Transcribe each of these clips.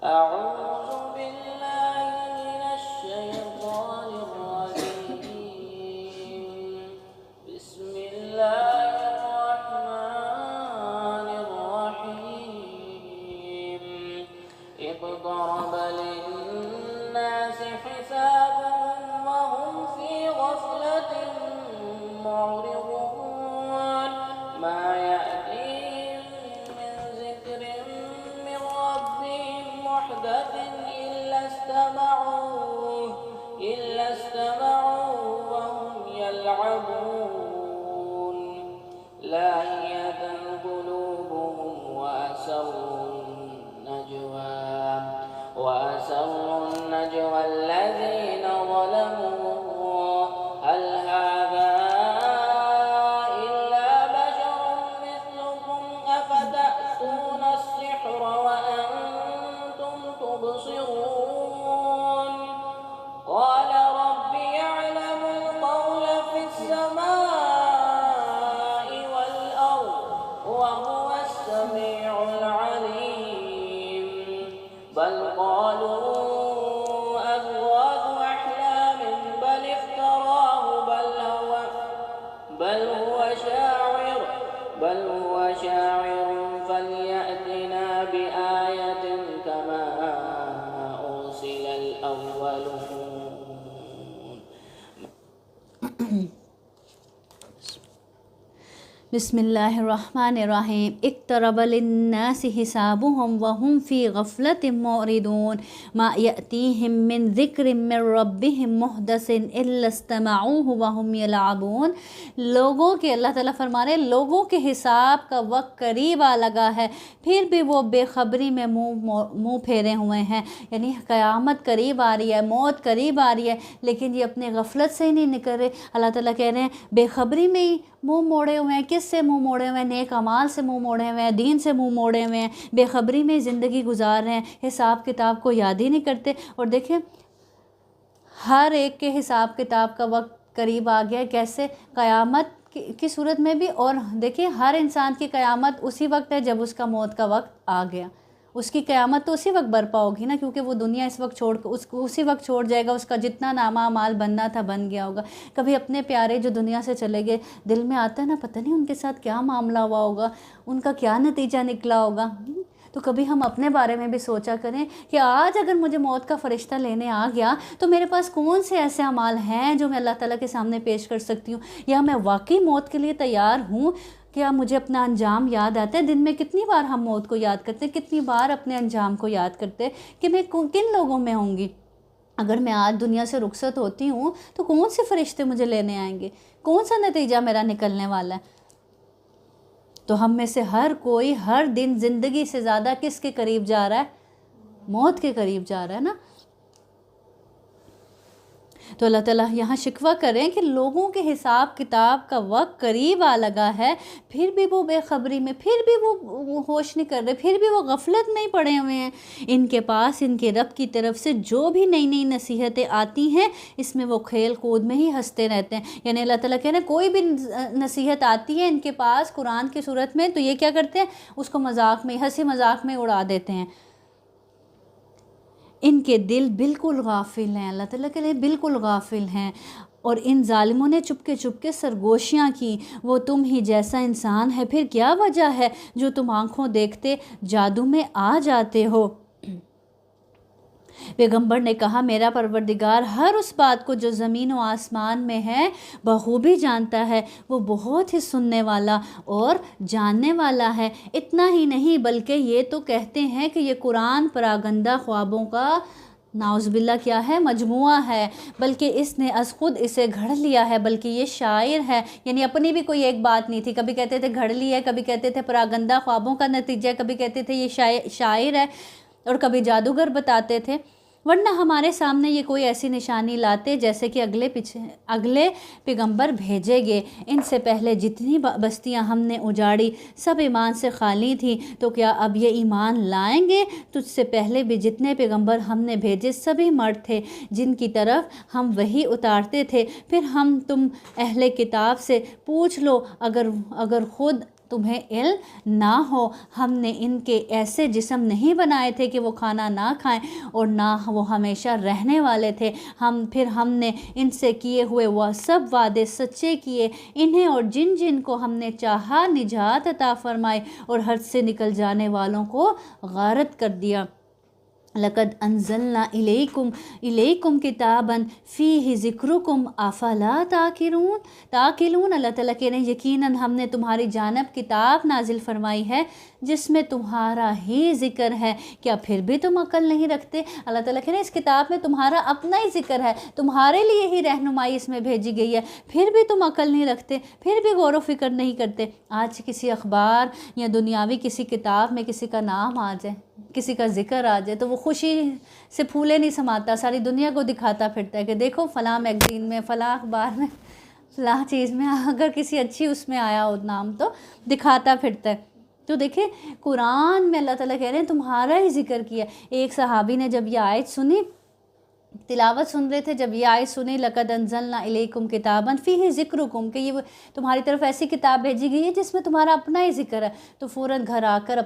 أعوذ بالله من الشيطان الرجيم. بسم الله الرحمن الرحيم. اقترب للناس حسابهم وهم في غفلة معرضون. ما يأتيهم من ذكر من ربهم محدث إلا استمعوه وهم يلعبون. لاهية قلوبهم وأسروا النجوى الذين ظلموا هل هذا إلا بشر مثلكم أفتأتون السحر وأنتم تبصرون. قال رب يعلم القول في السماء والأرض وهو السميع العليم. بل قالوا أضغاث أحلام بل افتراه بل هو شاعر فليأتنا بآية كما أرسل الأولون. بسم اللہ الرحمن الرحیم. اقترب للناس حسابهم وهم فی غفلة معرضون. ما یأتیہم من ذکر من ربهم محدث الا استمعوه وهم یلعبون. لوگوں کے اللہ تعالیٰ فرما رہے لوگوں کے حساب کا وقت قریب آ لگا ہے، پھر بھی وہ بے خبری میں منہ پھیرے ہوئے ہیں. یعنی قیامت قریب آ رہی ہے، موت قریب آ رہی ہے، لیکن یہ اپنے غفلت سے ہی نہیں نکل رہے. اللہ تعالیٰ کہہ رہے ہیں بے خبری میں ہی منہ موڑے ہوئے ہیں. کس سے منہ موڑے ہوئے ہیں؟ نیک اعمال سے منہ موڑے ہوئے ہیں، دین سے منہ موڑے ہوئے ہیں، بے خبری میں زندگی گزار رہے ہیں، حساب کتاب کو یاد ہی نہیں کرتے. اور دیکھیں ہر ایک کے حساب کتاب کا وقت قریب آ گیا ہے. کیسے؟ قیامت کی صورت میں بھی. اور دیکھیں ہر انسان کی قیامت اسی وقت ہے جب اس کا موت کا وقت آ گیا. اس کی قیامت تو اسی وقت برپا ہوگی نا، کیونکہ وہ دنیا اس وقت اسی وقت چھوڑ جائے گا. اس کا جتنا نامہ اعمال بننا تھا بن گیا ہوگا. کبھی اپنے پیارے جو دنیا سے چلے گئے دل میں آتا ہے نا، پتہ نہیں ان کے ساتھ کیا معاملہ ہوا ہوگا، ان کا کیا نتیجہ نکلا ہوگا. تو کبھی ہم اپنے بارے میں بھی سوچا کریں کہ آج اگر مجھے موت کا فرشتہ لینے آ گیا تو میرے پاس کون سے ایسے اعمال ہیں جو میں اللہ تعالیٰ کے سامنے پیش کر سکتی ہوں، یا میں واقعی موت کے لیے تیار ہوں. کیا مجھے اپنا انجام یاد آتا ہے؟ دن میں کتنی بار ہم موت کو یاد کرتے ہیں، کتنی بار اپنے انجام کو یاد کرتے ہیں کہ میں کن لوگوں میں ہوں گی. اگر میں آج دنیا سے رخصت ہوتی ہوں تو کون سے فرشتے مجھے لینے آئیں گے، کون سا نتیجہ میرا نکلنے والا ہے. تو ہم میں سے ہر کوئی ہر دن زندگی سے زیادہ کس کے قریب جا رہا ہے؟ موت کے قریب جا رہا ہے نا. تو اللہ تعالیٰ یہاں شکوہ کریں کہ لوگوں کے حساب کتاب کا وقت قریب آ لگا ہے، پھر بھی وہ بے خبری میں، پھر بھی وہ ہوش نہیں کر رہے، پھر بھی وہ غفلت میں ہی پڑے ہوئے ہیں. ان کے پاس ان کے رب کی طرف سے جو بھی نئی نئی نصیحتیں آتی ہیں اس میں وہ کھیل کود میں ہی ہنستے رہتے ہیں. یعنی اللہ تعالیٰ کہہ رہے ہیں کوئی بھی نصیحت آتی ہے ان کے پاس قرآن کی صورت میں تو یہ کیا کرتے ہیں؟ اس کو مذاق میں، ہنسی مذاق میں اڑا دیتے ہیں. ان کے دل بالکل غافل ہیں، اللہ تعالیٰ کے لیے بالکل غافل ہیں. اور ان ظالموں نے چپکے چپکے سرگوشیاں کی. وہ تم ہی جیسا انسان ہے، پھر کیا وجہ ہے جو تم آنکھوں دیکھتے جادو میں آ جاتے ہو. پیغمبر نے کہا میرا پروردگار ہر اس بات کو جو زمین و آسمان میں ہے بخوبی جانتا ہے، وہ بہت ہی سننے والا اور جاننے والا ہے. اتنا ہی نہیں بلکہ یہ تو کہتے ہیں کہ یہ قرآن پراگندہ خوابوں کا نعوذ باللہ کیا ہے؟ مجموعہ ہے، بلکہ اس نے از خود اسے گھڑ لیا ہے، بلکہ یہ شاعر ہے. یعنی اپنی بھی کوئی ایک بات نہیں تھی، کبھی کہتے تھے گھڑ لی ہے، کبھی کہتے تھے پراگندہ خوابوں کا نتیجہ ہے، کبھی کہتے تھے یہ شاعر ہے، اور کبھی جادوگر بتاتے تھے. ورنہ ہمارے سامنے یہ کوئی ایسی نشانی لاتے جیسے کہ اگلے پیغمبر بھیجے گئے. ان سے پہلے جتنی بستیاں ہم نے اجاڑی سب ایمان سے خالی تھیں، تو کیا اب یہ ایمان لائیں گے؟ تجھ سے پہلے بھی جتنے پیغمبر ہم نے بھیجے سبھی مرد تھے جن کی طرف ہم وحی اتارتے تھے. پھر ہم تم اہل کتاب سے پوچھ لو، اگر خود تمہیں علم نہ ہو، ہم نے ان کے ایسے جسم نہیں بنائے تھے کہ وہ کھانا نہ کھائیں اور نہ وہ ہمیشہ رہنے والے تھے، پھر ہم نے ان سے کیے ہوئے وہ سب وعدے سچے کیے، انہیں اور جن جن کو ہم نے چاہا نجات عطا فرمائی اور حد سے نکل جانے والوں کو غارت کر دیا۔ لقد انزلنا الیکم کتابا فیہ ذکرکم افلا تعقلون۔ اللہ تعالیٰ کہہ رہے ہیں یقیناً ہم نے تمہاری جانب کتاب نازل فرمائی ہے جس میں تمہارا ہی ذکر ہے، کیا پھر بھی تم عقل نہیں رکھتے؟ اللہ تعالیٰ کہہ رہے ہیں اس کتاب میں تمہارا اپنا ہی ذکر ہے، تمہارے لیے ہی رہنمائی اس میں بھیجی گئی ہے، پھر بھی تم عقل نہیں رکھتے، پھر بھی غور و فکر نہیں کرتے۔ آج کسی اخبار یا دنیاوی کسی کتاب میں کسی کا نام آ جائے، کسی کا ذکر آ جائے تو وہ خوشی سے پھولے نہیں سماتا، ساری دنیا کو دکھاتا پھرتا ہے کہ دیکھو فلاں میگزین میں، فلاں اخبار میں، فلاں چیز میں، اگر کسی اچھی اس میں آیا ہو نام تو دکھاتا پھرتا ہے۔ تو دیکھیں قرآن میں اللہ تعالیٰ کہہ رہے ہیں تمہارا ہی ذکر کیا۔ ایک صحابی نے جب یہ آیت سنی، تلاوت سن رہے تھے، جب یہ آیت سنی لقد انزلنا الیکم کتابا فیہ ذکرکم، کہ یہ تمہاری طرف ایسی کتاب بھیجی گئی ہے جس میں تمہارا اپنا ہی ذکر ہے، تو فوراً گھر آ کر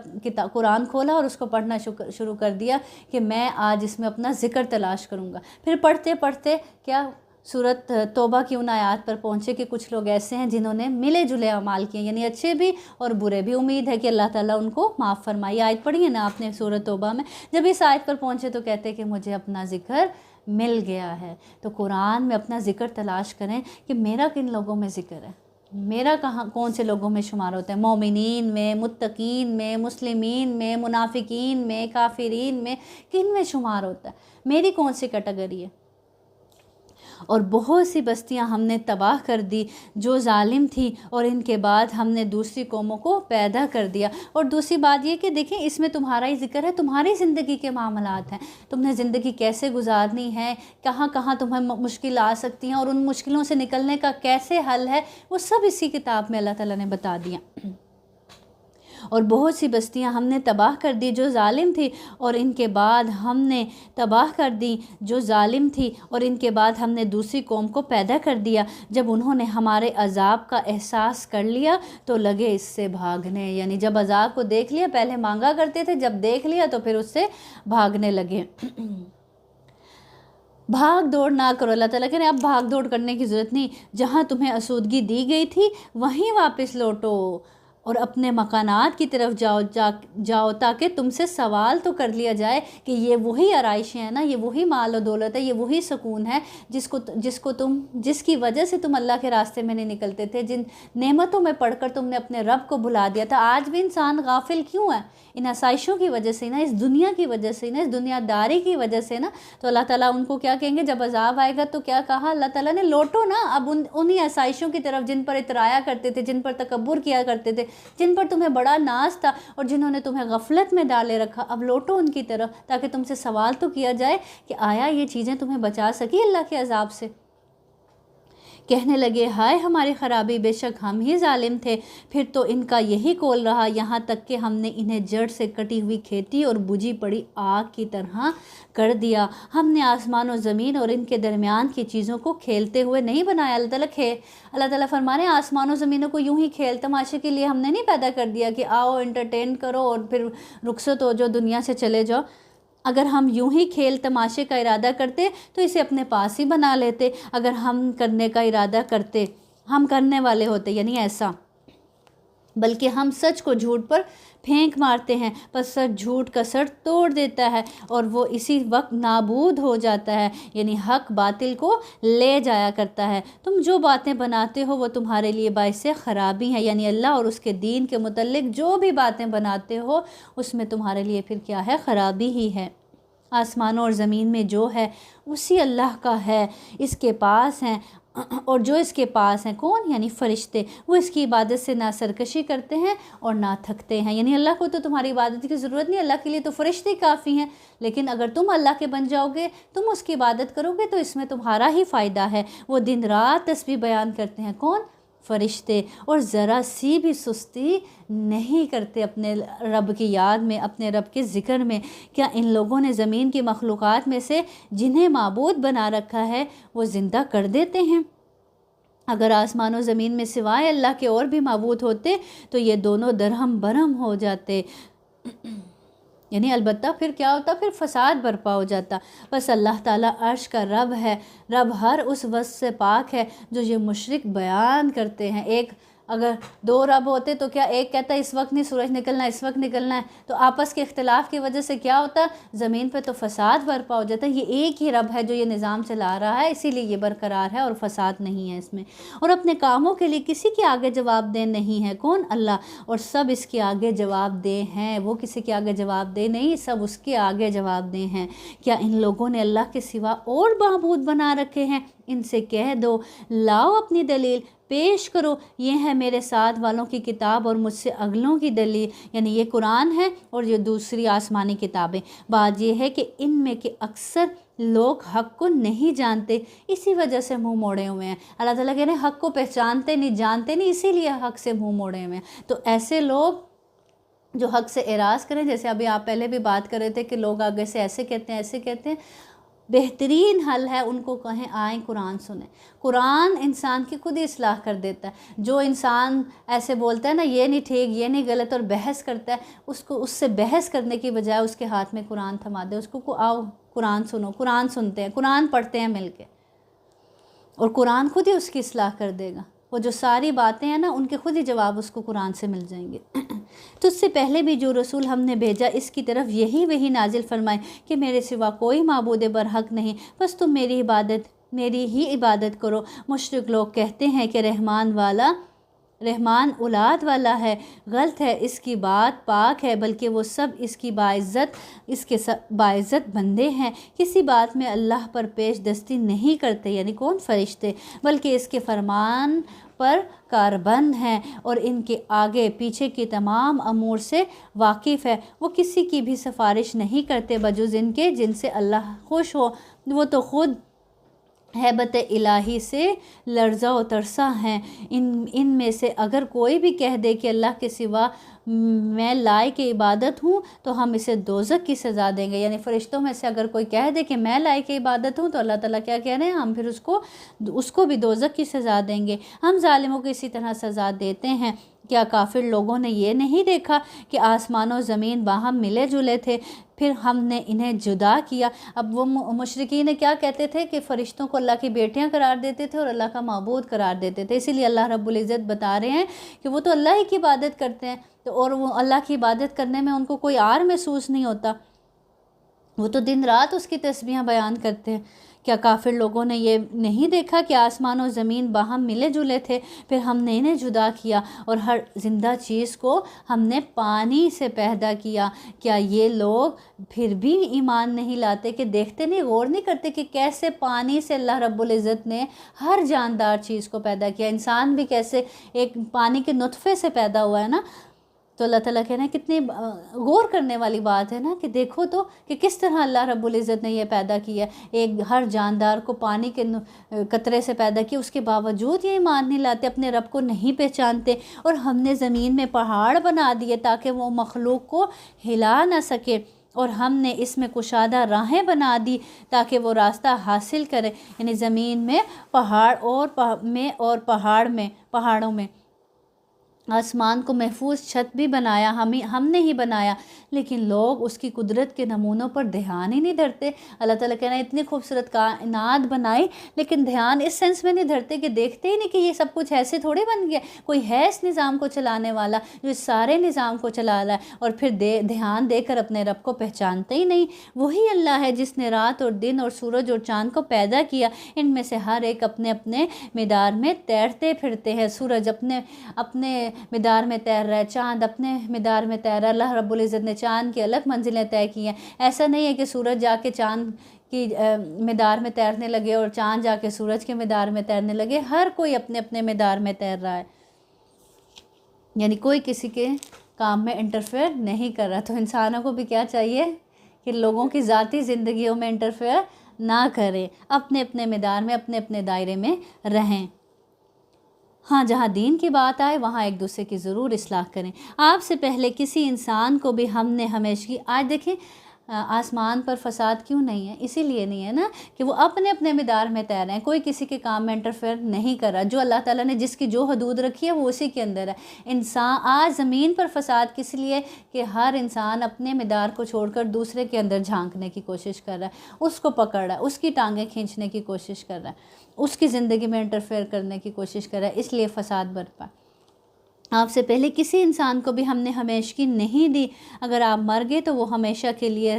قرآن کھولا اور اس کو پڑھنا شروع کر دیا کہ میں آج اس میں اپنا ذکر تلاش کروں گا۔ پھر پڑھتے پڑھتے کیا سورۃ توبہ کی ان آیات پر پہنچے کہ کچھ لوگ ایسے ہیں جنہوں نے ملے جلے اعمال کیے، یعنی اچھے بھی اور برے بھی، امید ہے کہ اللہ تعالیٰ ان کو معاف فرمائے۔ آیت پڑھی ہے نا آپ نے سورۃ توبہ میں، جب اس آیت پر پہنچے تو کہتے کہ مجھے اپنا ذکر مل گیا ہے۔ تو قرآن میں اپنا ذکر تلاش کریں کہ میرا کن لوگوں میں ذکر ہے، میرا کون سے لوگوں میں شمار ہوتا ہے، مومنین میں، متقین میں، مسلمین میں، منافقین میں، کافرین میں، کن میں شمار ہوتا ہے، میری کون سی کیٹیگری ہے۔ اور بہت سی بستیاں ہم نے تباہ کر دی جو ظالم تھی، اور ان کے بعد ہم نے دوسری قوموں کو پیدا کر دیا۔ اور دوسری بات یہ کہ دیکھیں اس میں تمہارا ہی ذکر ہے، تمہاری زندگی کے معاملات ہیں، تم نے زندگی کیسے گزارنی ہے، کہاں کہاں تمہیں مشکل آ سکتی ہیں اور ان مشکلوں سے نکلنے کا کیسے حل ہے، وہ سب اسی کتاب میں اللہ تعالیٰ نے بتا دیا۔ اور بہت سی بستیاں ہم نے تباہ کر دی جو ظالم تھی، اور ان کے بعد ہم نے تباہ کر دی جو ظالم تھی، اور ان کے بعد ہم نے دوسری قوم کو پیدا کر دیا۔ جب انہوں نے ہمارے عذاب کا احساس کر لیا تو لگے اس سے بھاگنے، یعنی جب عذاب کو دیکھ لیا، پہلے مانگا کرتے تھے، جب دیکھ لیا تو پھر اس سے بھاگنے لگے۔ بھاگ دوڑ نہ کرو، اللہ تعالیٰ کہہ رہے ہیں اب بھاگ دوڑ کرنے کی ضرورت نہیں، جہاں تمہیں آسودگی دی گئی تھی وہیں واپس لوٹو اور اپنے مکانات کی طرف جاؤ تاکہ تم سے سوال تو کر لیا جائے کہ یہ وہی آرائشیں ہیں نا، یہ وہی مال و دولت ہے، یہ وہی سکون ہے جس کی وجہ سے تم اللہ کے راستے میں نہیں نکلتے تھے، جن نعمتوں میں پڑھ کر تم نے اپنے رب کو بھلا دیا تھا۔ آج بھی انسان غافل کیوں ہے؟ ان آسائشوں کی وجہ سے نا، اس دنیا کی وجہ سے نا، اس دنیا داری کی وجہ سے نا۔ تو اللہ تعالیٰ ان کو کیا کہیں گے جب عذاب آئے گا؟ تو کیا کہا اللہ تعالیٰ نے؟ لوٹو نا اب انہی آسائشوں کی طرف جن پر اترایا کرتے تھے، جن پر تکبر کیا کرتے تھے، جن پر تمہیں بڑا ناز تھا اور جنہوں نے تمہیں غفلت میں ڈالے رکھا، اب لوٹو ان کی طرف تاکہ تم سے سوال تو کیا جائے کہ آیا یہ چیزیں تمہیں بچا سکی اللہ کے عذاب سے؟ کہنے لگے ہائے ہماری خرابی، بے شک ہم ہی ظالم تھے۔ پھر تو ان کا یہی قول رہا یہاں تک کہ ہم نے انہیں جڑ سے کٹی ہوئی کھیتی اور بجھی پڑی آگ کی طرح کر دیا۔ ہم نے آسمان و زمین اور ان کے درمیان کی چیزوں کو کھیلتے ہوئے نہیں بنایا۔ اللہ تعالیٰ فرما رہے ہیں آسمان و زمینوں کو یوں ہی کھیل تماشے کے لیے ہم نے نہیں پیدا کر دیا کہ آؤ انٹرٹین کرو اور پھر رخصت ہو جو دنیا سے چلے جاؤ۔ اگر ہم یوں ہی کھیل تماشے کا ارادہ کرتے تو اسے اپنے پاس ہی بنا لیتے، اگر ہم کرنے کا ارادہ کرتے، ہم کرنے والے ہوتے، یعنی ایسا، بلکہ ہم سچ کو جھوٹ پر پھینک مارتے ہیں، پس سچ جھوٹ کا سر توڑ دیتا ہے اور وہ اسی وقت نابود ہو جاتا ہے، یعنی حق باطل کو لے جایا کرتا ہے۔ تم جو باتیں بناتے ہو وہ تمہارے لیے باعث خرابی ہیں، یعنی اللہ اور اس کے دین کے متعلق جو بھی باتیں بناتے ہو اس میں تمہارے لیے پھر کیا ہے؟ خرابی ہی ہے۔ آسمانوں اور زمین میں جو ہے اسی اللہ کا ہے، اس کے پاس ہیں، اور جو اس کے پاس ہیں کون؟ یعنی فرشتے، وہ اس کی عبادت سے نہ سرکشی کرتے ہیں اور نہ تھکتے ہیں۔ یعنی اللہ کو تو تمہاری عبادت کی ضرورت نہیں، اللہ کے لیے تو فرشتے کافی ہیں، لیکن اگر تم اللہ کے بن جاؤ گے، تم اس کی عبادت کرو گے تو اس میں تمہارا ہی فائدہ ہے۔ وہ دن رات تسبیح بیان کرتے ہیں، کون؟ فرشتے، اور ذرا سی بھی سستی نہیں کرتے اپنے رب کی یاد میں، اپنے رب کے ذکر میں۔ کیا ان لوگوں نے زمین کی مخلوقات میں سے جنہیں معبود بنا رکھا ہے وہ زندہ کر دیتے ہیں؟ اگر آسمان و زمین میں سوائے اللہ کے اور بھی معبود ہوتے تو یہ دونوں درہم برہم ہو جاتے، یعنی البتہ پھر کیا ہوتا، پھر فساد برپا ہو جاتا۔ بس اللہ تعالیٰ عرش کا رب ہے، رب ہر اس وصف سے پاک ہے جو یہ مشرک بیان کرتے ہیں۔ ایک اگر دو رب ہوتے تو کیا ایک کہتا ہے اس وقت نہیں سورج نکلنا ہے، اس وقت نکلنا ہے، تو آپس کے اختلاف کی وجہ سے کیا ہوتا، زمین پہ تو فساد برپا ہو جاتا ہے۔ یہ ایک ہی رب ہے جو یہ نظام چلا رہا ہے، اسی لیے یہ برقرار ہے اور فساد نہیں ہے اس میں، اور اپنے کاموں کے لیے کسی کے آگے جواب دہ نہیں ہے۔ کون؟ اللہ، اور سب اس کے آگے جواب دہ ہیں، وہ کسی کے آگے جواب دہ نہیں، سب اس کے آگے جواب دہ ہیں۔ کیا ان لوگوں نے اللہ کے سوا اور معبود بنا رکھے ہیں؟ ان سے کہہ دو لاؤ اپنی دلیل پیش کرو، یہ ہے میرے ساتھ والوں کی کتاب اور مجھ سے اگلوں کی دلیل، یعنی یہ قرآن ہے اور یہ دوسری آسمانی کتابیں۔ بات یہ ہے کہ ان میں کے اکثر لوگ حق کو نہیں جانتے، اسی وجہ سے منہ موڑے ہوئے ہیں۔ اللہ تعالیٰ کہہ رہے ہیں حق کو پہچانتے نہیں، جانتے نہیں، اسی لیے حق سے منہ موڑے ہوئے ہیں۔ تو ایسے لوگ جو حق سے اعراض کریں، جیسے ابھی آپ پہلے بھی بات کر رہے تھے کہ لوگ آگے سے ایسے کہتے ہیں ایسے کہتے ہیں، بہترین حل ہے ان کو کہیں آئیں قرآن سنیں۔ قرآن انسان کی خود ہی اصلاح کر دیتا ہے۔ جو انسان ایسے بولتا ہے نا یہ نہیں ٹھیک یہ نہیں غلط اور بحث کرتا ہے، اس سے بحث کرنے کی بجائے اس کے ہاتھ میں قرآن تھما دے، اس کو آؤ قرآن سنو، قرآن سنتے ہیں، قرآن پڑھتے ہیں مل کے، اور قرآن خود ہی اس کی اصلاح کر دے گا۔ وہ جو ساری باتیں ہیں نا ان کے خود ہی جواب اس کو قرآن سے مل جائیں گے۔ تو اس سے پہلے بھی جو رسول ہم نے بھیجا اس کی طرف یہی وہی نازل فرمائے کہ میرے سوا کوئی معبود برحق نہیں، بس تم میری ہی عبادت کرو۔ مشرک لوگ کہتے ہیں کہ رحمان اولاد والا ہے، غلط ہے، اس کی بات پاک ہے، بلکہ وہ سب اس کے باعزت بندے ہیں، کسی بات میں اللہ پر پیش دستی نہیں کرتے، یعنی کون؟ فرشتے، بلکہ اس کے فرمان پر کاربند ہیں اور ان کے آگے پیچھے کی تمام امور سے واقف ہے۔ وہ کسی کی بھی سفارش نہیں کرتے بجز ان کے جن سے اللہ خوش ہو، وہ تو خود ہیبت الہی سے لرزہ و ترسا ہیں۔ ان میں سے اگر کوئی بھی کہہ دے کہ اللہ کے سوا میں لائق عبادت ہوں تو ہم اسے دوزخ کی سزا دیں گے، یعنی فرشتوں میں سے اگر کوئی کہہ دے کہ میں لائق عبادت ہوں تو اللہ تعالیٰ کیا کہہ رہے ہیں، ہم پھر اس کو بھی دوزخ کی سزا دیں گے۔ ہم ظالموں کو اسی طرح سزا دیتے ہیں۔ کیا کافر لوگوں نے یہ نہیں دیکھا کہ آسمان و زمین باہم ملے جلے تھے، پھر ہم نے انہیں جدا کیا؟ اب وہ مشرکین کیا کہتے تھے کہ فرشتوں کو اللہ کی بیٹیاں قرار دیتے تھے اور اللہ کا معبود قرار دیتے تھے، اسی لیے اللہ رب العزت بتا رہے ہیں کہ وہ تو اللہ ہی کی عبادت کرتے ہیں، اور وہ اللہ کی عبادت کرنے میں ان کو کوئی عار محسوس نہیں ہوتا، وہ تو دن رات اس کی تسبیحاں بیان کرتے ہیں۔ کیا کافر لوگوں نے یہ نہیں دیکھا کہ آسمان و زمین باہم ملے جلے تھے، پھر ہم نے انہیں جدا کیا اور ہر زندہ چیز کو ہم نے پانی سے پیدا کیا؟ کیا یہ لوگ پھر بھی ایمان نہیں لاتے کہ دیکھتے نہیں، غور نہیں کرتے کہ کیسے پانی سے اللہ رب العزت نے ہر جاندار چیز کو پیدا کیا؟ انسان بھی کیسے ایک پانی کے نطفے سے پیدا ہوا ہے نا۔ تو اللہ تعالیٰ کہنا ہے کتنی غور کرنے والی بات ہے نا، کہ دیکھو تو کہ کس طرح اللہ رب العزت نے یہ پیدا کیا، ایک ہر جاندار کو پانی کے قطرے سے پیدا کیا، اس کے باوجود یہ ایمان نہیں لاتے، اپنے رب کو نہیں پہچانتے۔ اور ہم نے زمین میں پہاڑ بنا دیے تاکہ وہ مخلوق کو ہلا نہ سکے، اور ہم نے اس میں کشادہ راہیں بنا دی تاکہ وہ راستہ حاصل کرے، یعنی زمین میں پہاڑوں میں آسمان کو محفوظ چھت بھی بنایا، ہم نے ہی بنایا، لیکن لوگ اس کی قدرت کے نمونوں پر دھیان ہی نہیں دھرتے۔ اللہ تعالیٰ کہنا ہے اتنی خوبصورت کائنات بنائی لیکن دھیان اس سینس میں نہیں دھرتے کہ دیکھتے ہی نہیں کہ یہ سب کچھ ایسے تھوڑے بن گیا، کوئی ہے اس نظام کو چلانے والا جو اس سارے نظام کو چلا رہا ہے، اور پھر دھیان دے کر اپنے رب کو پہچانتے ہی نہیں۔ وہی اللہ ہے جس نے رات اور دن اور سورج اور چاند کو پیدا کیا، ان میں سے ہر ایک اپنے اپنے مدار میں تیرتے پھرتے ہیں۔ سورج اپنے مدار میں تیر رہا ہے، چاند اپنے مدار میں تیر رہا ہے۔ اللہ رب العزت نے چاند کی الگ منزلیں طے کی ہیں، ایسا نہیں ہے کہ سورج جا کے چاند کی مدار میں تیرنے لگے اور چاند جا کے سورج کے مدار میں تیرنے لگے، ہر کوئی اپنے اپنے مدار میں تیر رہا ہے، یعنی کوئی کسی کے کام میں انٹرفیئر نہیں کر رہا۔ تو انسانوں کو بھی کیا چاہیے کہ لوگوں کی ذاتی زندگیوں میں انٹرفیئر نہ کریں، اپنے اپنے مدار میں اپنے اپنے دائرے میں رہیں۔ ہاں جہاں دین کی بات آئے وہاں ایک دوسرے کی ضرور اصلاح کریں۔ آپ سے پہلے کسی انسان کو بھی ہم نے ہمیشگی، آج دیکھیں آسمان پر فساد کیوں نہیں ہے؟ اسی لیے نہیں ہے نا کہ وہ اپنے اپنے مدار میں تیر ہیں، کوئی کسی کے کام میں انٹرفیئر نہیں کر رہا، جو اللہ تعالیٰ نے جس کی جو حدود رکھی ہے وہ اسی کے اندر ہے۔ انسان آج زمین پر فساد کس لیے کہ ہر انسان اپنے مدار کو چھوڑ کر دوسرے کے اندر جھانکنے کی کوشش کر رہا ہے، اس کو پکڑ رہا ہے، اس کی ٹانگیں کھینچنے کی کوشش کر رہا ہے، اس کی زندگی میں انٹرفیئر کرنے کی کوشش کر رہا ہے، اس لیے فساد برپا۔ آپ سے پہلے کسی انسان کو بھی ہم نے ہمیشگی نہیں دی، اگر آپ مر گئے تو وہ ہمیشہ کے لیے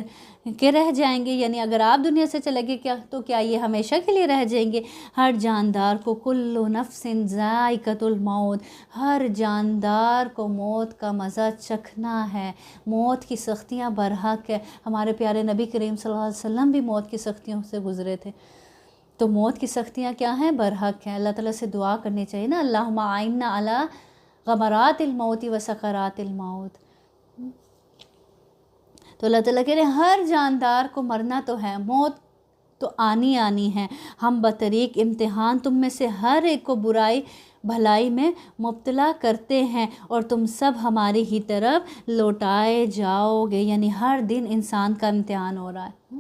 کہ رہ جائیں گے، یعنی اگر آپ دنیا سے چلے گئے تو کیا یہ ہمیشہ کے لیے رہ جائیں گے؟ ہر جاندار کو کل نفس ذائقۃ الموت، ہر جاندار کو موت کا مزہ چکھنا ہے، موت کی سختیاں برحق ہے۔ ہمارے پیارے نبی کریم صلی اللہ علیہ وسلم بھی موت کی سختیوں سے گزرے تھے، تو موت کی سختیاں کیا ہیں؟ برحق ہیں۔ اللہ تعالیٰ سے دعا کرنی چاہیے نا، اللہم اعنا علی غمرات الموت و سکرات الموت۔ تو اللہ تعالیٰ کہہ رہے ہیں ہر جاندار کو مرنا تو ہے، موت تو آنی ہے، ہم بطریق امتحان تم میں سے ہر ایک کو برائی بھلائی میں مبتلا کرتے ہیں اور تم سب ہماری ہی طرف لوٹائے جاؤ گے، یعنی ہر دن انسان کا امتحان ہو رہا ہے،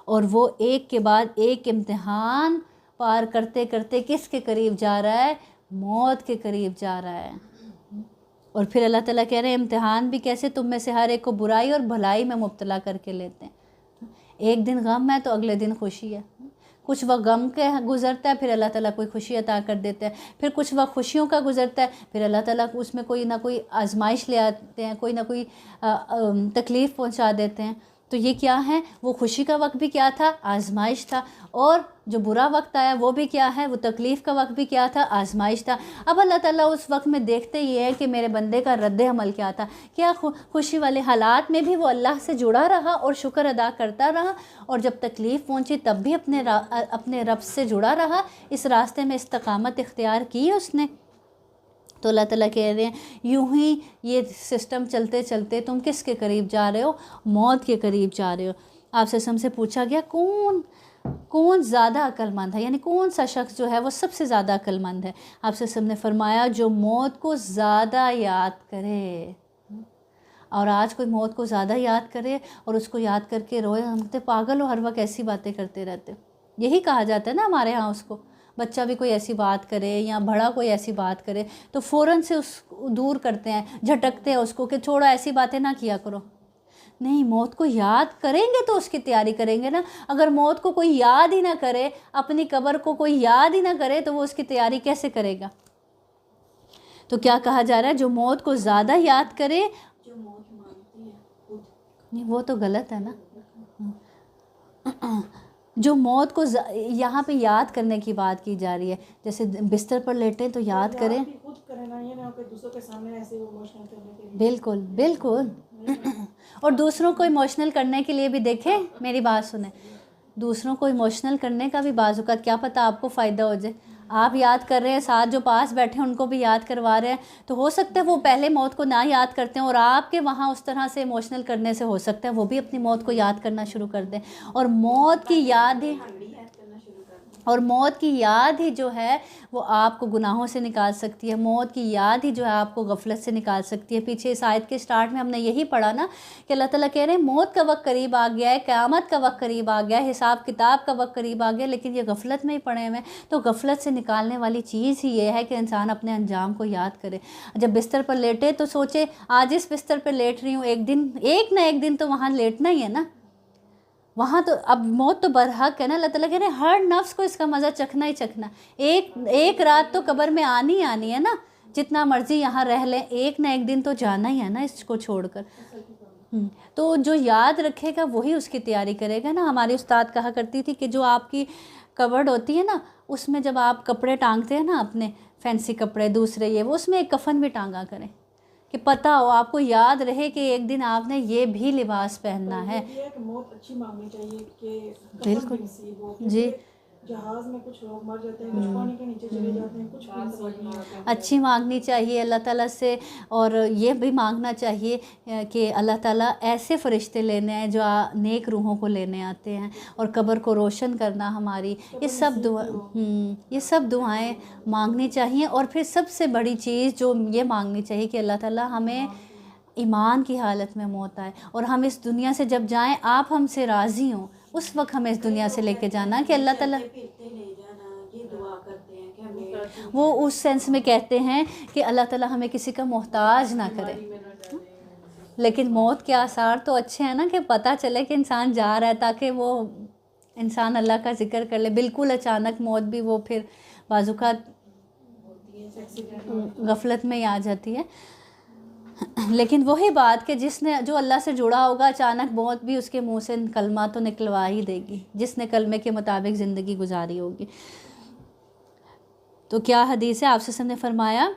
اور وہ ایک کے بعد ایک امتحان پار کرتے کرتے کس کے قریب جا رہا ہے؟ موت کے قریب جا رہا ہے۔ اور پھر اللہ تعالیٰ کہہ رہے ہیں امتحان بھی کیسے؟ تم میں سے ہر ایک کو برائی اور بھلائی میں مبتلا کر کے لیتے ہیں۔ ایک دن غم ہے تو اگلے دن خوشی ہے، کچھ وقت غم کے گزرتا ہے پھر اللہ تعالیٰ کوئی خوشی عطا کر دیتا ہے، پھر کچھ وقت خوشیوں کا گزرتا ہے پھر اللہ تعالیٰ اس میں کوئی نہ کوئی آزمائش لے آتے ہیں، کوئی نہ کوئی تکلیف پہنچا دیتے ہیں۔ تو یہ کیا ہے؟ وہ خوشی کا وقت بھی کیا تھا؟ آزمائش تھا، اور جو برا وقت آیا وہ بھی کیا ہے؟ وہ تکلیف کا وقت بھی کیا تھا؟ آزمائش تھا۔ اب اللہ تعالیٰ اس وقت میں دیکھتے یہ ہے کہ میرے بندے کا رد عمل کیا تھا، کیا خوشی والے حالات میں بھی وہ اللہ سے جڑا رہا اور شکر ادا کرتا رہا، اور جب تکلیف پہنچی تب بھی اپنے رب سے جڑا رہا، اس راستے میں استقامت اختیار کی اس نے۔ تو اللہ تعالیٰ کہہ رہے ہیں یوں ہی یہ سسٹم چلتے چلتے تم کس کے قریب جا رہے ہو؟ موت کے قریب جا رہے ہو۔ آپ سے سے پوچھا گیا کون زیادہ عقل مند ہے، یعنی کون سا شخص جو ہے وہ سب سے زیادہ عقل مند ہے؟ آپ سے سب نے فرمایا جو موت کو زیادہ یاد کرے۔ اور آج کوئی موت کو زیادہ یاد کرے اور اس کو یاد کر کے روئے، ہم کہتے پاگل ہو، ہر وقت ایسی باتیں کرتے رہتے۔ یہی کہا جاتا ہے نا ہمارے ہاں، اس کو بچہ بھی کوئی ایسی بات کرے یا بڑا کوئی ایسی بات کرے تو فوراً سے اس دور کرتے ہیں، جھٹکتے ہیں اس کو کہ چھوڑو ایسی باتیں نہ کیا کرو۔ نہیں، موت کو یاد کریں گے تو اس کی تیاری کریں گے نا۔ اگر موت کو کوئی یاد ہی نہ کرے، اپنی قبر کو کوئی یاد ہی نہ کرے تو وہ اس کی تیاری کیسے کرے گا؟ تو کیا کہا جا رہا ہے؟ جو موت کو زیادہ یاد کرے، جو موت مانتی ہے نہیں، وہ تو غلط ہے نا۔ جو موت کو یہاں پہ یاد کرنے کی بات کی جا رہی ہے، جیسے بستر پر لیٹیں تو یاد کریں، بالکل بالکل۔ اور دوسروں کو ایموشنل کرنے کے لیے بھی دیکھیں، میری بات سنیں، دوسروں کو ایموشنل کرنے کا بھی بعض اوقات کیا پتہ آپ کو فائدہ ہو جائے۔ آپ یاد کر رہے ہیں، ساتھ جو پاس بیٹھے ہیں ان کو بھی یاد کروا رہے ہیں، تو ہو سکتا ہے وہ پہلے موت کو نہ یاد کرتے ہیں اور آپ کے وہاں اس طرح سے ایموشنل کرنے سے ہو سکتا ہے وہ بھی اپنی موت کو یاد کرنا شروع کر دیں، اور موت کی یاد ہی جو ہے وہ آپ کو گناہوں سے نکال سکتی ہے، موت کی یاد ہی جو ہے آپ کو غفلت سے نکال سکتی ہے۔ پیچھے اس آیت کے سٹارٹ میں ہم نے یہی پڑھا نا کہ اللہ تعالیٰ کہہ رہے ہیں موت کا وقت قریب آ گیا ہے، قیامت کا وقت قریب آ گیا ہے، حساب کتاب کا وقت قریب آ گیا، لیکن یہ غفلت میں ہی پڑے ہوئے ہیں۔ تو غفلت سے نکالنے والی چیز ہی یہ ہے کہ انسان اپنے انجام کو یاد کرے۔ جب بستر پر لیٹے تو سوچے آج اس بستر پر لیٹ رہی ہوں، ایک نہ ایک دن تو وہاں لیٹنا ہی ہے نا، وہاں تو اب موت تو برحق ہے نا۔ اللہ تعالیٰ کہہ رہے ہیں ہر نفس کو اس کا مزہ چکھنا ہی چکھنا، ایک رات تو قبر میں آنی ہے نا، جتنا مرضی یہاں رہ لیں ایک نہ ایک دن تو جانا ہی ہے نا اس کو چھوڑ کر۔ تو جو یاد رکھے گا وہی اس کی تیاری کرے گا نا۔ ہماری استاد کہا کرتی تھی کہ جو آپ کی کبرڈ ہوتی ہے نا، اس میں جب آپ کپڑے ٹانگتے ہیں نا اپنے فینسی کپڑے دوسرے وہ اس میں ایک کفن بھی ٹانگا کریں کہ پتہ ہو، آپ کو یاد رہے کہ ایک دن آپ نے یہ بھی لباس پہننا ہے۔ موت اچھی مانگنی چاہیے کہ بالکل جی، جہاز میں کچھ لوگ مر جاتے ہیں، کچھ پانی کے نیچے چلے جاتے ہیں، کچھ اچھی مانگنی چاہیے اللہ تعالیٰ سے، اور یہ بھی مانگنا چاہیے کہ اللہ تعالیٰ ایسے فرشتے لینے ہیں جو نیک روحوں کو لینے آتے ہیں، اور قبر کو روشن کرنا ہماری، یہ سب دعائیں مانگنی چاہیے۔ اور پھر سب سے بڑی چیز جو یہ مانگنی چاہیے کہ اللہ تعالیٰ ہمیں ایمان کی حالت میں موت آئے اور ہم اس دنیا سے جب جائیں آپ ہم سے راضی ہوں، اس وقت ہمیں اس دنیا سے لے کے جانا کہ اللہ تعالیٰ وہ اس سینس میں کہتے ہیں کہ اللہ تعالیٰ ہمیں کسی کا محتاج نہ کرے. لیکن موت کے آثار تو اچھے ہیں نا کہ پتہ چلے کہ انسان جا رہا ہے، تاکہ وہ انسان اللہ کا ذکر کر لے. بالکل اچانک موت بھی وہ پھر بعض اوقات غفلت میں ہی آ جاتی ہے. لیکن وہی بات کہ جو اللہ سے جڑا ہوگا اچانک موت بھی اس کے منہ سے کلمہ تو نکلوا ہی دے گی، جس نے کلمے کے مطابق زندگی گزاری ہوگی. تو کیا حدیث ہے؟ آپ سے نے فرمایا،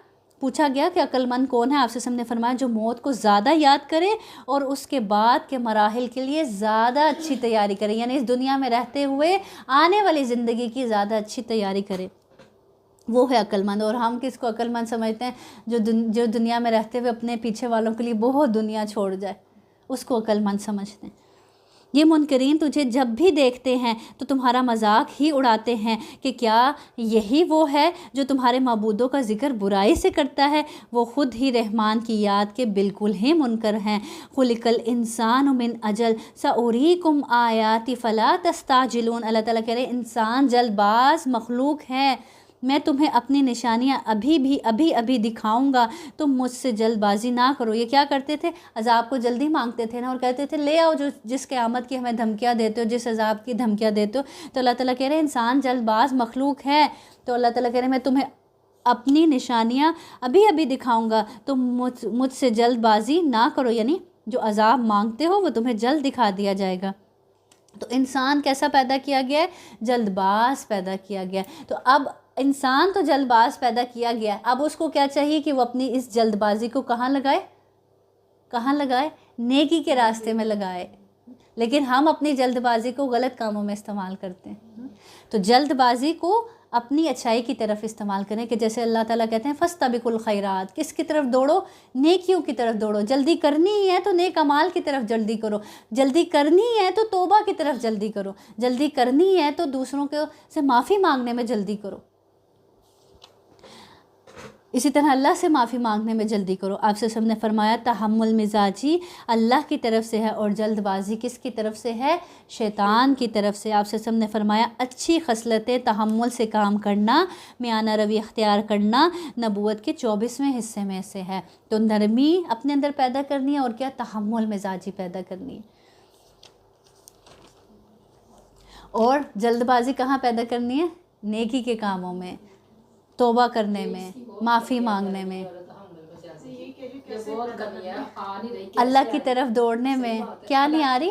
پوچھا گیا کہ عقل مند کون ہے؟ آپ سے نے فرمایا جو موت کو زیادہ یاد کرے اور اس کے بعد کے مراحل کے لیے زیادہ اچھی تیاری کرے، یعنی اس دنیا میں رہتے ہوئے آنے والی زندگی کی زیادہ اچھی تیاری کرے، وہ ہے عقل مند. اور ہم کس کو عقل مند سمجھتے ہیں؟ جو دنیا میں رہتے ہوئے اپنے پیچھے والوں کے لیے بہت دنیا چھوڑ جائے، اس کو عقل مند سمجھتے ہیں. یہ منکرین تجھے جب بھی دیکھتے ہیں تو تمہارا مذاق ہی اڑاتے ہیں کہ کیا یہی وہ ہے جو تمہارے معبودوں کا ذکر برائی سے کرتا ہے؟ وہ خود ہی رحمان کی یاد کے بالکل ہی منکر ہیں. خلق الانسان من اجل ساریکم آیاتی فلا تستعجلون. اللہ تعالیٰ کہہ رہے ہیں انسان جلد باز مخلوق ہے، میں تمہیں اپنی نشانیاں ابھی دکھاؤں گا، تم مجھ سے جلد بازی نہ کرو. یہ کیا کرتے تھے؟ عذاب کو جلدی مانگتے تھے نا، اور کہتے تھے لے آؤ جس قیامت کی ہمیں دھمکیاں دیتے ہو، جس عذاب کی دھمکیاں دیتے ہو. تو اللہ تعالیٰ کہہ رہے ہیں انسان جلد باز مخلوق ہے. تو اللہ تعالیٰ کہہ رہے ہیں میں تمہیں اپنی نشانیاں ابھی دکھاؤں گا، تم مجھ سے جلد بازی نہ کرو، یعنی جو عذاب مانگتے ہو وہ تمہیں جلد دکھا دیا جائے گا. تو انسان کیسا پیدا کیا گیا ہے؟ جلد باز پیدا کیا گیا. تو اب انسان تو جلد باز پیدا کیا گیا، اب اس کو کیا چاہیے کہ وہ اپنی اس جلد بازی کو کہاں لگائے؟ نیکی کے راستے میں لگائے. لیکن ہم اپنی جلد بازی کو غلط کاموں میں استعمال کرتے ہیں. تو جلد بازی کو اپنی اچھائی کی طرف استعمال کریں، کہ جیسے اللہ تعالیٰ کہتے ہیں فاستبقوا الخیرات، کس کی طرف دوڑو؟ نیکیوں کی طرف دوڑو. جلدی کرنی ہے تو نیک اعمال کی طرف جلدی کرو، جلدی کرنی ہے تو توبہ کی طرف جلدی کرو، جلدی کرنی ہے تو دوسروں سے معافی مانگنے میں جلدی کرو. اسی طرح اللہ سے معافی مانگنے میں جلدی کرو. آپ سے سب نے فرمایا تحمل مزاجی اللہ کی طرف سے ہے اور جلد بازی کس کی طرف سے ہے؟ شیطان کی طرف سے. آپ سے سب نے فرمایا اچھی خصلتیں تحمل سے کام کرنا، میانہ روی اختیار کرنا نبوت کے 24ویں حصے میں سے ہے. تو نرمی اپنے اندر پیدا کرنی ہے اور کیا؟ تحمل مزاجی پیدا کرنی ہے. اور جلد بازی کہاں پیدا کرنی ہے؟ نیکی کے کاموں میں، توبہ کرنے میں، معافی مانگنے میں، اللہ کی طرف دوڑنے میں. کیا نہیں آ رہی؟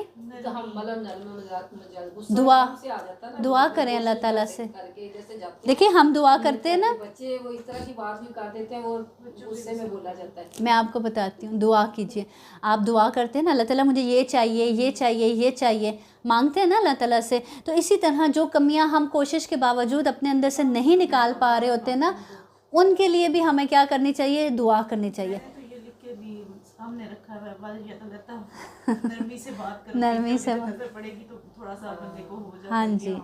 دعا کریں اللہ تعالیٰ سے. دیکھیں ہم دعا کرتے ہیں نا، میں آپ کو بتاتی ہوں، دعا کیجئے. آپ دعا کرتے ہیں نا اللہ تعالیٰ مجھے یہ چاہیے، یہ چاہیے، یہ چاہیے، مانگتے ہیں نا اللہ تعالیٰ سے. تو اسی طرح جو کمیاں ہم کوشش کے باوجود اپنے اندر سے نہیں نکال پا رہے ہوتے نا، ان کے لیے بھی ہمیں کیا کرنی چاہیے؟ دعا کرنی چاہیے. سامنے رکھا ہوا ہے والی اللہ نرمی سے بات کرو، نرمی سے پڑے گی تو تھوڑا سا بندے کو ہو جاتا ہے. ہاں جی،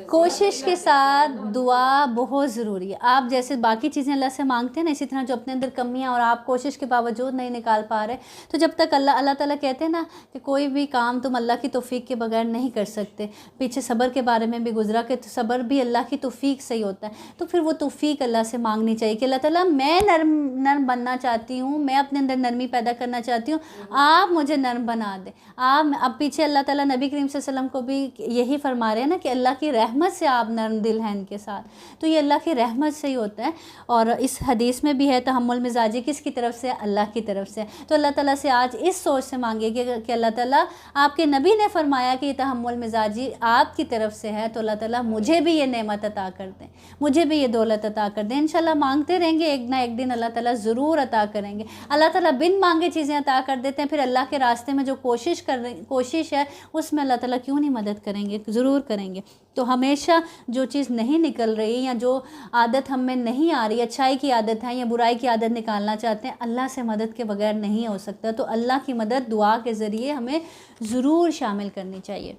کوشش کے ساتھ دعا بہت ضروری ہے. آپ جیسے باقی چیزیں اللہ سے مانگتے ہیں نا، اسی طرح جو اپنے اندر کمیاں اور آپ کوشش کے باوجود نہیں نکال پا رہے، تو جب تک اللہ تعالیٰ کہتے ہیں نا کہ کوئی بھی کام تم اللہ کی توفیق کے بغیر نہیں کر سکتے. پیچھے صبر کے بارے میں بھی گزرا کہ صبر بھی اللہ کی توفیق سے ہی ہوتا ہے. تو پھر وہ توفیق اللہ سے مانگنی چاہیے کہ اللہ تعالیٰ میں نرم بننا چاہتی ہوں، میں اپنے اندر نرمی پیدا کرنا چاہتی ہوں، آپ مجھے نرم بنا دیں. اب پیچھے اللہ تعالیٰ نبی کریم صلی اللہ علیہ وسلم کو بھی یہی فرما رہے ہیں نا کہ اللہ کی رحمت سے آپ نرم دل ہیں ان کے ساتھ. تو یہ اللہ کی رحمت سے ہی ہوتا ہے. اور اس حدیث میں بھی ہے تحمل مزاجی کس کی طرف سے؟ اللہ کی طرف سے. تو اللہ تعالیٰ سے آج اس سوچ سے مانگے کہ اللہ تعالیٰ آپ کے نبی نے فرمایا کہ یہ تحمل مزاجی آپ کی طرف سے ہے، تو اللہ تعالیٰ مجھے بھی یہ نعمت عطا کر دیں، مجھے بھی یہ دولت عطا کر دیں. انشاءاللہ مانگتے رہیں گے، ایک نہ ایک دن اللہ تعالیٰ ضرور عطا کریں گے. اللہ تعالیٰ بن مانگے چیزیں عطا کر دیتے ہیں، پھر اللہ کے راستے میں جو کوشش ہے اس میں اللہ تعالیٰ کیوں نہیں مدد کریں گے؟ ضرور کریں گے. تو ہمیشہ جو چیز نہیں نکل رہی یا جو عادت ہم میں نہیں آ رہی، اچھائی کی عادت ہے یا برائی کی عادت نکالنا چاہتے ہیں، اللہ سے مدد کے بغیر نہیں ہو سکتا. تو اللہ کی مدد دعا کے ذریعے ہمیں ضرور شامل کرنی چاہیے.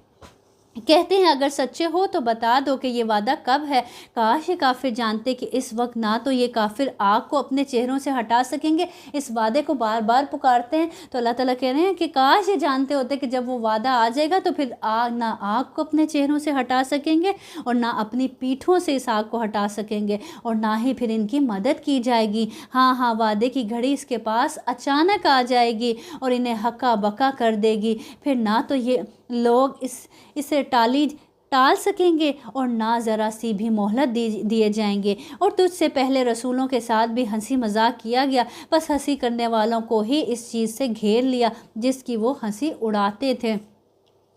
کہتے ہیں اگر سچے ہو تو بتا دو کہ یہ وعدہ کب ہے۔ کاش یہ کافر جانتے کہ اس وقت نہ تو یہ کافر آگ کو اپنے چہروں سے ہٹا سکیں گے۔ اس وعدے کو بار بار پکارتے ہیں تو اللہ تعالیٰ کہہ رہے ہیں کہ کاش یہ جانتے ہوتے کہ جب وہ وعدہ آ جائے گا تو پھر نہ آگ کو اپنے چہروں سے ہٹا سکیں گے اور نہ اپنی پیٹھوں سے اس آگ کو ہٹا سکیں گے اور نہ ہی پھر ان کی مدد کی جائے گی۔ ہاں وعدے کی گھڑی اس کے پاس اچانک آ جائے گی اور انہیں ہکا بکا کر دے گی، پھر نہ تو یہ لوگ اسے ٹال سکیں گے اور نہ ذرا سی بھی مہلت دیے جائیں گے۔ اور تجھ سے پہلے رسولوں کے ساتھ بھی ہنسی مذاق کیا گیا، بس ہنسی کرنے والوں کو ہی اس چیز سے گھیر لیا جس کی وہ ہنسی اڑاتے تھے۔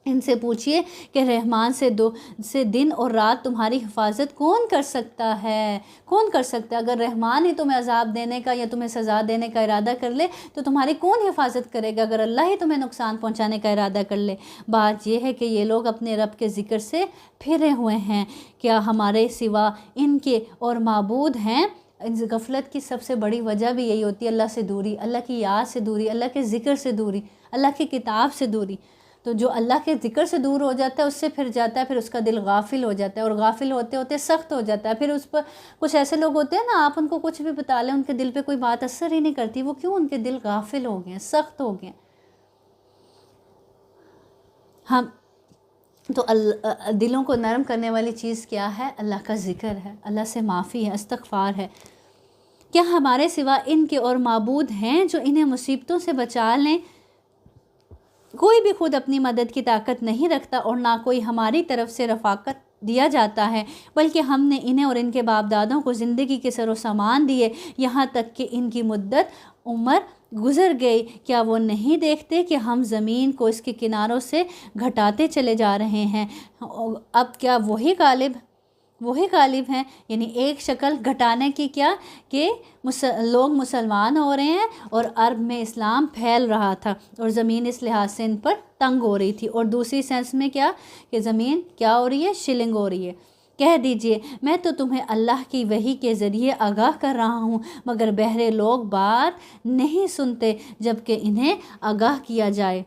ان سے پوچھئے کہ رحمان سے دن اور رات تمہاری حفاظت کون کر سکتا ہے؟ کون کر سکتا ہے؟ اگر رحمان ہی تمہیں عذاب دینے کا یا تمہیں سزا دینے کا ارادہ کر لے تو تمہاری کون حفاظت کرے گا اگر اللہ ہی تمہیں نقصان پہنچانے کا ارادہ کر لے؟ بات یہ ہے کہ یہ لوگ اپنے رب کے ذکر سے پھرے ہوئے ہیں۔ کیا ہمارے سوا ان کے اور معبود ہیں؟ غفلت کی سب سے بڑی وجہ بھی یہی ہوتی ہے، اللہ سے دوری، اللہ کی یاد سے دوری، اللہ کے ذکر سے دوری، اللہ کی کتاب سے دوری۔ تو جو اللہ کے ذکر سے دور ہو جاتا ہے اس سے پھر جاتا ہے، پھر اس کا دل غافل ہو جاتا ہے اور غافل ہوتے ہوتے سخت ہو جاتا ہے۔ پھر اس پر کچھ ایسے لوگ ہوتے ہیں نا، آپ ان کو کچھ بھی بتا لیں ان کے دل پہ کوئی بات اثر ہی نہیں کرتی۔ وہ کیوں؟ ان کے دل غافل ہو گئے ہیں، سخت ہو گئے ہیں۔ ہم تو دلوں کو نرم کرنے والی چیز کیا ہے؟ اللہ کا ذکر ہے، اللہ سے معافی ہے، استغفار ہے۔ کیا ہمارے سوا ان کے اور معبود ہیں جو انہیں مصیبتوں سے بچا لیں؟ کوئی بھی خود اپنی مدد کی طاقت نہیں رکھتا اور نہ کوئی ہماری طرف سے رفاقت دیا جاتا ہے، بلکہ ہم نے انہیں اور ان کے باپ دادوں کو زندگی کے سر و سامان دیے یہاں تک کہ ان کی مدت عمر گزر گئی۔ کیا وہ نہیں دیکھتے کہ ہم زمین کو اس کے کناروں سے گھٹاتے چلے جا رہے ہیں؟ اب کیا وہی غالب ہیں؟ یعنی ایک شکل گھٹانے کی کیا کہ لوگ مسلمان ہو رہے ہیں اور عرب میں اسلام پھیل رہا تھا اور زمین اس لحاظ سے ان پر تنگ ہو رہی تھی، اور دوسری سینس میں کیا کہ زمین کیا ہو رہی ہے؟ شلنگ ہو رہی ہے۔ کہہ دیجئے میں تو تمہیں اللہ کی وحی کے ذریعے آگاہ کر رہا ہوں، مگر بہرے لوگ بات نہیں سنتے جبکہ انہیں آگاہ کیا جائے۔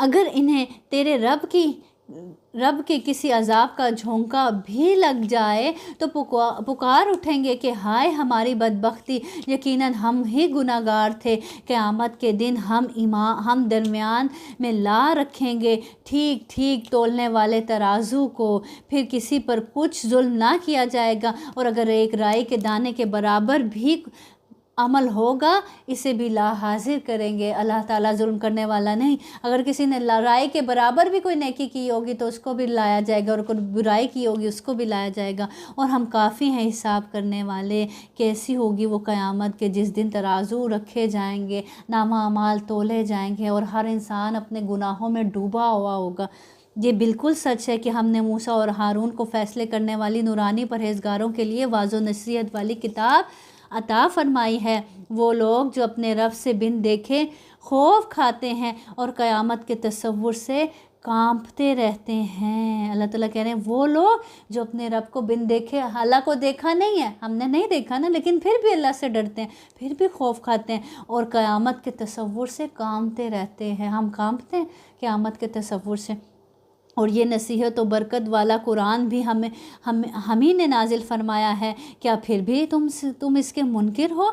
اگر انہیں تیرے رب کے کسی عذاب کا جھونکا بھی لگ جائے تو پکار اٹھیں گے کہ ہائے ہماری بدبختی، یقیناً ہم ہی گناہ گار تھے۔ قیامت کے دن ہم درمیان میں لا رکھیں گے ٹھیک ٹھیک تولنے والے ترازو کو، پھر کسی پر کچھ ظلم نہ کیا جائے گا، اور اگر ایک رائی کے دانے کے برابر بھی عمل ہوگا اسے بھی لا حاضر کریں گے۔ اللہ تعالیٰ ظلم کرنے والا نہیں۔ اگر کسی نے رائے کے برابر بھی کوئی نیکی کی ہوگی تو اس کو بھی لایا جائے گا، اور کوئی برائی کی ہوگی اس کو بھی لایا جائے گا، اور ہم کافی ہیں حساب کرنے والے۔ کیسی ہوگی وہ قیامت کے جس دن ترازو رکھے جائیں گے، نامہ اعمال تولے جائیں گے اور ہر انسان اپنے گناہوں میں ڈوبا ہوا ہوگا۔ یہ بالکل سچ ہے کہ ہم نے موسیٰ اور ہارون کو فیصلے کرنے والی نورانی پرہیزگاروں کے لیے واضح و نصیحت والی کتاب عطا فرمائی ہے۔ وہ لوگ جو اپنے رب سے بن دیکھے خوف کھاتے ہیں اور قیامت کے تصور سے کانپتے رہتے ہیں۔ اللہ تعالیٰ کہہ رہے ہیں وہ لوگ جو اپنے رب کو بن دیکھے، اللہ کو دیکھا نہیں ہے، ہم نے نہیں دیکھا نا، لیکن پھر بھی اللہ سے ڈرتے ہیں، پھر بھی خوف کھاتے ہیں اور قیامت کے تصور سے کانپتے رہتے ہیں۔ ہم کانپتے ہیں قیامت کے تصور سے۔ اور یہ نصیحت و برکت والا قرآن بھی ہم ہی نے نازل فرمایا ہے، کیا پھر بھی تم اس کے منکر ہو؟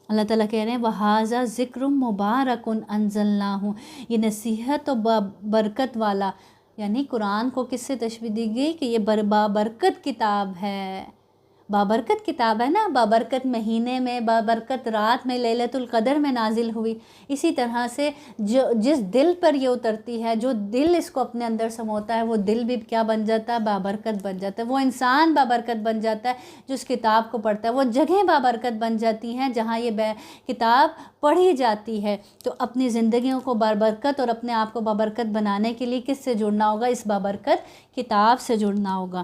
اللہ تعالیٰ کہہ رہے ہیں وَهَذَا ذِكْرٌ مُبَارَكٌ أَنزَلْنَاهُ، یہ نصیحت و برکت والا، یعنی قرآن کو کس سے تشبیہ دی گئی کہ یہ بابرکت کتاب ہے۔ بابرکت کتاب ہے نا، بابرکت مہینے میں، بابرکت رات میں، لیلۃ القدر میں نازل ہوئی۔ اسی طرح سے جس دل پر یہ اترتی ہے، جو دل اس کو اپنے اندر سموتا ہے، وہ دل بھی کیا بن جاتا ہے؟ بابرکت بن جاتا ہے۔ وہ انسان بابرکت بن جاتا ہے جو اس کتاب کو پڑھتا ہے۔ وہ جگہیں بابرکت بن جاتی ہیں جہاں یہ کتاب پڑھی جاتی ہے۔ تو اپنی زندگیوں کو بابرکت اور اپنے آپ کو بابرکت بنانے کے لیے کس سے جڑنا ہوگا؟ اس بابرکت کتاب سے جڑنا ہوگا۔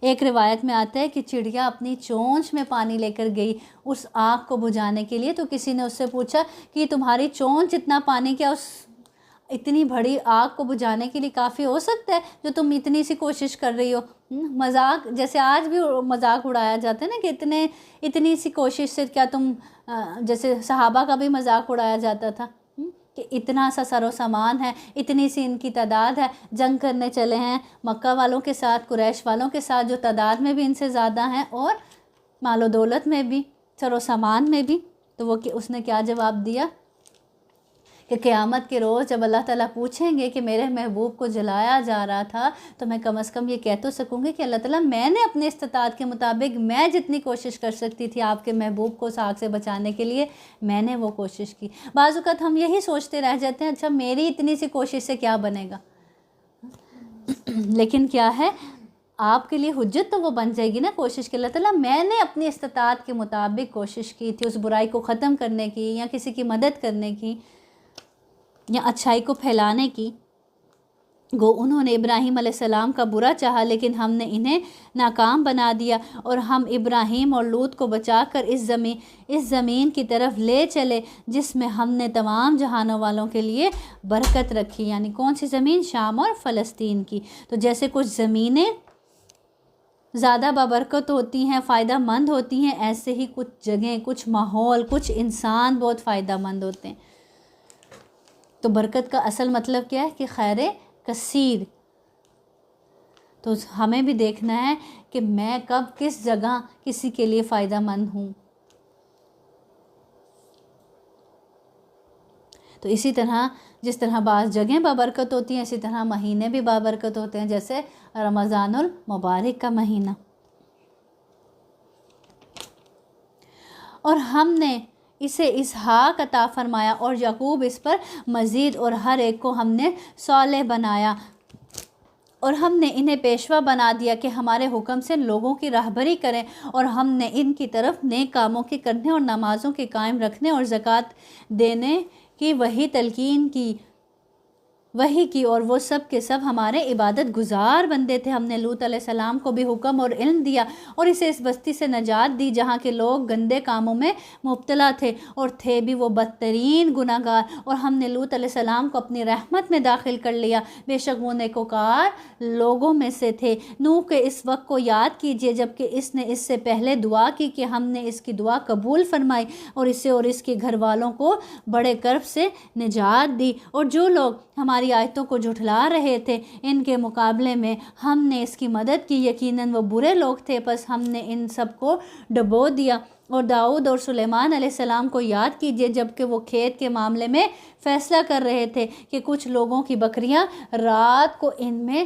ایک روایت میں آتا ہے کہ چڑیا اپنی چونچ میں پانی لے کر گئی اس آگ کو بجھانے کے لیے، تو کسی نے اس سے پوچھا کہ تمہاری چونچ اتنا پانی کیا اس اتنی بڑی آگ کو بجھانے کے لیے کافی ہو سکتا ہے جو تم اتنی سی کوشش کر رہی ہو؟ مذاق، جیسے آج بھی مذاق اڑایا جاتا ہے نا کہ اتنی سی کوشش سے کیا تم، جیسے صحابہ کا بھی مذاق اڑایا جاتا تھا کہ اتنا سا سر و سامان ہے، اتنی سی ان کی تعداد ہے، جنگ کرنے چلے ہیں مکہ والوں کے ساتھ، قریش والوں کے ساتھ جو تعداد میں بھی ان سے زیادہ ہیں اور مال و دولت میں بھی، سر و سامان میں بھی۔ تو وہ اس نے کیا جواب دیا کہ قیامت کے روز جب اللہ تعالیٰ پوچھیں گے کہ میرے محبوب کو جلایا جا رہا تھا تو میں کم از کم یہ کہہ تو سکوں گی کہ اللہ تعالیٰ میں نے اپنے استطاعت کے مطابق میں جتنی کوشش کر سکتی تھی آپ کے محبوب کو اس آگ سے بچانے کے لیے میں نے وہ کوشش کی۔ بعض اوقات ہم یہی سوچتے رہ جاتے ہیں اچھا میری اتنی سی کوشش سے کیا بنے گا، لیکن کیا ہے آپ کے لیے حجت تو وہ بن جائے گی نا کوشش کی۔ اللہ تعالیٰ میں نے اپنی استطاعت کے مطابق کوشش کی تھی اس برائی کو ختم کرنے کی یا کسی کی مدد کرنے کی یا اچھائی کو پھیلانے کی۔ گو انہوں نے ابراہیم علیہ السلام کا برا چاہا لیکن ہم نے انہیں ناکام بنا دیا، اور ہم ابراہیم اور لوط کو بچا کر اس زمین کی طرف لے چلے جس میں ہم نے تمام جہانوں والوں کے لیے برکت رکھی۔ یعنی کون سی زمین؟ شام اور فلسطین کی۔ تو جیسے کچھ زمینیں زیادہ بابرکت ہوتی ہیں، فائدہ مند ہوتی ہیں، ایسے ہی کچھ جگہیں، کچھ ماحول، کچھ انسان بہت فائدہ مند ہوتے ہیں۔ تو برکت کا اصل مطلب کیا ہے کہ خیر کثیر۔ تو ہمیں بھی دیکھنا ہے کہ میں کب کس جگہ کسی کے لیے فائدہ مند ہوں۔ تو اسی طرح جس طرح بعض جگہیں بابرکت ہوتی ہیں اسی طرح مہینے بھی بابرکت ہوتے ہیں، جیسے رمضان المبارک کا مہینہ۔ اور ہم نے اسے اسحاق عطا فرمایا اور یعقوب اس پر مزید، اور ہر ایک کو ہم نے صالح بنایا، اور ہم نے انہیں پیشوا بنا دیا کہ ہمارے حکم سے لوگوں کی راہبری کریں، اور ہم نے ان کی طرف نیک کاموں کے کرنے اور نمازوں کے قائم رکھنے اور زکوٰۃ دینے کی وہی تلقین کی اور وہ سب کے سب ہمارے عبادت گزار بندے تھے۔ ہم نے لوط علیہ السلام کو بھی حکم اور علم دیا اور اسے اس بستی سے نجات دی جہاں کے لوگ گندے کاموں میں مبتلا تھے اور تھے بھی وہ بدترین گناہ گار، اور ہم نے لوط علیہ السلام کو اپنی رحمت میں داخل کر لیا، بے شک وہ نیکوکار لوگوں میں سے تھے۔ نوح کے اس وقت کو یاد کیجئے جبکہ اس نے اس سے پہلے دعا کی کہ ہم نے اس کی دعا قبول فرمائی اور اسے اور اس کے گھر والوں کو بڑے کرب سے نجات دی، اور جو لوگ ہماری آیتوں کو جھٹلا رہے تھے ان کے مقابلے میں ہم نے اس کی مدد کی، یقیناً وہ برے لوگ تھے، پس ہم نے ان سب کو ڈبو دیا۔ اور داؤد اور سلیمان علیہ السلام کو یاد کیجئے جبکہ وہ کھیت کے معاملے میں فیصلہ کر رہے تھے کہ کچھ لوگوں کی بکریاں رات کو ان میں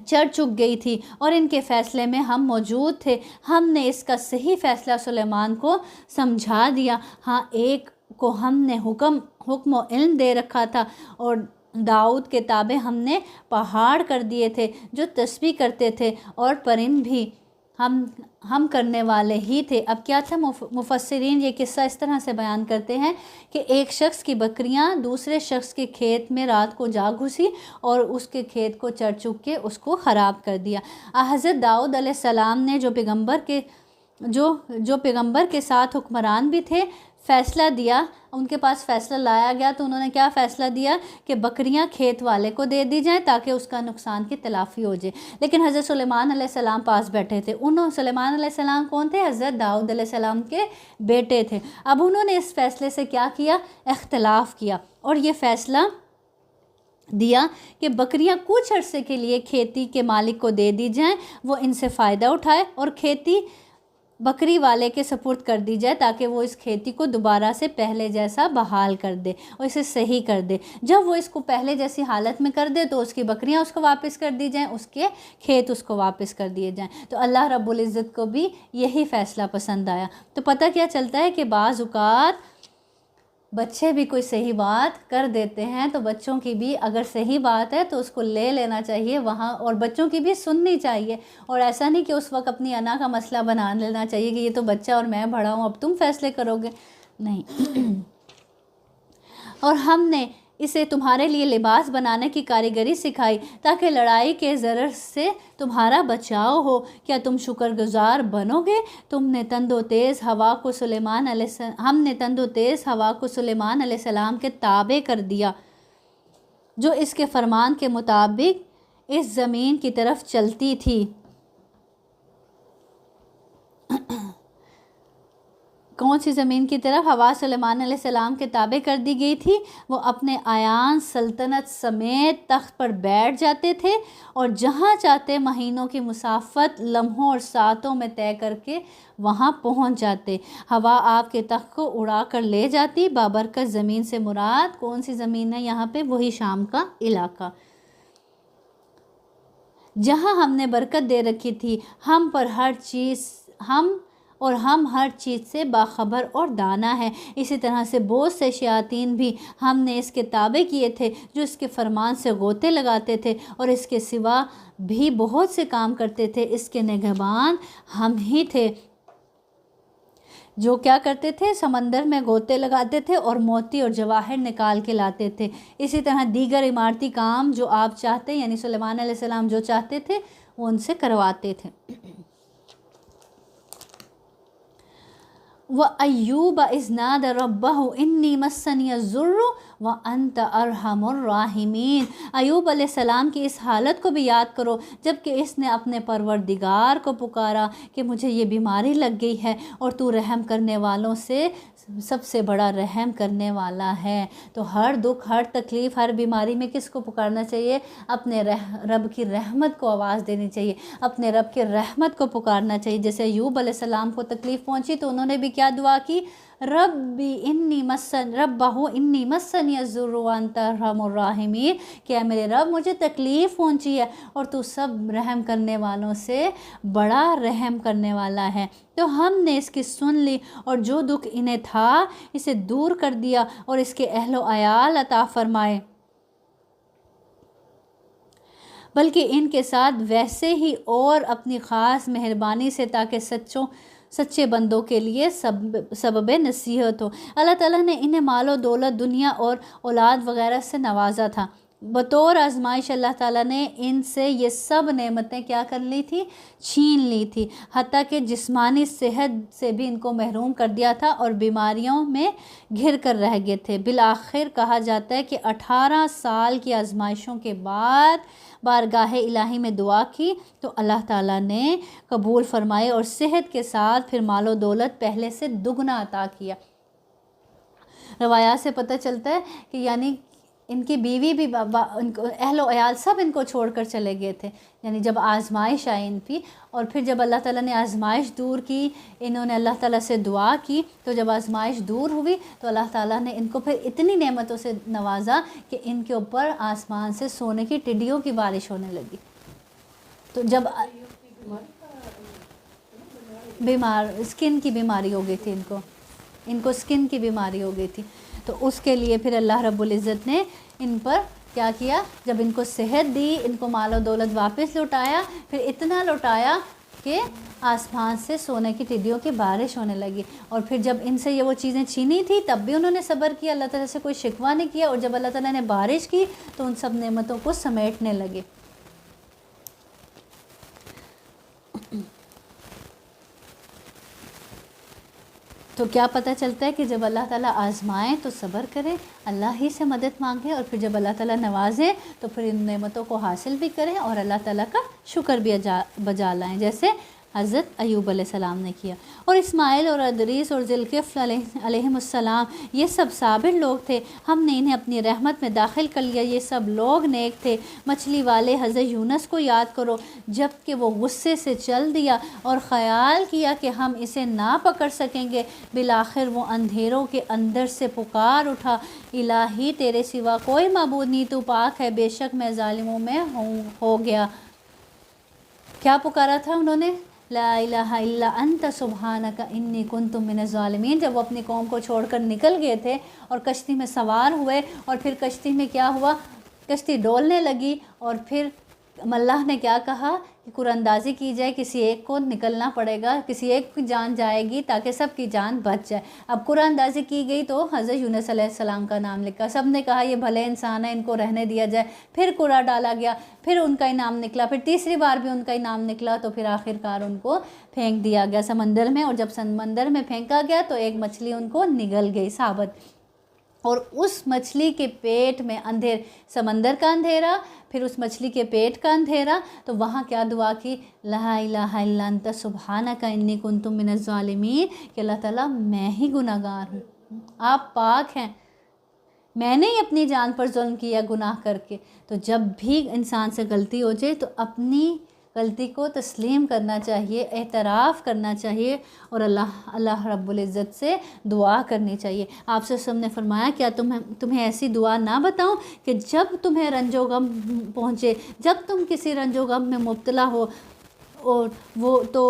چڑھ چک گئی تھی اور ان کے فیصلے میں ہم موجود تھے۔ ہم نے اس کا صحیح فیصلہ سلیمان کو سمجھا دیا۔ ہاں ایک کو ہم نے حکم و علم دے رکھا تھا اور داؤد کے تابع ہم نے پہاڑ کر دیے تھے جو تسبیح کرتے تھے، اور پرند بھی ہم کرنے والے ہی تھے۔ اب کیا تھا؟ مفسرین یہ قصہ اس طرح سے بیان کرتے ہیں کہ ایک شخص کی بکریاں دوسرے شخص کے کھیت میں رات کو جا گھسی اور اس کے کھیت کو چڑھ چک کے اس کو خراب کر دیا۔ حضرت داؤد علیہ السلام نے جو پیغمبر کے ساتھ حکمران بھی تھے فیصلہ دیا، ان کے پاس فیصلہ لایا گیا تو انہوں نے کیا فیصلہ دیا کہ بکریاں کھیت والے کو دے دی جائیں تاکہ اس کا نقصان کی تلافی ہو جائے۔ لیکن حضرت سلیمان علیہ السلام پاس بیٹھے تھے۔ سلیمان علیہ السلام کون تھے؟ حضرت داؤد علیہ السلام کے بیٹے تھے۔ اب انہوں نے اس فیصلے سے کیا کیا؟ اختلاف کیا اور یہ فیصلہ دیا کہ بکریاں کچھ عرصے کے لیے کھیتی کے مالک کو دے دی جائیں، وہ ان سے فائدہ اٹھائے، اور کھیتی بکری والے کے سپرد کر دی جائے تاکہ وہ اس کھیتی کو دوبارہ سے پہلے جیسا بحال کر دے اور اسے صحیح کر دے۔ جب وہ اس کو پہلے جیسی حالت میں کر دے تو اس کی بکریاں اس کو واپس کر دی جائیں، اس کے کھیت اس کو واپس کر دیے جائیں۔ تو اللہ رب العزت کو بھی یہی فیصلہ پسند آیا۔ تو پتہ کیا چلتا ہے کہ بعض اوقات بچے بھی کوئی صحیح بات کر دیتے ہیں تو بچوں کی بھی اگر صحیح بات ہے تو اس کو لے لینا چاہیے وہاں، اور بچوں کی بھی سننی چاہیے، اور ایسا نہیں کہ اس وقت اپنی انا کا مسئلہ بنا لینا چاہیے کہ یہ تو بچہ اور میں بڑا ہوں اب تم فیصلے کرو گے، نہیں۔ اور ہم نے اسے تمہارے لیے لباس بنانے کی کاریگری سکھائی تاکہ لڑائی کے ضرر سے تمہارا بچاؤ ہو۔ کیا تم شکر گزار بنو گے؟ ہم نے تند و تیز ہوا کو سلیمان علیہ السلام کے تابع کر دیا، جو اس کے فرمان کے مطابق اس زمین کی طرف چلتی تھی۔ کون سی زمین کی طرف؟ ہوا سلیمان علیہ السلام کے تابع کر دی گئی تھی۔ وہ اپنے آیان سلطنت سمیت تخت پر بیٹھ جاتے تھے اور جہاں چاہتے مہینوں کی مسافت لمحوں اور ساعتوں میں طے کر کے وہاں پہنچ جاتے۔ ہوا آپ کے تخت کو اڑا کر لے جاتی۔ بابرکت زمین سے مراد کون سی زمین ہے یہاں پہ؟ وہی شام کا علاقہ، جہاں ہم نے برکت دے رکھی تھی۔ ہم ہر چیز سے باخبر اور دانا ہے۔ اسی طرح سے بہت سے شیاطین بھی ہم نے اس کے تابع کیے تھے، جو اس کے فرمان سے غوطے لگاتے تھے اور اس کے سوا بھی بہت سے کام کرتے تھے۔ اس کے نگہبان ہم ہی تھے، جو کیا کرتے تھے؟ سمندر میں غوطے لگاتے تھے اور موتی اور جواہر نکال کے لاتے تھے۔ اسی طرح دیگر عمارتی کام جو آپ چاہتے، یعنی سلیمان علیہ السلام جو چاہتے تھے وہ ان سے کرواتے تھے۔ وَأَيُّوبَ إِذْ نَادَى رَبَّهُ إِنِّي مَسَّنِيَ الضُّرُّ وَأَنْتَ أَرْحَمُ الرَّاحِمِينَ۔ ایوب علیہ السلام کی اس حالت کو بھی یاد کرو جب کہ اس نے اپنے پروردگار کو پکارا کہ مجھے یہ بیماری لگ گئی ہے اور تو رحم کرنے والوں سے سب سے بڑا رحم کرنے والا ہے۔ تو ہر دکھ، ہر تکلیف، ہر بیماری میں کس کو پکارنا چاہیے؟ اپنے رب کی رحمت کو آواز دینی چاہیے، اپنے رب کی رحمت کو پکارنا چاہیے۔ جیسے ایوب علیہ السلام کو تکلیف پہنچی تو انہوں نے بھی کیا دعا کی؟ ربی انی مسنی الضر وانت ارحم الراحمین، کہ اے میرے رب مجھے تکلیف پہنچی ہے اور تو سب رحم کرنے والوں سے بڑا رحم کرنے والا ہے۔ تو ہم نے اس کی سن لی اور جو دکھ انہیں تھا اسے دور کر دیا اور اس کے اہل و عیال عطا فرمائے، بلکہ ان کے ساتھ ویسے ہی اور اپنی خاص مہربانی سے، تاکہ سچے بندوں کے لیے سبب نصیحت ہو۔ اللہ تعالیٰ نے انہیں مال و دولت، دنیا اور اولاد وغیرہ سے نوازا تھا۔ بطور آزمائش اللہ تعالیٰ نے ان سے یہ سب نعمتیں کیا کر لی تھی؟ چھین لی تھی، حتیٰ کہ جسمانی صحت سے بھی ان کو محروم کر دیا تھا اور بیماریوں میں گھر کر رہ گئے تھے۔ بالآخر کہا جاتا ہے کہ 18 سال کی آزمائشوں کے بعد بارگاہ الہی میں دعا کی تو اللہ تعالیٰ نے قبول فرمائے اور صحت کے ساتھ پھر مال و دولت پہلے سے دگنا عطا کیا۔ روایات سے پتہ چلتا ہے کہ یعنی ان کی بیوی بھی اہل و عیال سب ان کو چھوڑ کر چلے گئے تھے، یعنی جب آزمائش آئی ان کی، اور پھر جب اللہ تعالیٰ نے آزمائش دور کی، انہوں نے اللہ تعالیٰ سے دعا کی تو جب آزمائش دور ہوئی تو اللہ تعالیٰ نے ان کو پھر اتنی نعمتوں سے نوازا کہ ان کے اوپر آسمان سے سونے کی ٹڈیوں کی بارش ہونے لگی۔ تو جب اسکن کی بیماری ہو گئی تھی ان کو اسکن کی بیماری ہو گئی تھی، تو اس کے لیے پھر اللہ رب العزت نے ان پر کیا کیا؟ جب ان کو صحت دی، ان کو مال و دولت واپس لوٹایا، پھر اتنا لوٹایا کہ آسمان سے سونے کی ٹڈیوں کی بارش ہونے لگی۔ اور پھر جب ان سے یہ وہ چیزیں چھینی تھی تب بھی انہوں نے صبر کیا، اللہ تعالیٰ سے کوئی شکوہ نہیں کیا، اور جب اللہ تعالیٰ نے بارش کی تو ان سب نعمتوں کو سمیٹنے لگے۔ تو کیا پتہ چلتا ہے کہ جب اللہ تعالیٰ آزمائیں تو صبر کرے، اللہ ہی سے مدد مانگے، اور پھر جب اللہ تعالیٰ نوازے تو پھر ان نعمتوں کو حاصل بھی کریں اور اللہ تعالیٰ کا شکر بھی بجا لائیں، جیسے حضرت ایوب علیہ السلام نے کیا۔ اور اسماعیل اور ادریس اور ذوالکفل علیہم السلام یہ سب صابر لوگ تھے، ہم نے انہیں اپنی رحمت میں داخل کر لیا، یہ سب لوگ نیک تھے۔ مچھلی والے حضرت یونس کو یاد کرو، جب کہ وہ غصے سے چل دیا اور خیال کیا کہ ہم اسے نہ پکڑ سکیں گے، بالآخر وہ اندھیروں کے اندر سے پکار اٹھا، الہی تیرے سوا کوئی معبود نہیں، تو پاک ہے، بے شک میں ظالموں میں ہو گیا۔ کیا پکارا تھا انہوں نے؟ لا الہ الا انت سبحانک انی کنت من الظالمین۔ جب وہ اپنی قوم کو چھوڑ کر نکل گئے تھے اور کشتی میں سوار ہوئے، اور پھر کشتی میں کیا ہوا؟ کشتی ڈولنے لگی، اور پھر اللہ نے کیا کہا کہ قرآن اندازی کی جائے، کسی ایک کو نکلنا پڑے گا، کسی ایک کی جان جائے گی تاکہ سب کی جان بچ جائے۔ اب قرآن اندازی کی گئی تو حضرت یونس علیہ السلام کا نام لکھا، سب نے کہا یہ بھلے انسان ہیں، ان کو رہنے دیا جائے، پھر قرآن ڈالا گیا، پھر ان کا ہی نام نکلا، پھر تیسری بار بھی ان کا ہی نام نکلا، تو پھر آخر کار ان کو پھینک دیا گیا سمندر میں، اور جب سمندر میں پھینکا گیا تو ایک مچھلی ان کو نگل گئی ثابت، اور اس مچھلی کے پیٹ میں سمندر کا اندھیرا، پھر اس مچھلی کے پیٹ کا اندھیرا، تو وہاں کیا دعا کی، لا الہ الا انت سبحانک انی کنت من الظالمین، کہ اللہ تعالیٰ میں ہی گناہ گار ہوں، آپ پاک ہیں، میں نے ہی اپنی جان پر ظلم کیا گناہ کر کے۔ تو جب بھی انسان سے غلطی ہو جائے تو اپنی غلطی کو تسلیم کرنا چاہیے، اعتراف کرنا چاہیے، اور اللہ رب العزت سے دعا کرنی چاہیے۔ آپ سے سب نے فرمایا کیا تمہیں ایسی دعا نہ بتاؤں کہ جب تمہیں رنج و غم پہنچے، جب تم کسی رنج و غم میں مبتلا ہو، اور وہ تو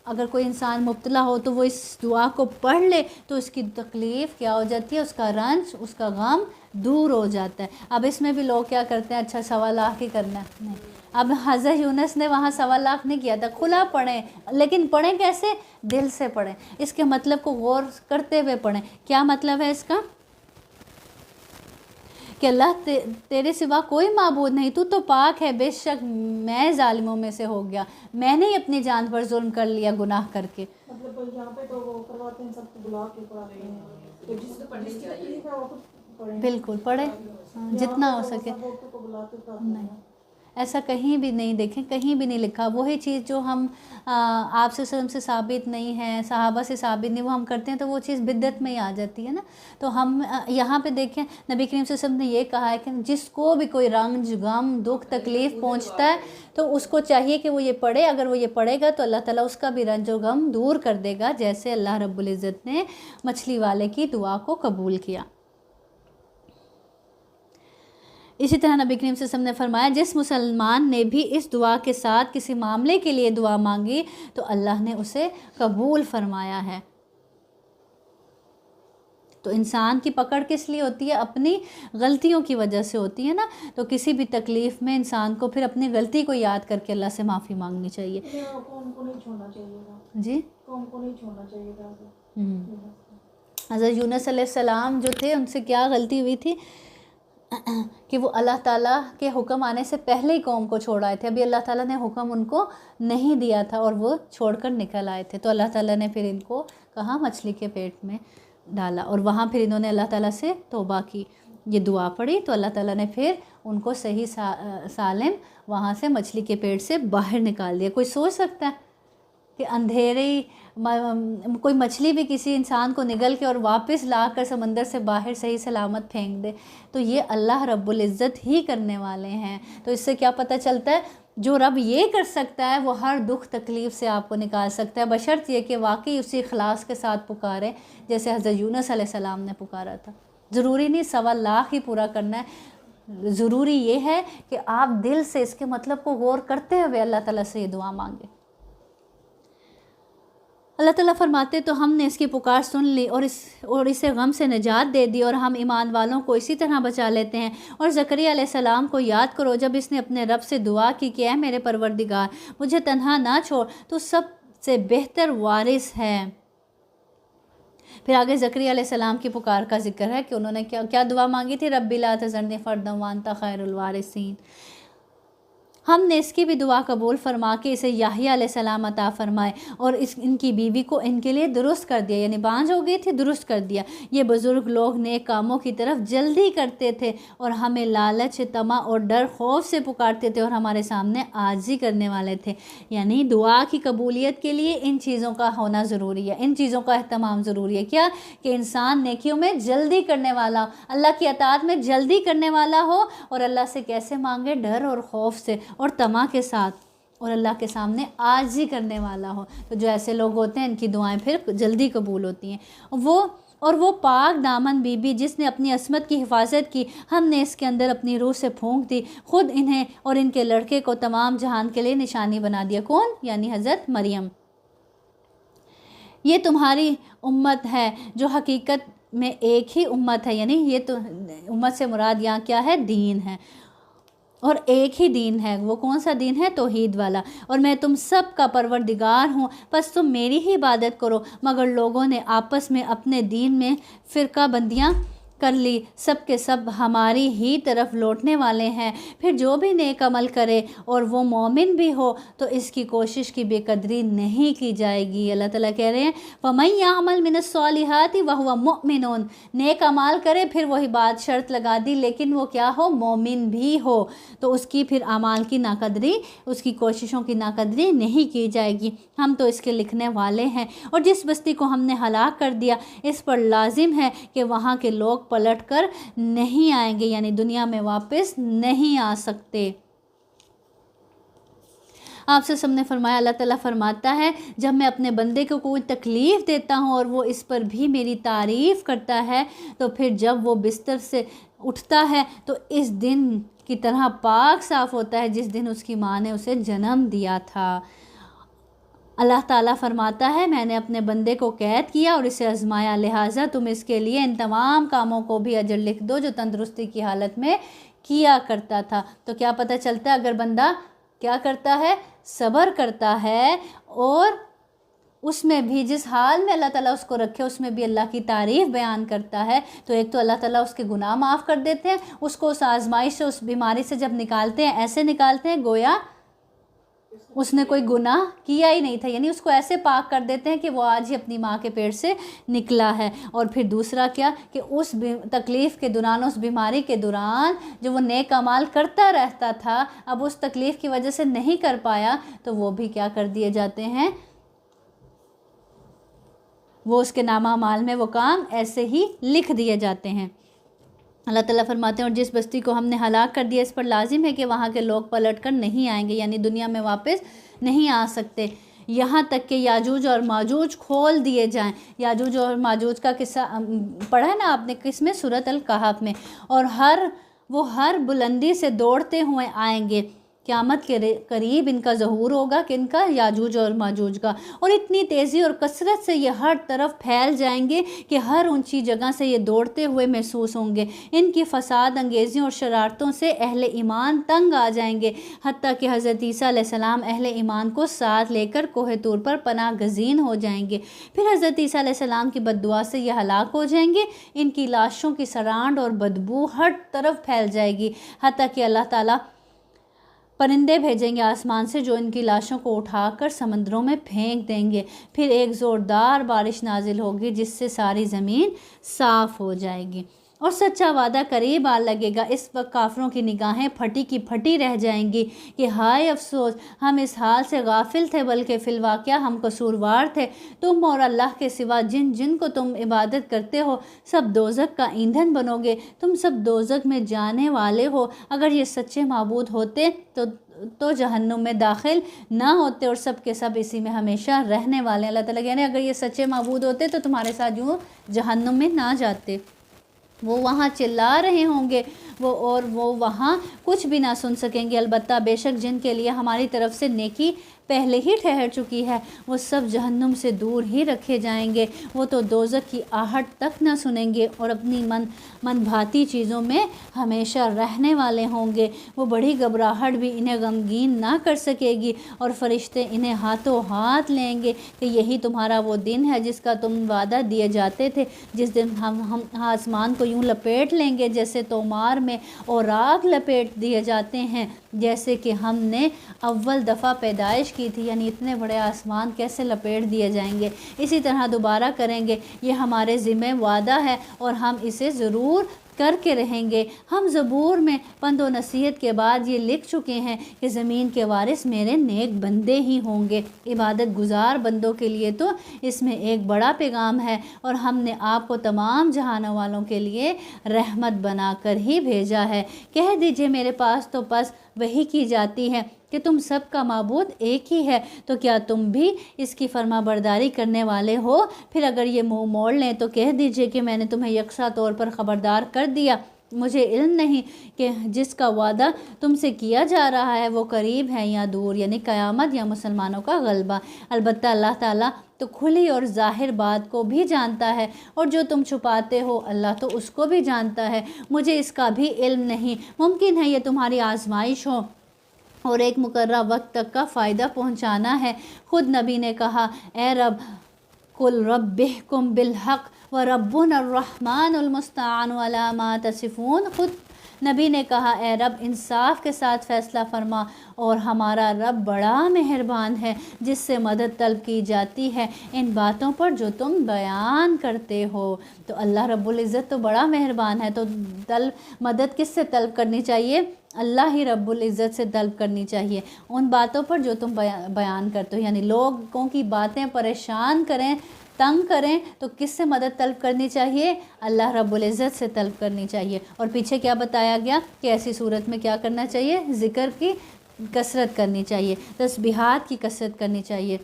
اگر کوئی انسان مبتلا ہو تو وہ اس دعا کو پڑھ لے تو اس کی تکلیف کیا ہو جاتی ہے، اس کا رنج، اس کا غم دور ہو جاتا ہے۔ اب اس میں بھی لوگ کیا کرتے ہیں، اچھا 1.25 لاکھ ہی کرنا ہے، نہیں۔ اب حضرت یونس نے وہاں 1.25 لاکھ نہیں کیا تھا، کھلا پڑھیں، لیکن پڑھیں کیسے، دل سے پڑھیں، اس کے مطلب کو غور کرتے ہوئے پڑھیں۔ کیا مطلب ہے اس کا، کہ اللہ تیرے سوا کوئی معبود نہیں، تو پاک ہے، بے شک میں ظالموں میں سے ہو گیا، میں نے اپنی جان پر ظلم کر لیا گناہ کر کے۔ مطلب یہاں پہ تو وہ کرواتے ہیں، سب کو بلا کے پڑھاتے ہیں، تو جس کو پڑھنے چاہیے وہ خود پڑھیں، بالکل پڑھیں، جتنا ہو سکے۔ نہیں، ایسا کہیں بھی نہیں، دیکھیں کہیں بھی نہیں لکھا، وہی چیز جو ہم آپ سے ثابت نہیں ہے، صحابہ سے ثابت نہیں، وہ ہم کرتے ہیں تو وہ چیز بدعت میں ہی آ جاتی ہے نا۔ تو ہم یہاں پہ دیکھیں نبی کریم صلی اللہ علیہ وسلم نے یہ کہا ہے کہ جس کو بھی کوئی رنج، غم، دکھ، تکلیف پہنچتا ہے تو اس کو چاہیے کہ وہ یہ پڑھے، اگر وہ یہ پڑھے گا تو اللہ تعالیٰ اس کا بھی رنج و غم دور کر دے گا، جیسے اللہ رب العزت نے مچھلی والے کی دعا کو قبول کیا۔ اسی طرح نبی کریم صلی اللہ علیہ وسلم نے فرمایا جس مسلمان نے بھی اس دعا کے ساتھ کسی معاملے کے لیے دعا مانگی تو اللہ نے اسے قبول فرمایا ہے۔ تو انسان کی پکڑ کس لیے ہوتی ہے، اپنی غلطیوں کی وجہ سے ہوتی ہے نا، تو کسی بھی تکلیف میں انسان کو پھر اپنی غلطی کو یاد کر کے اللہ سے معافی مانگنی چاہیے۔ قوم کو نہیں چھوڑنا چاہیے گا، جی، قوم کو نہیں چھوڑنا چاہیے گا۔ حضرت یونس علیہ السلام جو تھے ان سے کیا غلطی ہوئی تھی کہ وہ اللہ تعالیٰ کے حکم آنے سے پہلے ہی قوم کو چھوڑ آئے تھے، ابھی اللہ تعالیٰ نے حکم ان کو نہیں دیا تھا اور وہ چھوڑ کر نکل آئے تھے، تو اللہ تعالیٰ نے پھر ان کو کہاں مچھلی کے پیٹ میں ڈالا، اور وہاں پھر انہوں نے اللہ تعالیٰ سے توبہ کی، یہ دعا پڑھی، تو اللہ تعالیٰ نے پھر ان کو صحیح سالم وہاں سے مچھلی کے پیٹ سے باہر نکال دیا۔ کوئی سوچ سکتا ہے کہ اندھیرے کوئی مچھلی بھی کسی انسان کو نگل کے اور واپس لا کر سمندر سے باہر صحیح سلامت پھینک دے، تو یہ اللہ رب العزت ہی کرنے والے ہیں۔ تو اس سے کیا پتہ چلتا ہے، جو رب یہ کر سکتا ہے وہ ہر دکھ تکلیف سے آپ کو نکال سکتا ہے، بشرط یہ کہ واقعی اسی اخلاص کے ساتھ پکارے جیسے حضرت یونس علیہ السلام نے پکارا تھا۔ ضروری نہیں 1.25 لاکھ ہی پورا کرنا ہے، ضروری یہ ہے کہ آپ دل سے اس کے مطلب کو غور کرتے ہوئے اللہ تعالیٰ سے یہ دعا مانگیں۔ اللہ تعالیٰ فرماتے تو ہم نے اس کی پکار سن لی اور اسے غم سے نجات دے دی، اور ہم ایمان والوں کو اسی طرح بچا لیتے ہیں۔ اور زکریا علیہ السلام کو یاد کرو جب اس نے اپنے رب سے دعا کی کہ اے میرے پروردگار مجھے تنہا نہ چھوڑ، تو سب سے بہتر وارث ہے۔ پھر آگے زکریا علیہ السلام کی پکار کا ذکر ہے کہ انہوں نے کیا دعا مانگی تھی، رب لا تذرنی فردا وانت خیر الوارثین۔ ہم نے اس کی بھی دعا قبول فرما کے اسے یحییٰ علیہ السلام عطا فرمائے، اور ان کی بیوی کو ان کے لیے درست کر دیا، یعنی بانجھ ہو گئی تھی، درست کر دیا۔ یہ بزرگ لوگ نیک کاموں کی طرف جلدی کرتے تھے اور ہمیں لالچ، طمع اور ڈر خوف سے پکارتے تھے، اور ہمارے سامنے عاجزی کرنے والے تھے۔ یعنی دعا کی قبولیت کے لیے ان چیزوں کا ہونا ضروری ہے، ان چیزوں کا اہتمام ضروری ہے۔ کیا کہ انسان نیکیوں میں جلدی کرنے والا ہو، اللہ کی اطاعت میں جلدی کرنے والا ہو، اور اللہ سے کیسے مانگے، ڈر اور خوف سے اور طمع کے ساتھ، اور اللہ کے سامنے عاجزی کرنے والا ہو۔ تو جو ایسے لوگ ہوتے ہیں ان کی دعائیں پھر جلدی قبول ہوتی ہیں۔ وہ پاک دامن بی بی جس نے اپنی عصمت کی حفاظت کی، ہم نے اس کے اندر اپنی روح سے پھونک دی، خود انہیں اور ان کے لڑکے کو تمام جہان کے لیے نشانی بنا دیا۔ کون؟ یعنی حضرت مریم۔ یہ تمہاری امت ہے جو حقیقت میں ایک ہی امت ہے، یعنی یہ تو امت سے مراد یہاں کیا ہے، دین ہے، اور ایک ہی دین ہے۔ وہ کون سا دین ہے؟ توحید والا۔ اور میں تم سب کا پروردگار ہوں، بس تم میری ہی عبادت کرو۔ مگر لوگوں نے آپس میں اپنے دین میں فرقہ بندیاں کر لی، سب کے سب ہماری ہی طرف لوٹنے والے ہیں۔ پھر جو بھی نیک عمل کرے اور وہ مومن بھی ہو تو اس کی کوشش کی بے قدری نہیں کی جائے گی۔ اللہ تعالیٰ کہہ رہے ہیں فَمَن يَعْمَلْ مِنَ الصَّالِحَاتِ وَهُوَ مُؤْمِنٌ، نیک اعمال کرے، پھر وہی بات شرط لگا دی، لیکن وہ کیا ہو؟ مومن بھی ہو، تو اس کی پھر اعمال کی ناقدری، اس کی کوششوں کی ناقدری نہیں کی جائے گی۔ ہم تو اس کے لکھنے والے ہیں۔ اور جس بستی کو ہم نے ہلاک کر دیا اس پر لازم ہے کہ وہاں کے لوگ پلٹ کر نہیں آئیں گے، یعنی دنیا میں واپس نہیں آ سکتے۔ آپ سے سب نے فرمایا، اللہ تعالیٰ فرماتا ہے جب میں اپنے بندے کو کوئی تکلیف دیتا ہوں اور وہ اس پر بھی میری تعریف کرتا ہے تو پھر جب وہ بستر سے اٹھتا ہے تو اس دن کی طرح پاک صاف ہوتا ہے جس دن اس کی ماں نے اسے جنم دیا تھا۔ اللہ تعالیٰ فرماتا ہے میں نے اپنے بندے کو قید کیا اور اسے آزمایا، لہٰذا تم اس کے لیے ان تمام کاموں کو بھی اجر لکھ دو جو تندرستی کی حالت میں کیا کرتا تھا۔ تو کیا پتہ چلتا ہے اگر بندہ کیا کرتا ہے؟ صبر کرتا ہے اور اس میں بھی جس حال میں اللہ تعالیٰ اس کو رکھے اس میں بھی اللہ کی تعریف بیان کرتا ہے، تو ایک تو اللہ تعالیٰ اس کے گناہ معاف کر دیتے ہیں، اس کو اس آزمائش سے، اس بیماری سے جب نکالتے ہیں ایسے نکالتے ہیں گویا اس نے کوئی گناہ کیا ہی نہیں تھا، یعنی اس کو ایسے پاک کر دیتے ہیں کہ وہ آج ہی اپنی ماں کے پیٹ سے نکلا ہے۔ اور پھر دوسرا کیا کہ اس تکلیف کے دوران، اس بیماری کے دوران جو وہ نیک اعمال کرتا رہتا تھا، اب اس تکلیف کی وجہ سے نہیں کر پایا تو وہ بھی کیا کر دیے جاتے ہیں، وہ اس کے نامہ اعمال میں وہ کام ایسے ہی لکھ دیے جاتے ہیں۔ اللہ تعالیٰ فرماتے ہیں اور جس بستی کو ہم نے ہلاک کر دیا اس پر لازم ہے کہ وہاں کے لوگ پلٹ کر نہیں آئیں گے، یعنی دنیا میں واپس نہیں آ سکتے، یہاں تک کہ یاجوج اور ماجوج کھول دیے جائیں۔ یاجوج اور ماجوج کا قصہ پڑھا ہے نا آپ نے کس میں؟ سورۃ الکہف میں۔ اور وہ ہر بلندی سے دوڑتے ہوئے آئیں گے، قیامت کے قریب ان کا ظہور ہوگا کہ ان کا یاجوج اور ماجوج کا، اور اتنی تیزی اور کثرت سے یہ ہر طرف پھیل جائیں گے کہ ہر اونچی جگہ سے یہ دوڑتے ہوئے محسوس ہوں گے۔ ان کی فساد انگیزیوں اور شرارتوں سے اہل ایمان تنگ آ جائیں گے، حتیٰ کہ حضرت عیسیٰ علیہ السلام اہل ایمان کو ساتھ لے کر کوہ طور پر پناہ گزین ہو جائیں گے۔ پھر حضرت عیسیٰ علیہ السلام کی بد دعا سے یہ ہلاک ہو جائیں گے، ان کی لاشوں کی سرانڈ اور بدبو ہر طرف پھیل جائے گی، حتیٰ کہ اللہ تعالیٰ پرندے بھیجیں گے آسمان سے جو ان کی لاشوں کو اٹھا کر سمندروں میں پھینک دیں گے۔ پھر ایک زوردار بارش نازل ہوگی جس سے ساری زمین صاف ہو جائے گی اور سچا وعدہ قریب آ لگے گا۔ اس وقت کافروں کی نگاہیں پھٹی کی پھٹی رہ جائیں گی کہ ہائے افسوس، ہم اس حال سے غافل تھے، بلکہ فی الواقعہ ہم قصوروار تھے۔ تم اور اللہ کے سوا جن جن کو تم عبادت کرتے ہو سب دوزخ کا ایندھن بنو گے، تم سب دوزخ میں جانے والے ہو۔ اگر یہ سچے معبود ہوتے تو جہنم میں داخل نہ ہوتے اور سب کے سب اسی میں ہمیشہ رہنے والے ہیں۔ اللہ تعالیٰ کہہ رہے ہیں اگر یہ سچے معبود ہوتے تو تمہارے ساتھ یوں جہنم میں نہ جاتے۔ وہ وہاں چلا رہے ہوں گے اور وہ وہاں کچھ بھی نہ سن سکیں گے، البتہ بے شک جن کے لیے ہماری طرف سے نیکی پہلے ہی ٹھہر چکی ہے وہ سب جہنم سے دور ہی رکھے جائیں گے، وہ تو دوزخ کی آہٹ تک نہ سنیں گے اور اپنی من بھاتی چیزوں میں ہمیشہ رہنے والے ہوں گے۔ وہ بڑی گھبراہٹ بھی انہیں غمگین نہ کر سکے گی اور فرشتے انہیں ہاتھوں ہاتھ لیں گے کہ یہی تمہارا وہ دن ہے جس کا تم وعدہ دیے جاتے تھے، جس دن ہم آسمان کو یوں لپیٹ لیں گے جیسے تومار میں اور راگ لپیٹ دیے جاتے ہیں، جیسے کہ ہم نے اول دفعہ پیدائش کی تھی، یعنی اتنے بڑے آسمان کیسے لپیٹ دیے جائیں گے، اسی طرح دوبارہ کریں گے۔ یہ ہمارے ذمہ وعدہ ہے اور ہم اسے ضرور کر کے رہیں گے۔ ہم زبور میں پند و نصیحت کے بعد یہ لکھ چکے ہیں کہ زمین کے وارث میرے نیک بندے ہی ہوں گے۔ عبادت گزار بندوں کے لیے تو اس میں ایک بڑا پیغام ہے اور ہم نے آپ کو تمام جہانوں والوں کے لیے رحمت بنا کر ہی بھیجا ہے۔ کہہ دیجئے میرے پاس تو بس وحی کی جاتی ہے کہ تم سب کا معبود ایک ہی ہے، تو کیا تم بھی اس کی فرما برداری کرنے والے ہو؟ پھر اگر یہ منہ موڑ لیں تو کہہ دیجئے کہ میں نے تمہیں یکساں طور پر خبردار کر دیا مجھے علم نہیں کہ جس کا وعدہ تم سے کیا جا رہا ہے وہ قریب ہے یا دور، یعنی قیامت یا مسلمانوں کا غلبہ۔ البتہ اللہ تعالیٰ تو کھلی اور ظاہر بات کو بھی جانتا ہے، اور جو تم چھپاتے ہو اللہ تو اس کو بھی جانتا ہے، مجھے اس کا بھی علم نہیں۔ ممکن ہے یہ تمہاری آزمائش ہو اور ایک مقررہ وقت تک کا فائدہ پہنچانا ہے۔ خود نبی نے کہا، اے رب قل ربکم بالحق وربنا الرحمن المستعان علی ما تصفون۔ خود نبی نے کہا، اے رب انصاف کے ساتھ فیصلہ فرما، اور ہمارا رب بڑا مہربان ہے جس سے مدد طلب کی جاتی ہے ان باتوں پر جو تم بیان کرتے ہو۔ تو اللہ رب العزت تو بڑا مہربان ہے، تو مدد کس سے طلب کرنی چاہیے؟ اللہ ہی رب العزت سے طلب کرنی چاہیے ان باتوں پر جو تم بیان کرتے ہو۔ یعنی لوگوں کی باتیں پریشان کریں، تنگ کریں تو کس سے مدد طلب کرنی چاہیے؟ اللہ رب العزت سے طلب کرنی چاہیے۔ اور پیچھے کیا بتایا گیا کہ ایسی صورت میں کیا کرنا چاہیے؟ ذکر کی کثرت کرنی چاہیے، تسبیحات کی کثرت کرنی چاہیے۔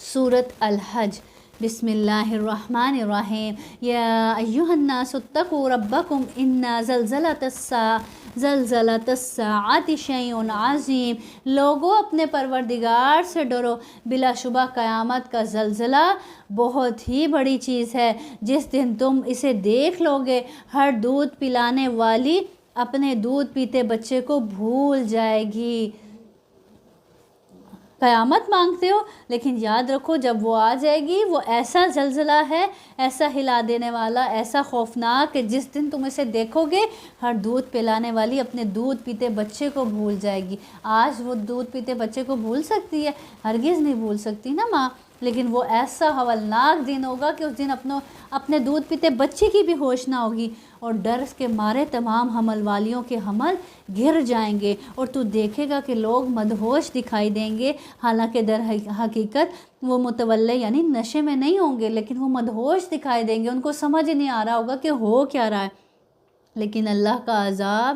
سورۃ الحج، بسم اللہ الرحمن الرحیم۔ یا ایہا الناس اتقوا ربکم ان زلزلۃ الساعۃ شیء عظیم۔ لوگوں اپنے پروردگار سے ڈرو، بلا شبہ قیامت کا زلزلہ بہت ہی بڑی چیز ہے۔ جس دن تم اسے دیکھ لو گے، ہر دودھ پلانے والی اپنے دودھ پیتے بچے کو بھول جائے گی۔ قیامت مانگتے ہو، لیکن یاد رکھو جب وہ آ جائے گی وہ ایسا زلزلہ ہے، ایسا ہلا دینے والا، ایسا خوفناک کہ جس دن تم اسے دیکھو گے ہر دودھ پلانے والی اپنے دودھ پیتے بچے کو بھول جائے گی۔ آج وہ دودھ پیتے بچے کو بھول سکتی ہے؟ ہرگز نہیں بھول سکتی نا ماں، لیکن وہ ایسا ہولناک دن ہوگا کہ اس دن اپنے دودھ پیتے بچے کی بھی ہوش نہ ہوگی، اور ڈر کے مارے تمام حمل والیوں کے حمل گر جائیں گے، اور تو دیکھے گا کہ لوگ مدہوش دکھائی دیں گے، حالانکہ در حقیقت وہ متولے یعنی نشے میں نہیں ہوں گے، لیکن وہ مدہوش دکھائی دیں گے، ان کو سمجھ نہیں آ رہا ہوگا کہ ہو کیا رہا ہے۔ لیکن اللہ کا عذاب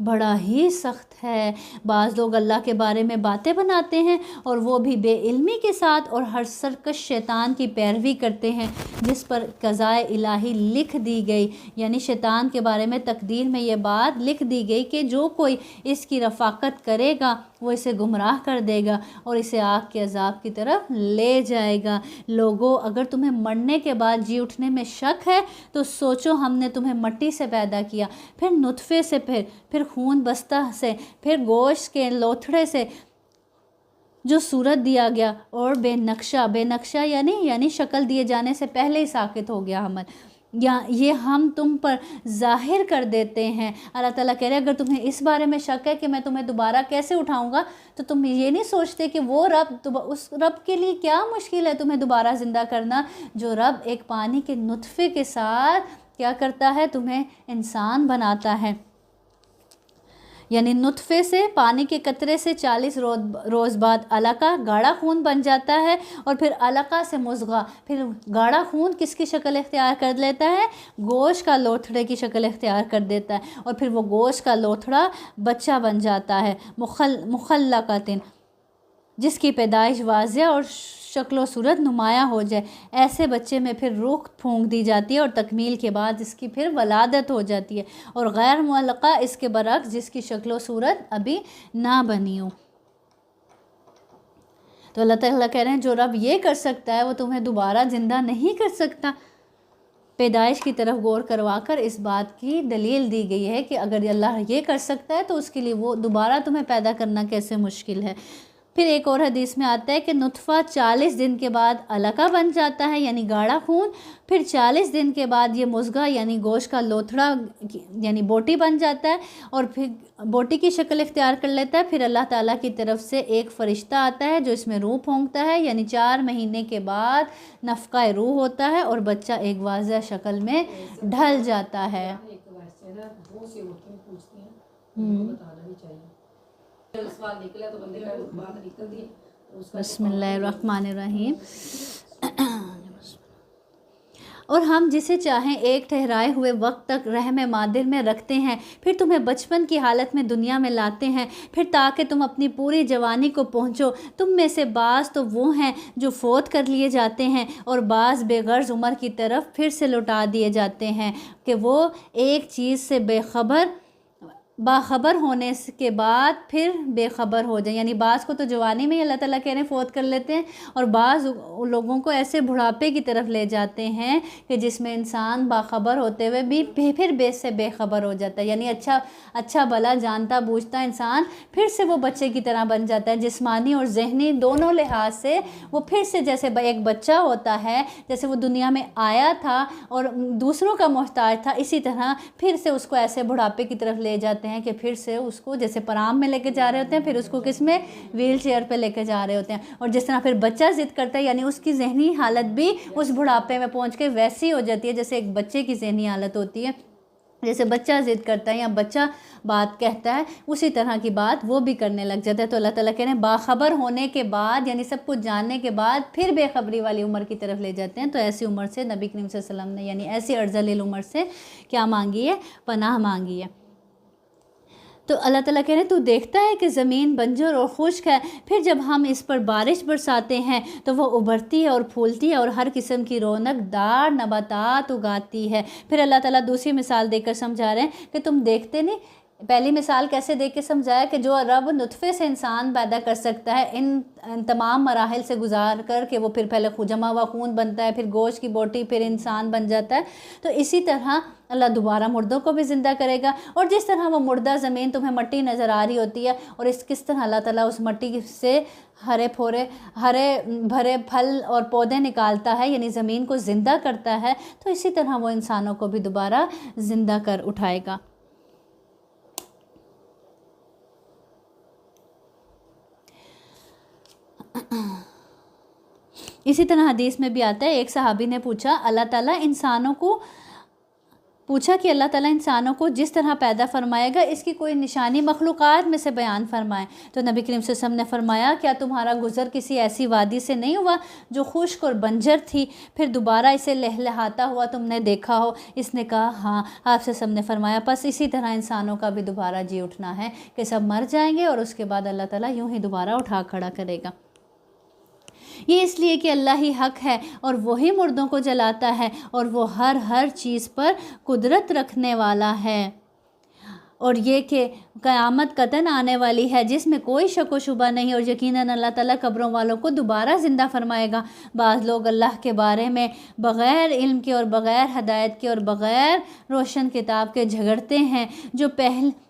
بڑا ہی سخت ہے۔ بعض لوگ اللہ کے بارے میں باتیں بناتے ہیں، اور وہ بھی بے علمی کے ساتھ، اور ہر سرکش شیطان کی پیروی کرتے ہیں جس پر قضائے الہی لکھ دی گئی، یعنی شیطان کے بارے میں تقدیر میں یہ بات لکھ دی گئی کہ جو کوئی اس کی رفاقت کرے گا وہ اسے گمراہ کر دے گا اور اسے آگ کے عذاب کی طرف لے جائے گا۔ لوگوں، اگر تمہیں مرنے کے بعد جی اٹھنے میں شک ہے تو سوچو، ہم نے تمہیں مٹی سے پیدا کیا، پھر نطفے سے، پھر خون بستہ سے، پھر گوشت کے لوتھڑے سے جو صورت دیا گیا، اور بے نقشہ یعنی شکل دیے جانے سے پہلے ہی ساقط ہو گیا حمل، یا یہ ہم تم پر ظاہر کر دیتے ہیں۔ اللہ تعالیٰ کہہ رہے اگر تمہیں اس بارے میں شک ہے کہ میں تمہیں دوبارہ کیسے اٹھاؤں گا، تو تم یہ نہیں سوچتے کہ وہ رب، اس رب کے لیے کیا مشکل ہے تمہیں دوبارہ زندہ کرنا، جو رب ایک پانی کے نطفے کے ساتھ کیا کرتا ہے، تمہیں انسان بناتا ہے۔ یعنی نطفے سے، پانی کے قطرے سے 40 روز بعد علقہ گاڑھا خون بن جاتا ہے، اور پھر علقہ سے مضغہ، پھر گاڑھا خون کس کی شکل اختیار کر لیتا ہے؟ گوشت کا لوتھڑے کی شکل اختیار کر دیتا ہے، اور پھر وہ گوشت کا لوتھڑا بچہ بن جاتا ہے، مخلقۃ، جس کی پیدائش واضح اور شکل و صورت نمایاں ہو جائے۔ ایسے بچے میں پھر روح پھونک دی جاتی ہے، اور تکمیل کے بعد اس کی پھر ولادت ہو جاتی ہے، اور غیر معلقہ اس کے برعکس جس کی شکل و صورت ابھی نہ بنی ہو۔ تو اللہ تعالیٰ کہہ رہے ہیں جو رب یہ کر سکتا ہے وہ تمہیں دوبارہ زندہ نہیں کر سکتا۔ پیدائش کی طرف غور کروا کر اس بات کی دلیل دی گئی ہے کہ اگر اللہ یہ کر سکتا ہے تو اس کے لیے وہ دوبارہ تمہیں پیدا کرنا کیسے مشکل ہے۔ پھر ایک اور حدیث میں آتا ہے کہ نطفہ 40 دن کے بعد علقہ بن جاتا ہے یعنی گاڑھا خون، پھر 40 دن کے بعد یہ مضغہ یعنی گوشت کا لوتھڑا یعنی بوٹی بن جاتا ہے، اور پھر بوٹی کی شکل اختیار کر لیتا ہے۔ پھر اللہ تعالیٰ کی طرف سے ایک فرشتہ آتا ہے جو اس میں روح پھونکتا ہے، یعنی 4 مہینے کے بعد نفخہ روح ہوتا ہے، اور بچہ ایک واضح شکل میں ڈھل جاتا ہے۔ بسم اللہ الرحمن الرحیم۔ اور ہم جسے چاہیں ایک ٹھہرائے ہوئے وقت تک رحم مادر میں رکھتے ہیں، پھر تمہیں بچپن کی حالت میں دنیا میں لاتے ہیں، پھر تاکہ تم اپنی پوری جوانی کو پہنچو۔ تم میں سے بعض تو وہ ہیں جو فوت کر لیے جاتے ہیں اور بعض بے غرض عمر کی طرف پھر سے لوٹا دیے جاتے ہیں کہ وہ ایک چیز سے باخبر ہونے کے بعد پھر بے خبر ہو جائیں۔ یعنی بعض کو تو جوانی میں ہی اللہ تعالیٰ کہہ رہے ہیں فوت کر لیتے ہیں، اور بعض لوگوں کو ایسے بڑھاپے کی طرف لے جاتے ہیں کہ جس میں انسان باخبر ہوتے ہوئے بھی پھر بے خبر ہو جاتا ہے۔ یعنی اچھا بھلا جانتا بوجھتا انسان پھر سے وہ بچے کی طرح بن جاتا ہے، جسمانی اور ذہنی دونوں لحاظ سے وہ پھر سے جیسے ایک بچہ ہوتا ہے، جیسے وہ دنیا میں آیا تھا اور دوسروں کا محتاج تھا، اسی طرح پھر سے اس کو ایسے بڑھاپے کی طرف لے جاتے ہیں کہ پھر سے اس کو جیسے پرام میں لے کے جا رہے ہوتے ہیں، پھر اس کو کس میں ویل چیئر پہ لے کے جا رہے ہوتے ہیں۔ اور جس طرح پھر بچہ ضد کرتا ہے، یعنی اس کی ذہنی حالت بھی اس بڑھاپے میں پہنچ کے ویسی ہو جاتی ہے جیسے ایک بچے کی ذہنی حالت ہوتی ہے۔ جیسے بچہ ضد کرتا ہے یا بچہ بات کہتا ہے، اسی طرح کی بات وہ بھی کرنے لگ جاتا ہے۔ تو اللہ تعالیٰ کہہ رہے ہیں باخبر ہونے کے بعد، یعنی سب کچھ جاننے کے بعد پھر بے خبری والی عمر کی طرف لے جاتے ہیں۔ تو ایسی عمر سے نبی کریم صلی اللہ علیہ وسلم نے، یعنی ایسی ارذل العمر سے کیا مانگی ہے؟ پناہ مانگی ہے۔ تو اللہ تعالیٰ کہہ رہے ہیں تو دیکھتا ہے کہ زمین بنجر اور خشک ہے، پھر جب ہم اس پر بارش برساتے ہیں تو وہ ابھرتی ہے اور پھولتی ہے اور ہر قسم کی رونق دار نباتات اگاتی ہے۔ پھر اللہ تعالیٰ دوسری مثال دے کر سمجھا رہے ہیں کہ تم دیکھتے نہیں۔ پہلی مثال کیسے دے کے سمجھایا کہ جو رب نطفے سے انسان پیدا کر سکتا ہے، ان تمام مراحل سے گزار کر کے وہ پھر پہلے جمع ہوا خون بنتا ہے، پھر گوشت کی بوٹی، پھر انسان بن جاتا ہے، تو اسی طرح اللہ دوبارہ مردوں کو بھی زندہ کرے گا۔ اور جس طرح وہ مردہ زمین تمہیں مٹی نظر آ رہی ہوتی ہے، اور کس طرح اللہ تعالیٰ اس مٹی سے ہرے بھرے پھل اور پودے نکالتا ہے، یعنی زمین کو زندہ کرتا ہے، تو اسی طرح وہ انسانوں کو بھی دوبارہ زندہ کر اٹھائے گا۔ اسی طرح حدیث میں بھی آتا ہے، ایک صحابی نے پوچھا کہ اللہ تعالیٰ انسانوں کو جس طرح پیدا فرمائے گا اس کی کوئی نشانی مخلوقات میں سے بیان فرمائے۔ تو نبی کریم صلی اللہ علیہ وسلم نے فرمایا، کیا تمہارا گزر کسی ایسی وادی سے نہیں ہوا جو خشک اور بنجر تھی، پھر دوبارہ اسے لہلہاتا ہوا تم نے دیکھا ہو؟ اس نے کہا ہاں۔ آپ سے سب نے فرمایا پس اسی طرح انسانوں کا بھی دوبارہ جی اٹھنا ہے کہ سب مر جائیں گے اور اس کے بعد اللہ تعالیٰ یوں ہی دوبارہ اٹھا کھڑا کرے گا۔ یہ اس لیے کہ اللہ ہی حق ہے اور وہی مردوں کو جلاتا ہے اور وہ ہر چیز پر قدرت رکھنے والا ہے، اور یہ کہ قیامت قطعاً آنے والی ہے جس میں کوئی شک و شبہ نہیں، اور یقیناً اللہ تعالیٰ قبروں والوں کو دوبارہ زندہ فرمائے گا۔ بعض لوگ اللہ کے بارے میں بغیر علم کے اور بغیر ہدایت کے اور بغیر روشن کتاب کے جھگڑتے ہیں،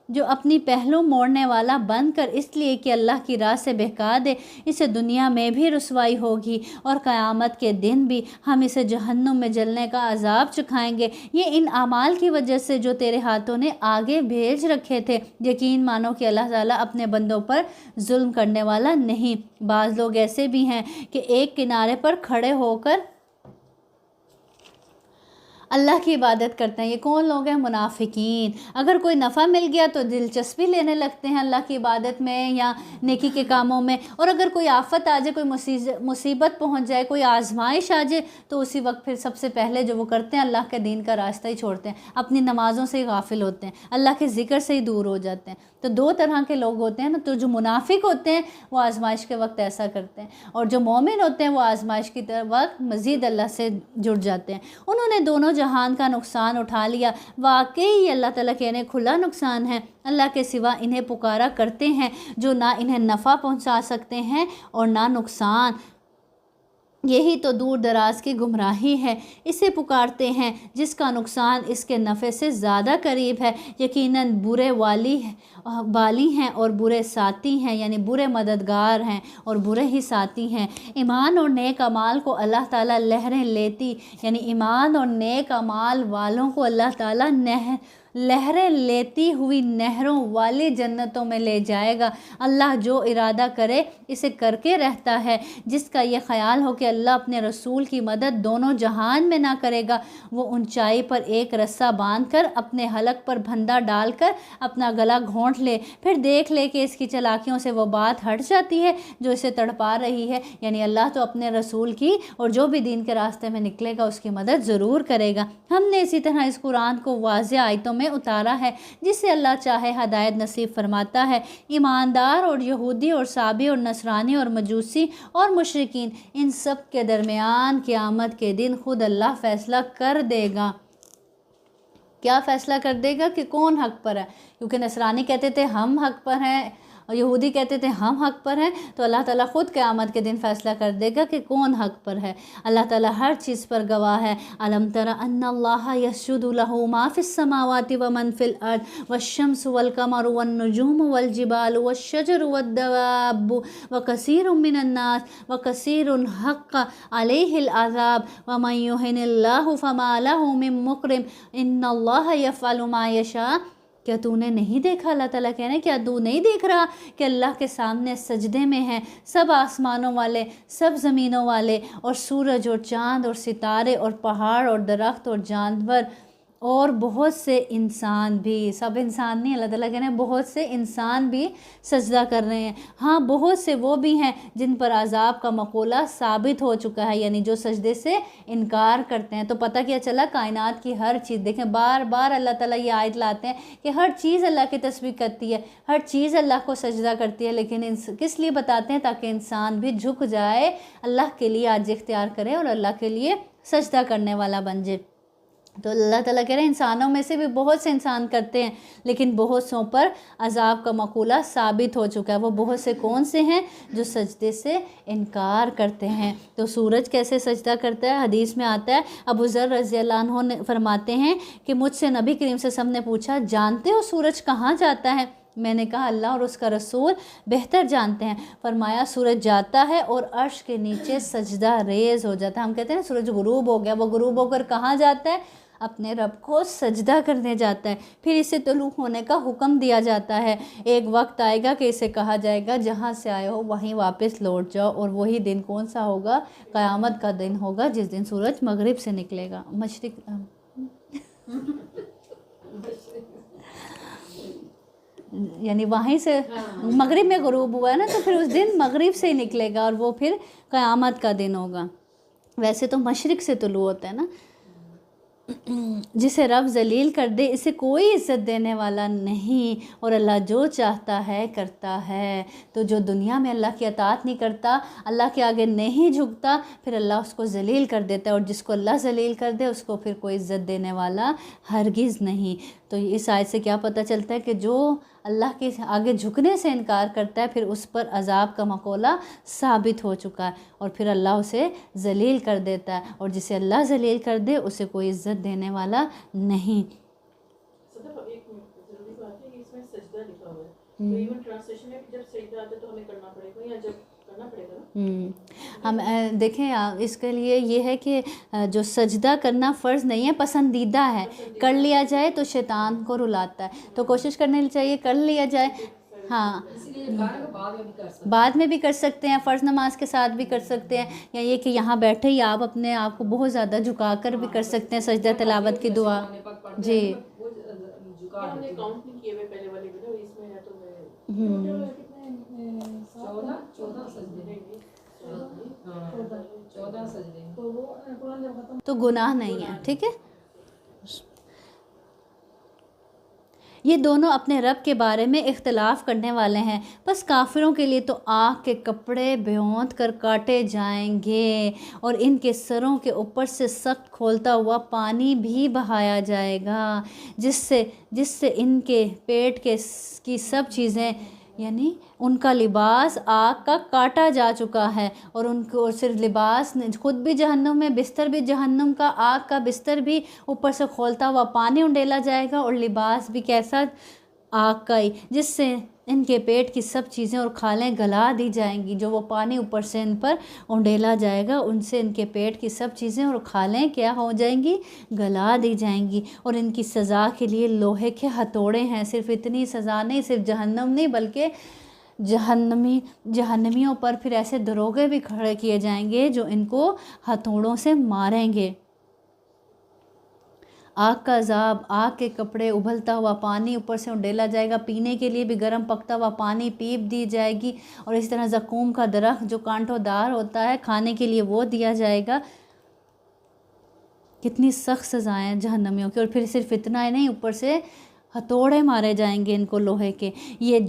جو اپنی پہلو موڑنے والا بن کر اس لیے کہ اللہ کی راہ سے بہکا دے، اسے دنیا میں بھی رسوائی ہوگی اور قیامت کے دن بھی ہم اسے جہنم میں جلنے کا عذاب چکھائیں گے۔ یہ ان اعمال کی وجہ سے جو تیرے ہاتھوں نے آگے بھیج رکھے تھے۔ یقین مانو کہ اللہ تعالیٰ اپنے بندوں پر ظلم کرنے والا نہیں۔ بعض لوگ ایسے بھی ہیں کہ ایک کنارے پر کھڑے ہو کر اللہ کی عبادت کرتے ہیں۔ یہ کون لوگ ہیں؟ منافقین۔ اگر کوئی نفع مل گیا تو دلچسپی لینے لگتے ہیں اللہ کی عبادت میں یا نیکی کے کاموں میں، اور اگر کوئی آفت آ جائے، کوئی مصیبت پہنچ جائے، کوئی آزمائش آ جائے، تو اسی وقت پھر سب سے پہلے جو وہ کرتے ہیں اللہ کے دین کا راستہ ہی چھوڑتے ہیں، اپنی نمازوں سے ہی غافل ہوتے ہیں، اللہ کے ذکر سے ہی دور ہو جاتے ہیں۔ تو دو طرح کے لوگ ہوتے ہیں نا، تو جو منافق ہوتے ہیں وہ آزمائش کے وقت ایسا کرتے ہیں، اور جو مومن ہوتے ہیں وہ آزمائش کے وقت مزید اللہ سے جڑ جاتے ہیں۔ انہوں نے دونوں جہان کا نقصان اٹھا لیا۔ واقعی اللہ تعالیٰ کے انہیں کھلا نقصان ہے۔ اللہ کے سوا انہیں پکارا کرتے ہیں جو نہ انہیں نفع پہنچا سکتے ہیں اور نہ نقصان۔ یہی تو دور دراز کی گمراہی ہے۔ اسے پکارتے ہیں جس کا نقصان اس کے نفع سے زیادہ قریب ہے۔ یقیناً برے بالی ہیں اور برے ساتھی ہیں، یعنی برے مددگار ہیں اور برے ہی ساتھی ہیں۔ ایمان اور نیک اعمال کو اللہ تعالیٰ لہریں لیتی، یعنی ایمان اور نیک اعمال والوں کو اللہ تعالیٰ لہریں لیتی ہوئی نہروں والی جنتوں میں لے جائے گا۔ اللہ جو ارادہ کرے اسے کر کے رہتا ہے۔ جس کا یہ خیال ہو کہ اللہ اپنے رسول کی مدد دونوں جہان میں نہ کرے گا، وہ اونچائی پر ایک رسہ باندھ کر اپنے حلق پر پھندا ڈال کر اپنا گلا گھونٹ لے، پھر دیکھ لے کہ اس کی چالاکیوں سے وہ بات ہٹ جاتی ہے جو اسے تڑپا رہی ہے۔ یعنی اللہ تو اپنے رسول کی اور جو بھی دین کے راستے میں نکلے گا اس کی مدد ضرور کرے گا۔ ہم نے اسی طرح اس قرآن کو واضح آیتوں میں اتارا ہے، جس سے اللہ چاہے ہدایت نصیب فرماتا ہے۔ ایماندار اور یہودی اور صابی اور نصرانی اور مجوسی اور مشرکین، ان سب کے درمیان قیامت کے دن خود اللہ فیصلہ کر دے گا۔ کیا فیصلہ کر دے گا کہ کون حق پر ہے؟ کیونکہ نصرانی کہتے تھے ہم حق پر ہیں اور یہودی کہتے تھے ہم حق پر ہیں، تو اللہ تعالیٰ خود قیامت کے دن فیصلہ کر دے گا کہ کون حق پر ہے۔ اللہ تعالیٰ ہر چیز پر گواہ ہے۔ الم تر ان اللہ یسجد لہ ما فی السماوات ومن فی الارض والشمس والقمر والنجوم والجبال والشجر والدواب وکثیر من الناس وکثیر حق علیہ العذاب ومن یہن اللہ فما لہ من مکرم ان اللہ یفعل ما یشاء۔ کیا تو نے نہیں دیکھا، اللہ تعالیٰ کہہ رہے ہیں کیا تو نہیں دیکھ رہا کہ اللہ کے سامنے سجدے میں ہیں سب آسمانوں والے، سب زمینوں والے، اور سورج اور چاند اور ستارے اور پہاڑ اور درخت اور جانور اور بہت سے انسان بھی۔ سب انسان نہیں، اللہ تعالیٰ کہہ رہے ہیں بہت سے انسان بھی سجدہ کر رہے ہیں۔ ہاں بہت سے وہ بھی ہیں جن پر عذاب کا مقولہ ثابت ہو چکا ہے، یعنی جو سجدے سے انکار کرتے ہیں۔ تو پتہ کیا چلا، کائنات کی ہر چیز، دیکھیں بار بار اللہ تعالیٰ یہ آیت لاتے ہیں کہ ہر چیز اللہ کی تسبیح کرتی ہے، ہر چیز اللہ کو سجدہ کرتی ہے، لیکن کس لیے بتاتے ہیں؟ تاکہ انسان بھی جھک جائے، اللہ کے لیے عاجزی اختیار کرے اور اللہ کے لیے سجدہ کرنے والا بن جائے۔ تو اللہ تعالیٰ کہہ رہے ہیں انسانوں میں سے بھی بہت سے انسان کرتے ہیں، لیکن بہت سوں پر عذاب کا مقولہ ثابت ہو چکا ہے۔ وہ بہت سے کون سے ہیں؟ جو سجدے سے انکار کرتے ہیں۔ تو سورج کیسے سجدہ کرتا ہے؟ حدیث میں آتا ہے، ابو ذر رضی اللہ عنہ نے فرماتے ہیں کہ مجھ سے نبی کریم صلی اللہ علیہ وسلم نے پوچھا، جانتے ہو سورج کہاں جاتا ہے؟ میں نے کہا اللہ اور اس کا رسول بہتر جانتے ہیں۔ فرمایا سورج جاتا ہے اور عرش کے نیچے سجدہ ریز ہو جاتا ہے۔ ہم کہتے ہیں سورج غروب ہو گیا، وہ غروب ہو کر کہاں جاتا ہے؟ اپنے رب کو سجدہ کرنے جاتا ہے۔ پھر اسے طلوع ہونے کا حکم دیا جاتا ہے۔ ایک وقت آئے گا کہ اسے کہا جائے گا جہاں سے آئے ہو وہیں واپس لوٹ جاؤ، اور وہی دن کون سا ہوگا؟ قیامت کا دن ہوگا، جس دن سورج مغرب سے نکلے گا، مشرق یعنی وہیں سے مغرب میں غروب ہوا ہے نا، تو پھر اس دن مغرب سے ہی نکلے گا اور وہ پھر قیامت کا دن ہوگا۔ ویسے تو مشرق سے طلوع ہوتا ہے نا۔ جسے رب ذلیل کر دے اسے کوئی عزت دینے والا نہیں، اور اللہ جو چاہتا ہے کرتا ہے۔ تو جو دنیا میں اللہ کی اطاعت نہیں کرتا، اللہ کے آگے نہیں جھکتا، پھر اللہ اس کو ذلیل کر دیتا ہے، اور جس کو اللہ ذلیل کر دے اس کو پھر کوئی عزت دینے والا ہرگز نہیں۔ تو اس آیت سے کیا پتہ چلتا ہے کہ جو اللہ کے آگے جھکنے سے انکار کرتا ہے پھر اس پر عذاب کا مقولہ ثابت ہو چکا ہے، اور پھر اللہ اسے ذلیل کر دیتا ہے، اور جسے اللہ ذلیل کر دے اسے کوئی عزت دینے والا نہیں۔ صدق ایک ضروری بات ہے کہ اس میں سجدہ لکھا ہوا ہے، تو ایون ٹرانسلیشن میں جب سجدہ آتا ہے تو ہمیں کرنا پڑے گا، یا جب کرنا پڑے گا ہم دیکھیں اس کے لیے یہ ہے کہ جو سجدہ کرنا فرض نہیں ہے، پسندیدہ ہے، کر لیا جائے تو شیطان کو رلاتا ہے، تو کوشش کرنے چاہیے کر لیا جائے۔ ہاں بعد میں بھی کر سکتے ہیں، فرض نماز کے ساتھ بھی کر سکتے ہیں، یا یہ کہ یہاں بیٹھے ہی آپ اپنے آپ کو بہت زیادہ جھکا کر بھی کر سکتے ہیں سجدہ تلاوت کی دعا۔ جی ہم نے کاؤنٹ نہیں کیے ہوئے پہلے والے ویڈیو، اس میں ہے تو میں 14 سجدے تو وہ قرآن جب ختم تو گناہ نہیں ہے، ٹھیک ہے۔ یہ دونوں اپنے رب کے بارے میں اختلاف کرنے والے ہیں، بس کافروں کے لیے تو آگ کے کپڑے بھونت کر کاٹے جائیں گے، اور ان کے سروں کے اوپر سے سخت کھولتا ہوا پانی بھی بہایا جائے گا، جس سے ان کے پیٹ کی سب چیزیں، یعنی ان کا لباس آگ کا کاٹا جا چکا ہے، اور ان کو صرف لباس خود بھی جہنم میں، بستر بھی جہنم کا، آگ کا بستر بھی، اوپر سے کھولتا ہوا پانی انڈیلا جائے گا، اور لباس بھی کیسا؟ آگ کا ہی، جس سے ان کے پیٹ کی سب چیزیں اور کھالیں گلا دی جائیں گی. جو وہ پانی اوپر سے ان پر اونڈیلا جائے گا ان سے ان کے پیٹ کی سب چیزیں اور کھالیں کیا ہو جائیں گی؟ گلا دی جائیں گی. اور ان کی سزا کے لیے لوہے کے ہتھوڑے ہیں. صرف اتنی سزا نہیں، صرف جہنم نہیں بلکہ جہنمیوں پر پھر ایسے دروغے بھی کھڑے کیے جائیں گے جو ان کو ہتھوڑوں سے ماریں گے. آگ کا عذاب، آگ کے کپڑے، ابلتا ہوا پانی اوپر سے اونڈیلا جائے گا. پینے کے لیے بھی گرم پکتا ہوا پانی پیپ دی جائے گی. اور اس طرح زقوم کا درخت جو کانٹوں دار ہوتا ہے کھانے کے لیے وہ دیا جائے گا. کتنی سخت سزائیں جہنمیوں کی. اور پھر صرف اتنا ہی نہیں، اوپر سے ہتھوڑے مارے جائیں گے ان کو لوہے کے. یہ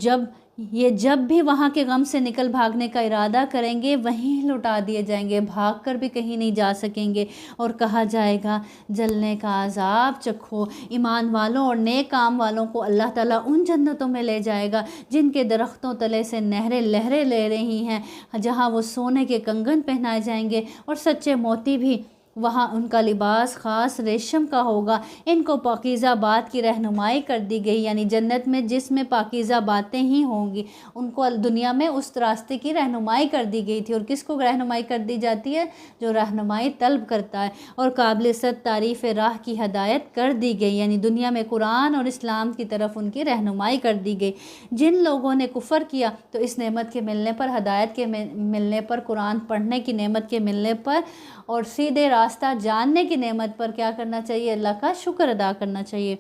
جب بھی وہاں کے غم سے نکل بھاگنے کا ارادہ کریں گے وہیں لٹا دیے جائیں گے، بھاگ کر بھی کہیں نہیں جا سکیں گے. اور کہا جائے گا جلنے کا عذاب چکھو. ایمان والوں اور نیک کام والوں کو اللہ تعالیٰ ان جنتوں میں لے جائے گا جن کے درختوں تلے سے نہریں لہریں لے رہی ہیں، جہاں وہ سونے کے کنگن پہنائے جائیں گے اور سچے موتی بھی. وہاں ان کا لباس خاص ریشم کا ہوگا. ان کو پاکیزہ بات کی رہنمائی کر دی گئی، یعنی جنت میں جس میں پاکیزہ باتیں ہی ہوں گی ان کو دنیا میں اس راستے کی رہنمائی کر دی گئی تھی. اور کس کو رہنمائی کر دی جاتی ہے؟ جو رہنمائی طلب کرتا ہے. اور قابل صد تعریف راہ کی ہدایت کر دی گئی، یعنی دنیا میں قرآن اور اسلام کی طرف ان کی رہنمائی کر دی گئی. جن لوگوں نے کفر کیا تو اس نعمت کے ملنے پر، ہدایت کے ملنے پر، قرآن پڑھنے کی نعمت کے ملنے پر اور سیدھے راستہ جاننے کی نعمت پر کیا کرنا چاہیے؟ اللہ کا شکر ادا کرنا چاہیے،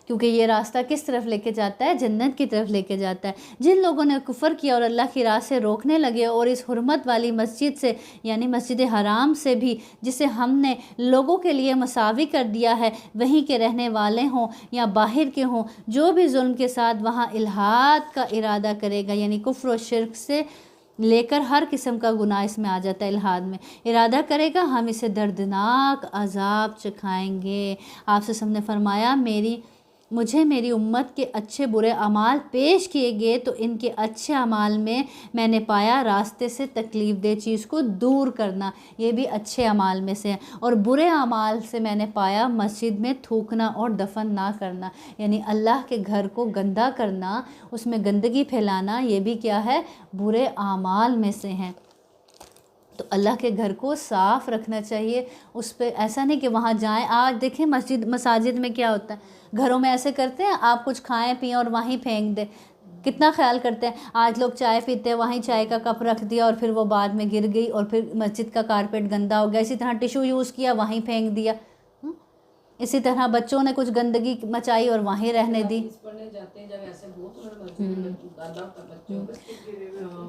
کیونکہ یہ راستہ کس طرف لے کے جاتا ہے؟ جنت کی طرف لے کے جاتا ہے. جن لوگوں نے کفر کیا اور اللہ کی راہ سے روکنے لگے اور اس حرمت والی مسجد سے، یعنی مسجد حرام سے بھی، جسے ہم نے لوگوں کے لیے مساوی کر دیا ہے، وہیں کے رہنے والے ہوں یا باہر کے ہوں، جو بھی ظلم کے ساتھ وہاں الحاد کا ارادہ کرے گا، یعنی کفر و شرک سے لے کر ہر قسم کا گناہ اس میں آ جاتا ہے، الحاد میں ارادہ کرے گا، ہم اسے دردناک عذاب چکھائیں گے. آپ سے ہم نے فرمایا مجھے میری امت کے اچھے برے اعمال پیش کیے گئے تو ان کے اچھے اعمال میں نے پایا راستے سے تکلیف دہ چیز کو دور کرنا، یہ بھی اچھے اعمال میں سے ہے. اور برے اعمال سے میں نے پایا مسجد میں تھوکنا اور دفن نہ کرنا، یعنی اللہ کے گھر کو گندا کرنا، اس میں گندگی پھیلانا، یہ بھی کیا ہے؟ برے اعمال میں سے ہیں. تو اللہ کے گھر کو صاف رکھنا چاہیے. اس پہ ایسا نہیں کہ وہاں جائیں. آج دیکھیں مساجد میں کیا ہوتا ہے، گھروں میں ایسے کرتے ہیں آپ کچھ کھائیں پئیں اور وہیں پھینک دیں. کتنا خیال کرتے ہیں. آج لوگ چائے پیتے ہیں وہیں چائے کا کپ رکھ دیا اور پھر وہ بعد میں گر گئی اور پھر مسجد کا کارپیٹ گندا ہو گیا. اسی طرح ٹیشو یوز کیا وہیں پھینک دیا. اسی طرح بچوں نے کچھ گندگی مچائی اور وہیں رہنے دی.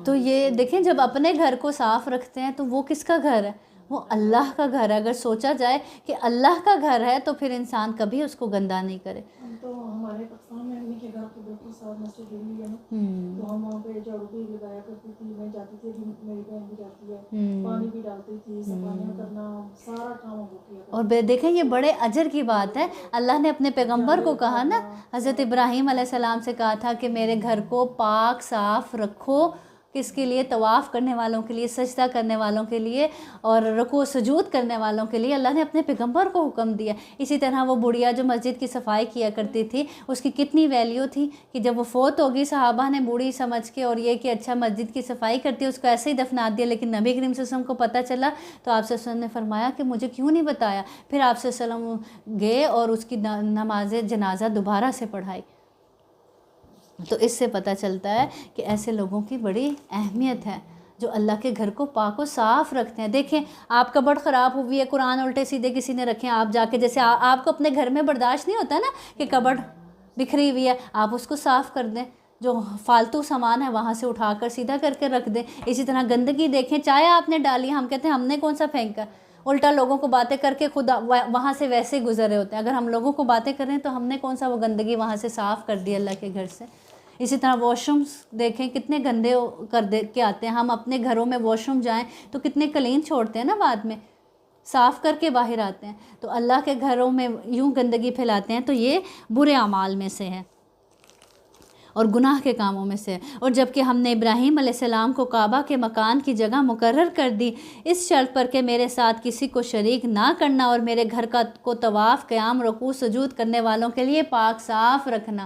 تو یہ دیکھیں جب اپنے گھر کو صاف رکھتے ہیں تو وہ کس کا گھر ہے؟ وہ اللہ کا گھر ہے. اگر سوچا جائے کہ اللہ کا گھر ہے تو پھر انسان کبھی اس کو گندا نہیں کرے. تو ہمارے پاکستان میں امی کے گھر کے بالکل ساتھ مسجد ہے نا، تو ہم وہاں پہ جھاڑو بھی لگایا کرتی تھی. میں جاتی تھی، میری بہن بھی جاتی ہے، پانی بھی ڈالتی تھی، صفائیاں کرنا، سارا کام وہ کیا. اور دیکھیں یہ بڑے اجر کی بات ہے. اللہ نے اپنے پیغمبر کو کہا نا، حضرت ابراہیم علیہ السلام سے کہا تھا کہ میرے گھر کو پاک صاف رکھو. کس کے لیے؟ طواف کرنے والوں کے لیے، سجدہ کرنے والوں کے لیے اور رکوع سجود کرنے والوں کے لیے اللہ نے اپنے پیغمبر کو حکم دیا. اسی طرح وہ بڑھیا جو مسجد کی صفائی کیا کرتی تھی اس کی کتنی ویلیو تھی کہ جب وہ فوت ہوگی صحابہ نے بوڑھی سمجھ کے اور یہ کہ اچھا مسجد کی صفائی کرتی ہے اس کو ایسے ہی دفنا دیا. لیکن نبی کریم صلی اللہ علیہ وسلم کو پتہ چلا تو آپ صلی اللہ علیہ وسلم نے فرمایا کہ مجھے کیوں نہیں بتایا. پھر آپ صلی اللہ علیہ وسلم گئے اور اس کی نماز جنازہ دوبارہ سے پڑھائی. تو اس سے پتہ چلتا ہے کہ ایسے لوگوں کی بڑی اہمیت ہے جو اللہ کے گھر کو پاک و صاف رکھتے ہیں. دیکھیں آپ کبڈ خراب ہوئی ہے، قرآن الٹے سیدھے کسی نے رکھے ہیں، آپ جا کے جیسے آپ کو اپنے گھر میں برداشت نہیں ہوتا نا کہ کبڈ بکھری ہوئی ہے، آپ اس کو صاف کر دیں. جو فالتو سامان ہے وہاں سے اٹھا کر سیدھا کر کے رکھ دیں. اسی طرح گندگی دیکھیں، چائے آپ نے ڈالی، ہم کہتے ہیں ہم نے کون سا پھینکا، الٹا لوگوں کو باتیں کر کے خود وہاں سے ویسے گزرے ہوتے ہیں. اگر ہم لوگوں کو باتیں کریں تو ہم نے کون سا وہ گندگی وہاں سے صاف کر دی اللہ کے گھر سے. اسی طرح واش رومس دیکھیں کتنے گندے کر دے کے آتے ہیں. ہم اپنے گھروں میں واش روم جائیں تو کتنے کلین چھوڑتے ہیں نا، بعد میں صاف کر کے باہر آتے ہیں. تو اللہ کے گھروں میں یوں گندگی پھیلاتے ہیں تو یہ برے اعمال میں سے ہے اور گناہ کے کاموں میں سے. اور جب کہ ہم نے ابراہیم علیہ السلام کو کعبہ کے مکان کی جگہ مقرر کر دی اس شرط پر کہ میرے ساتھ کسی کو شریک نہ کرنا اور میرے گھر کو طواف، قیام، رکوع، سجود کرنے والوں کے لیے پاک صاف رکھنا.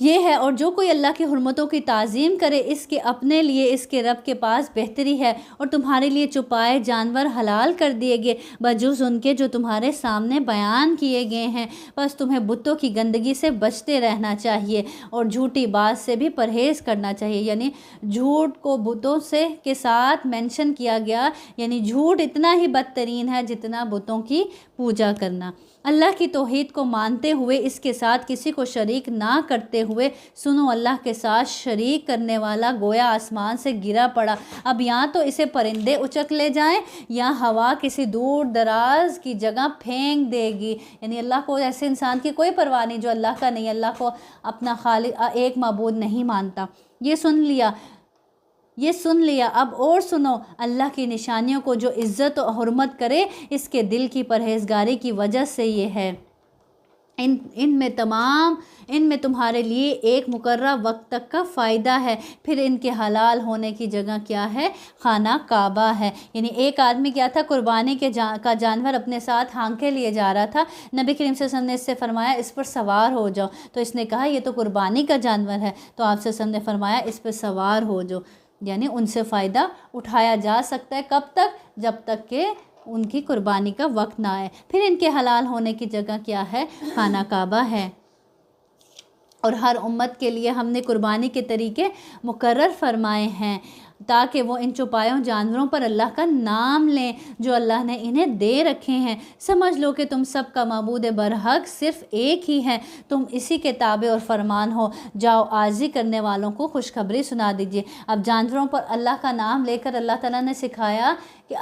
یہ ہے، اور جو کوئی اللہ کی حرمتوں کی تعظیم کرے اس کے اپنے لیے اس کے رب کے پاس بہتری ہے، اور تمہارے لیے چھپائے جانور حلال کر دیے گئے بجز ان کے جو تمہارے سامنے بیان کیے گئے ہیں، بس تمہیں بتوں کی گندگی سے بچتے رہنا چاہیے اور جھوٹی بات سے بھی پرہیز کرنا چاہیے۔ یعنی جھوٹ کو بتوں سے کے ساتھ مینشن کیا گیا، یعنی جھوٹ اتنا ہی بدترین ہے جتنا بتوں کی پوجا کرنا۔ اللہ کی توحید کو مانتے ہوئے اس کے ساتھ کسی کو شریک نہ کرتے ہوئے سنو، اللہ کے ساتھ شریک کرنے والا گویا آسمان سے گرا پڑا، اب یا تو اسے پرندے اچک لے جائیں یا ہوا کسی دور دراز کی جگہ پھینک دے گی۔ یعنی اللہ کو ایسے انسان کی کوئی پرواہ نہیں جو اللہ کا نہیں، اللہ کو اپنا خالق ایک معبود نہیں مانتا۔ یہ سن لیا، اب اور سنو، اللہ کی نشانیوں کو جو عزت و حرمت کرے اس کے دل کی پرہیزگاری کی وجہ سے یہ ہے۔ ان میں تمہارے لیے ایک مقررہ وقت تک کا فائدہ ہے، پھر ان کے حلال ہونے کی جگہ کیا ہے؟ خانہ کعبہ ہے۔ یعنی ایک آدمی کیا تھا؟ قربانی کا جانور اپنے ساتھ ہانکے لیے جا رہا تھا، نبی کریم صلی اللہ علیہ وسلم نے اس سے فرمایا اس پر سوار ہو جاؤ، تو اس نے کہا یہ تو قربانی کا جانور ہے، تو آپ صلی اللہ علیہ وسلم نے فرمایا اس پر سوار ہو جاؤ، یعنی ان سے فائدہ اٹھایا جا سکتا ہے۔ کب تک؟ جب تک کہ ان کی قربانی کا وقت نہ آئے، پھر ان کے حلال ہونے کی جگہ کیا ہے؟ خانہ کعبہ ہے۔ اور ہر امت کے لیے ہم نے قربانی کے طریقے مقرر فرمائے ہیں تاکہ وہ ان چوپایوں جانوروں پر اللہ کا نام لیں جو اللہ نے انہیں دے رکھے ہیں۔ سمجھ لو کہ تم سب کا معبود برحق صرف ایک ہی ہے، تم اسی کے تابع اور فرمان ہو، جاؤ عاجزی کرنے والوں کو خوشخبری سنا دیجیے۔ اب جانوروں پر اللہ کا نام لے کر اللہ تعالیٰ نے سکھایا کہ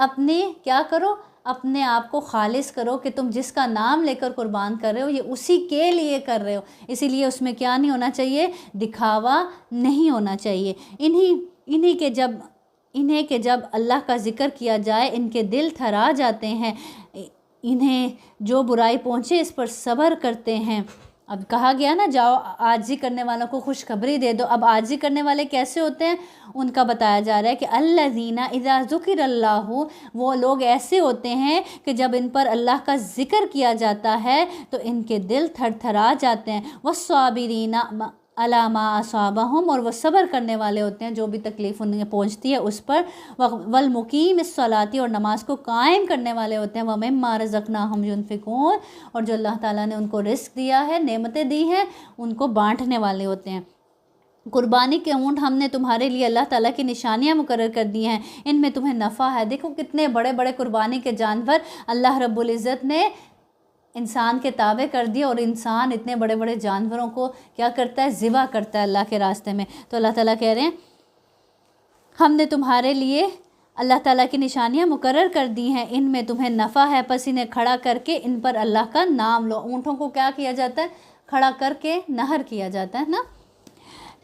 کیا کرو؟ اپنے آپ کو خالص کرو، کہ تم جس کا نام لے کر قربان کر رہے ہو یہ اسی کے لیے کر رہے ہو، اسی لیے اس میں کیا نہیں ہونا چاہیے؟ دکھاوا نہیں ہونا چاہیے۔ انہیں کہ جب اللہ کا ذکر کیا جائے ان کے دل تھرا جاتے ہیں، انہیں جو برائی پہنچے اس پر صبر کرتے ہیں۔ اب کہا گیا نا جاؤ عاجزی کرنے والوں کو خوشخبری دے دو۔ اب عاجزی کرنے والے کیسے ہوتے ہیں؟ ان کا بتایا جا رہا ہے کہ الذین اذا ذکر اللہ، وہ لوگ ایسے ہوتے ہیں کہ جب ان پر اللہ کا ذکر کیا جاتا ہے تو ان کے دل تھر تھرا جاتے ہیں۔ والصابرین علی ما اصابہم، اور وہ صبر کرنے والے ہوتے ہیں جو بھی تکلیف انہیں پہنچتی ہے اس پر۔ والمقیم الصلاۃ، اور نماز کو قائم کرنے والے ہوتے ہیں۔ ومما رزقناہم ینفقون، اور جو اللہ تعالیٰ نے ان کو رزق دیا ہے، نعمتیں دی ہیں، ان کو بانٹنے والے ہوتے ہیں۔ قربانی کے اونٹ ہم نے تمہارے لیے اللہ تعالیٰ کی نشانیاں مقرر کر دی ہیں، ان میں تمہیں نفع ہے۔ دیکھو کتنے بڑے بڑے قربانی کے جانور اللہ رب العزت نے انسان کے تابع کر دیے، اور انسان اتنے بڑے بڑے جانوروں کو کیا کرتا ہے؟ ذبح کرتا ہے اللہ کے راستے میں۔ تو اللہ تعالیٰ کہہ رہے ہیں ہم نے تمہارے لیے اللہ تعالیٰ کی نشانیاں مقرر کر دی ہیں، ان میں تمہیں نفع ہے، پس انہیں کھڑا کر کے ان پر اللہ کا نام لو۔ اونٹوں کو کیا کیا جاتا ہے؟ کھڑا کر کے نہر کیا جاتا ہے نا۔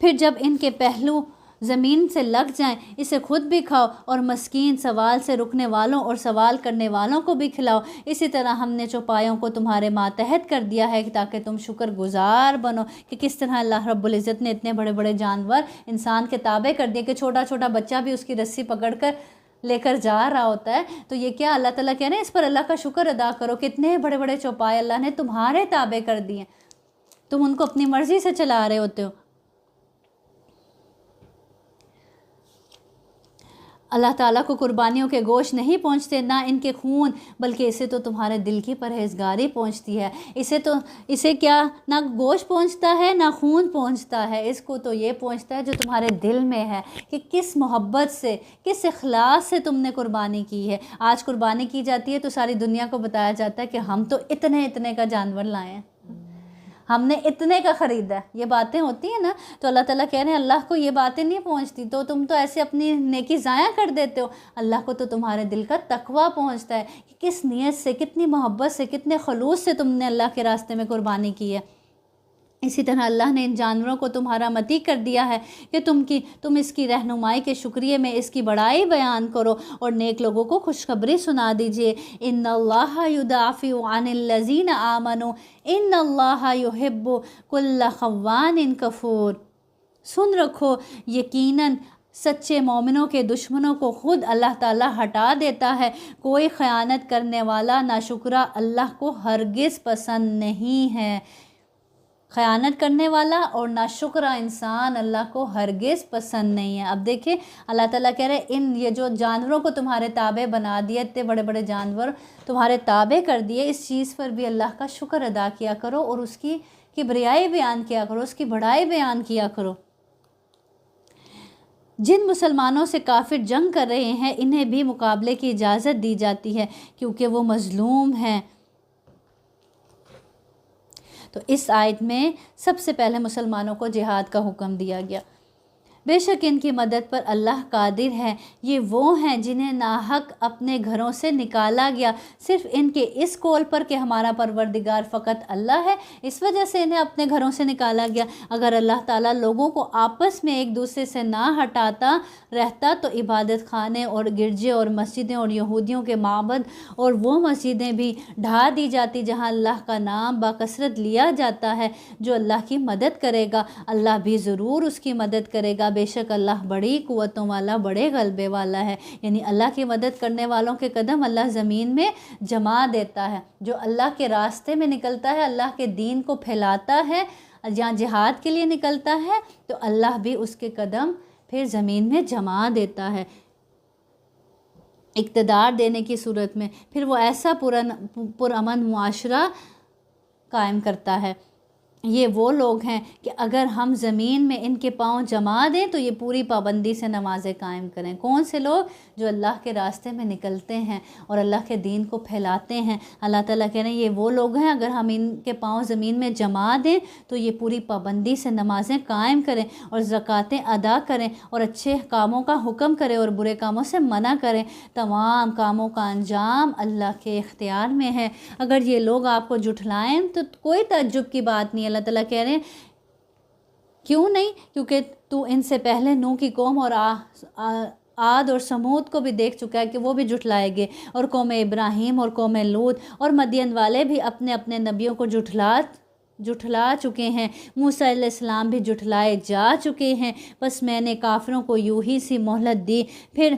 پھر جب ان کے پہلو زمین سے لگ جائیں اسے خود بھی کھاؤ، اور مسکین، سوال سے رکنے والوں اور سوال کرنے والوں کو بھی کھلاؤ۔ اسی طرح ہم نے چوپایوں کو تمہارے ماتحت کر دیا ہے تاکہ تم شکر گزار بنو، کہ کس طرح اللہ رب العزت نے اتنے بڑے بڑے جانور انسان کے تابع کر دیے کہ چھوٹا چھوٹا بچہ بھی اس کی رسی پکڑ کر لے کر جا رہا ہوتا ہے۔ تو یہ کیا اللہ تعالیٰ کہہ رہے ہیں اس پر اللہ کا شکر ادا کرو کہ اتنے بڑے بڑے چوپائے اللہ نے تمہارے تابع کر دیے، تم ان کو اپنی مرضی سے چلا رہے ہوتے ہو۔ اللہ تعالیٰ کو قربانیوں کے گوشت نہیں پہنچتے، نہ ان کے خون، بلکہ اسے تو تمہارے دل کی پرہیزگاری پہنچتی ہے۔ اسے کیا نہ گوشت پہنچتا ہے نہ خون پہنچتا ہے، اس کو تو یہ پہنچتا ہے جو تمہارے دل میں ہے، کہ کس محبت سے، کس اخلاص سے تم نے قربانی کی ہے۔ آج قربانی کی جاتی ہے تو ساری دنیا کو بتایا جاتا ہے کہ ہم تو اتنے کا جانور لائے ہیں، ہم نے اتنے کا خریدا ہے، یہ باتیں ہوتی ہیں نا۔ تو اللہ تعالیٰ کہہ رہے ہیں اللہ کو یہ باتیں نہیں پہنچتی، تو تم تو ایسے اپنی نیکی ضائع کر دیتے ہو۔ اللہ کو تو تمہارے دل کا تقویٰ پہنچتا ہے کہ کس نیت سے، کتنی محبت سے، کتنے خلوص سے تم نے اللہ کے راستے میں قربانی کی ہے۔ اسی طرح اللہ نے ان جانوروں کو تمہارا متی کر دیا ہے کہ تم اس کی رہنمائی کے شکریہ میں اس کی بڑائی بیان کرو اور نیک لوگوں کو خوشخبری سنا دیجیے۔ ان اللہ یدافع عن الذین آمنوا ان اللہ یحب کل خوان کفور۔ سن رکھو، یقیناً سچے مومنوں کے دشمنوں کو خود اللہ تعالیٰ ہٹا دیتا ہے۔ کوئی خیانت کرنے والا ناشکرا اللہ کو ہرگز پسند نہیں ہے۔ خیانت کرنے والا اور ناشکرا انسان اللہ کو ہرگز پسند نہیں ہے۔ اب دیکھیں اللہ تعالیٰ کہہ رہے ہیں یہ جو جانوروں کو تمہارے تابع بنا دیا، اتنے بڑے بڑے جانور تمہارے تابع کر دیے، اس چیز پر بھی اللہ کا شکر ادا کیا کرو اور اس کی کبریائی بیان کیا کرو، اس کی بڑائی بیان کیا کرو۔ جن مسلمانوں سے کافر جنگ کر رہے ہیں انہیں بھی مقابلے کی اجازت دی جاتی ہے کیونکہ وہ مظلوم ہیں۔ تو اس آیت میں سب سے پہلے مسلمانوں کو جہاد کا حکم دیا گیا۔ بے شک ان کی مدد پر اللہ قادر ہے، یہ وہ ہیں جنہیں ناحق اپنے گھروں سے نکالا گیا صرف ان کے اس قول پر کہ ہمارا پروردگار فقط اللہ ہے، اس وجہ سے انہیں اپنے گھروں سے نکالا گیا۔ اگر اللہ تعالیٰ لوگوں کو آپس میں ایک دوسرے سے نہ ہٹاتا رہتا تو عبادت خانے اور گرجے اور مسجدیں اور یہودیوں کے معبد اور وہ مسجدیں بھی ڈھا دی جاتی جہاں اللہ کا نام باکثرت لیا جاتا ہے۔ جو اللہ کی مدد کرے گا اللہ بھی ضرور اس کی مدد کرے گا، بے شک اللہ بڑی قوتوں والا، بڑے غلبے والا ہے۔ یعنی اللہ کی مدد کرنے والوں کے قدم اللہ زمین میں جما دیتا ہے۔ جو اللہ کے راستے میں نکلتا ہے، اللہ کے دین کو پھیلاتا ہے، جہاں جہاد کے لیے نکلتا ہے تو اللہ بھی اس کے قدم پھر زمین میں جما دیتا ہے اقتدار دینے کی صورت میں۔ پھر وہ ایسا پرامن معاشرہ قائم کرتا ہے۔ یہ وہ لوگ ہیں کہ اگر ہم زمین میں ان کے پاؤں جما دیں تو یہ پوری پابندی سے نمازیں قائم کریں۔ کون سے لوگ؟ جو اللہ کے راستے میں نکلتے ہیں اور اللہ کے دین کو پھیلاتے ہیں۔ اللہ تعالیٰ کہہ رہے ہیں یہ وہ لوگ ہیں اگر ہم ان کے پاؤں زمین میں جما دیں تو یہ پوری پابندی سے نمازیں قائم کریں اور زکوٰۃیں ادا کریں اور اچھے کاموں کا حکم کریں اور برے کاموں سے منع کریں۔ تمام کاموں کا انجام اللہ کے اختیار میں ہے۔ اگر یہ لوگ آپ کو جھٹلائیں تو کوئی تعجب کی بات نہیں۔ اللہ تعالیٰ کہہ رہے ہیں کیوں نہیں؟ کیونکہ تو ان سے پہلے نوح کی قوم اور عاد اور سمود کو بھی دیکھ چکا ہے کہ وہ بھی جھٹلائے گئے، اور قوم ابراہیم اور قوم لوط اور مدین والے بھی اپنے اپنے نبیوں کو جھٹلا چکے ہیں۔ موسیٰ علیہ السلام بھی جھٹلائے جا چکے ہیں۔ بس میں نے کافروں کو یوں ہی سی مہلت دی، پھر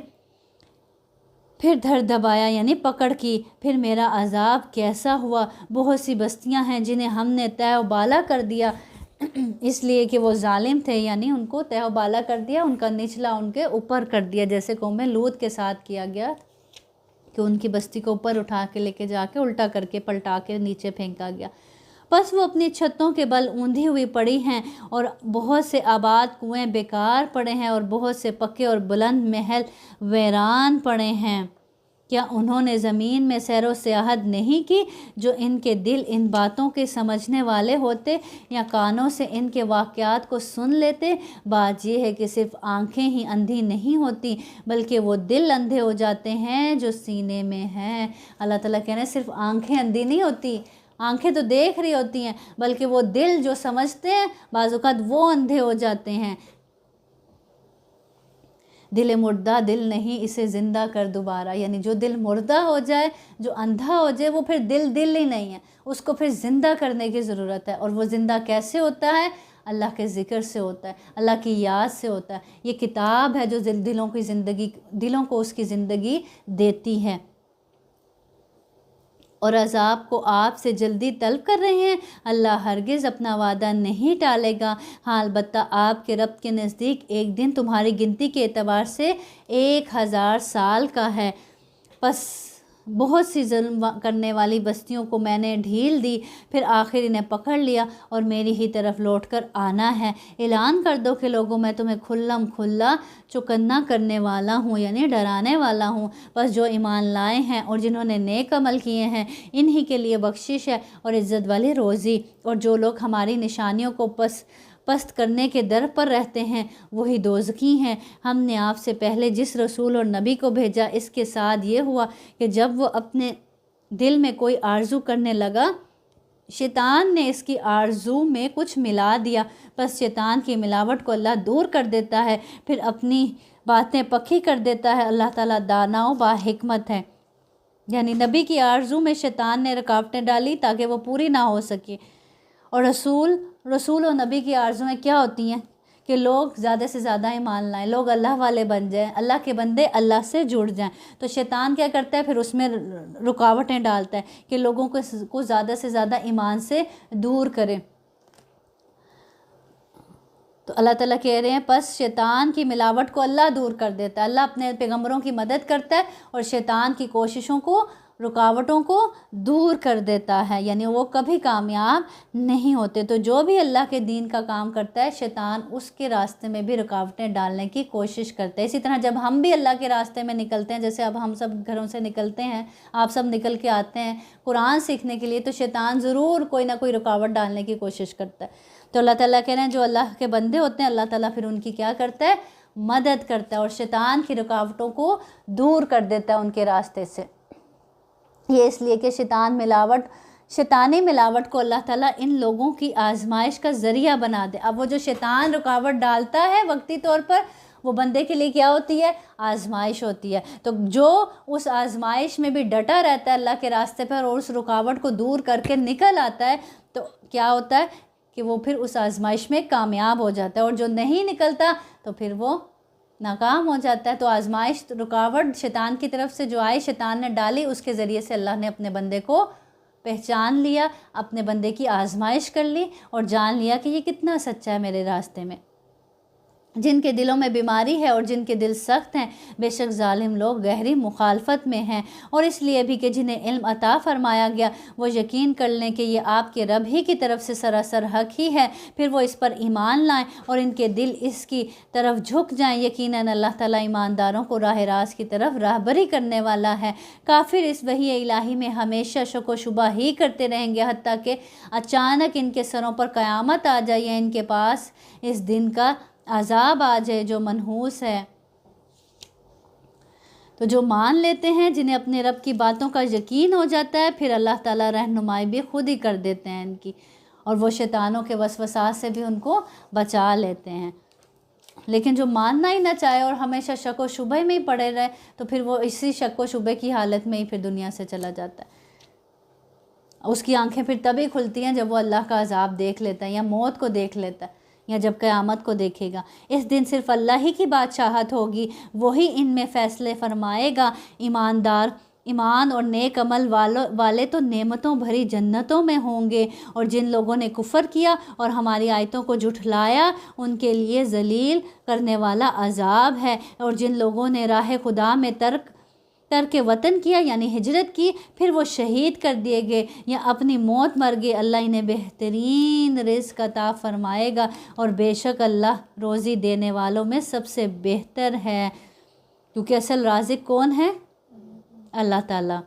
دھر دبایا یعنی پکڑ کی، پھر میرا عذاب کیسا ہوا۔ بہت سی بستیاں ہیں جنہیں ہم نے تہ و بالا کر دیا اس لیے کہ وہ ظالم تھے، یعنی ان کو تہ و بالا کر دیا، ان کا نچلا ان کے اوپر کر دیا، جیسے قوم لوط کے ساتھ کیا گیا کہ ان کی بستی کو اوپر اٹھا کے لے کے جا کے الٹا کر کے پلٹا کے نیچے پھینکا گیا۔ بس وہ اپنی چھتوں کے بل اوندھی ہوئی پڑی ہیں اور بہت سے آباد کنویں بیکار پڑے ہیں اور بہت سے پکے اور بلند محل ویران پڑے ہیں۔ کیا انہوں نے زمین میں سیر و سیاحت نہیں کی؟ جو ان کے دل ان باتوں کے سمجھنے والے ہوتے یا کانوں سے ان کے واقعات کو سن لیتے۔ بات یہ ہے کہ صرف آنکھیں ہی اندھی نہیں ہوتی بلکہ وہ دل اندھے ہو جاتے ہیں جو سینے میں ہیں۔ اللہ تعالیٰ کہہ رہے ہیں صرف آنکھیں اندھی نہیں ہوتی، آنکھیں تو دیکھ رہی ہوتی ہیں بلکہ وہ دل جو سمجھتے ہیں بعض اوقات وہ اندھے ہو جاتے ہیں۔ دل مردہ دل نہیں، اسے زندہ کر دوبارہ، یعنی جو دل مردہ ہو جائے، جو اندھا ہو جائے، وہ پھر دل ہی نہیں ہے، اس کو پھر زندہ کرنے کی ضرورت ہے۔ اور وہ زندہ کیسے ہوتا ہے؟ اللہ کے ذکر سے ہوتا ہے، اللہ کی یاد سے ہوتا ہے۔ یہ کتاب ہے جو دلوں کو اس کی زندگی دیتی ہے۔ اور عذاب کو آپ سے جلدی طلب کر رہے ہیں، اللہ ہرگز اپنا وعدہ نہیں ٹالے گا۔ ہاں البتہ آپ کے رب کے نزدیک ایک دن تمہاری گنتی کے اعتبار سے 1000 سال کا ہے۔ پس بہت سی ظلم کرنے والی بستیوں کو میں نے ڈھیل دی، پھر آخر انہیں پکڑ لیا اور میری ہی طرف لوٹ کر آنا ہے۔ اعلان کر دو کہ لوگوں میں تمہیں کھلم کھلا چوکنا کرنے والا ہوں، یعنی ڈرانے والا ہوں۔ بس جو ایمان لائے ہیں اور جنہوں نے نیک عمل کیے ہیں انہی کے لیے بخشش ہے اور عزت والی روزی، اور جو لوگ ہماری نشانیوں کو پست کرنے کے در پر رہتے ہیں وہی دوزخی ہیں۔ ہم نے آپ سے پہلے جس رسول اور نبی کو بھیجا اس کے ساتھ یہ ہوا کہ جب وہ اپنے دل میں کوئی آرزو کرنے لگا شیطان نے اس کی آرزو میں کچھ ملا دیا، بس شیطان کی ملاوٹ کو اللہ دور کر دیتا ہے، پھر اپنی باتیں پکی کر دیتا ہے۔ اللہ تعالیٰ دانا و با حکمت ہے۔ یعنی نبی کی آرزو میں شیطان نے رکاوٹیں ڈالی تاکہ وہ پوری نہ ہو سکے۔ اور رسول و نبی کی آرزویں کیا ہوتی ہیں؟ کہ لوگ زیادہ سے زیادہ ایمان لائیں، لوگ اللہ والے بن جائیں، اللہ کے بندے اللہ سے جڑ جائیں۔ تو شیطان کیا کرتا ہے؟ پھر اس میں رکاوٹیں ڈالتا ہے کہ لوگوں کو زیادہ سے زیادہ ایمان سے دور کرے۔ تو اللہ تعالیٰ کہہ رہے ہیں پس شیطان کی ملاوٹ کو اللہ دور کر دیتا ہے، اللہ اپنے پیغمبروں کی مدد کرتا ہے اور شیطان کی کوششوں کو، رکاوٹوں کو دور کر دیتا ہے، یعنی وہ کبھی کامیاب نہیں ہوتے۔ تو جو بھی اللہ کے دین کا کام کرتا ہے شیطان اس کے راستے میں بھی رکاوٹیں ڈالنے کی کوشش کرتا ہے۔ اسی طرح جب ہم بھی اللہ کے راستے میں نکلتے ہیں، جیسے اب ہم سب گھروں سے نکلتے ہیں، آپ سب نکل کے آتے ہیں قرآن سیکھنے کے لیے، تو شیطان ضرور کوئی نہ کوئی رکاوٹ ڈالنے کی کوشش کرتا ہے۔ تو اللہ تعالیٰ کہہ رہے ہیں جو اللہ کے بندے ہوتے ہیں اللہ تعالیٰ پھر ان کی کیا کرتا ہے؟ مدد کرتا ہے اور شیطان کی رکاوٹوں کو دور کر دیتا ہے ان کے راستے سے۔ یہ اس لیے کہ شیطانی ملاوٹ کو اللہ تعالیٰ ان لوگوں کی آزمائش کا ذریعہ بنا دے۔ اب وہ جو شیطان رکاوٹ ڈالتا ہے وقتی طور پر، وہ بندے کے لیے کیا ہوتی ہے؟ آزمائش ہوتی ہے۔ تو جو اس آزمائش میں بھی ڈٹا رہتا ہے اللہ کے راستے پر اور اس رکاوٹ کو دور کر کے نکل آتا ہے، تو کیا ہوتا ہے کہ وہ پھر اس آزمائش میں کامیاب ہو جاتا ہے، اور جو نہیں نکلتا تو پھر وہ ناکام ہو جاتا ہے۔ تو آزمائش، رکاوٹ شیطان کی طرف سے جو آئی، شیطان نے ڈالی، اس کے ذریعے سے اللہ نے اپنے بندے کو پہچان لیا، اپنے بندے کی آزمائش کر لی اور جان لیا کہ یہ کتنا سچا ہے میرے راستے میں۔ جن کے دلوں میں بیماری ہے اور جن کے دل سخت ہیں، بے شک ظالم لوگ گہری مخالفت میں ہیں، اور اس لیے بھی کہ جنہیں علم عطا فرمایا گیا وہ یقین کر لیں کہ یہ آپ کے رب ہی کی طرف سے سراسر حق ہی ہے، پھر وہ اس پر ایمان لائیں اور ان کے دل اس کی طرف جھک جائیں۔ یقیناً اللہ تعالیٰ ایمانداروں کو راہ راست کی طرف راہبری کرنے والا ہے۔ کافر اس وحی الہی میں ہمیشہ شک و شبہ ہی کرتے رہیں گے حتیٰ کہ اچانک ان کے سروں پر قیامت آ جائے یا ان کے پاس اس دن کا عذاب آ جائے جو منحوس ہے۔ تو جو مان لیتے ہیں، جنہیں اپنے رب کی باتوں کا یقین ہو جاتا ہے، پھر اللہ تعالیٰ رہنمائی بھی خود ہی کر دیتے ہیں ان کی، اور وہ شیطانوں کے وسوسات سے بھی ان کو بچا لیتے ہیں۔ لیکن جو ماننا ہی نہ چاہے اور ہمیشہ شک و شبہ میں ہی پڑے رہے، تو پھر وہ اسی شک و شبہ کی حالت میں ہی پھر دنیا سے چلا جاتا ہے۔ اس کی آنکھیں پھر تبھی کھلتی ہیں جب وہ اللہ کا عذاب دیکھ لیتا ہے یا موت کو دیکھ لیتا ہے یا جب قیامت کو دیکھے گا۔ اس دن صرف اللہ ہی کی بادشاہت ہوگی، وہی ان میں فیصلے فرمائے گا۔ ایمان اور نیک عمل والے تو نعمتوں بھری جنتوں میں ہوں گے، اور جن لوگوں نے کفر کیا اور ہماری آیتوں کو جھٹلایا ان کے لیے ذلیل کرنے والا عذاب ہے۔ اور جن لوگوں نے راہ خدا میں ترک وطن کیا یعنی ہجرت کی، پھر وہ شہید کر دیے گئے یا اپنی موت مر گئے، اللہ انہیں بہترین رزق عطا فرمائے گا، اور بے شک اللہ روزی دینے والوں میں سب سے بہتر ہے، کیونکہ اصل رازق کون ہے؟ اللہ تعالیٰ۔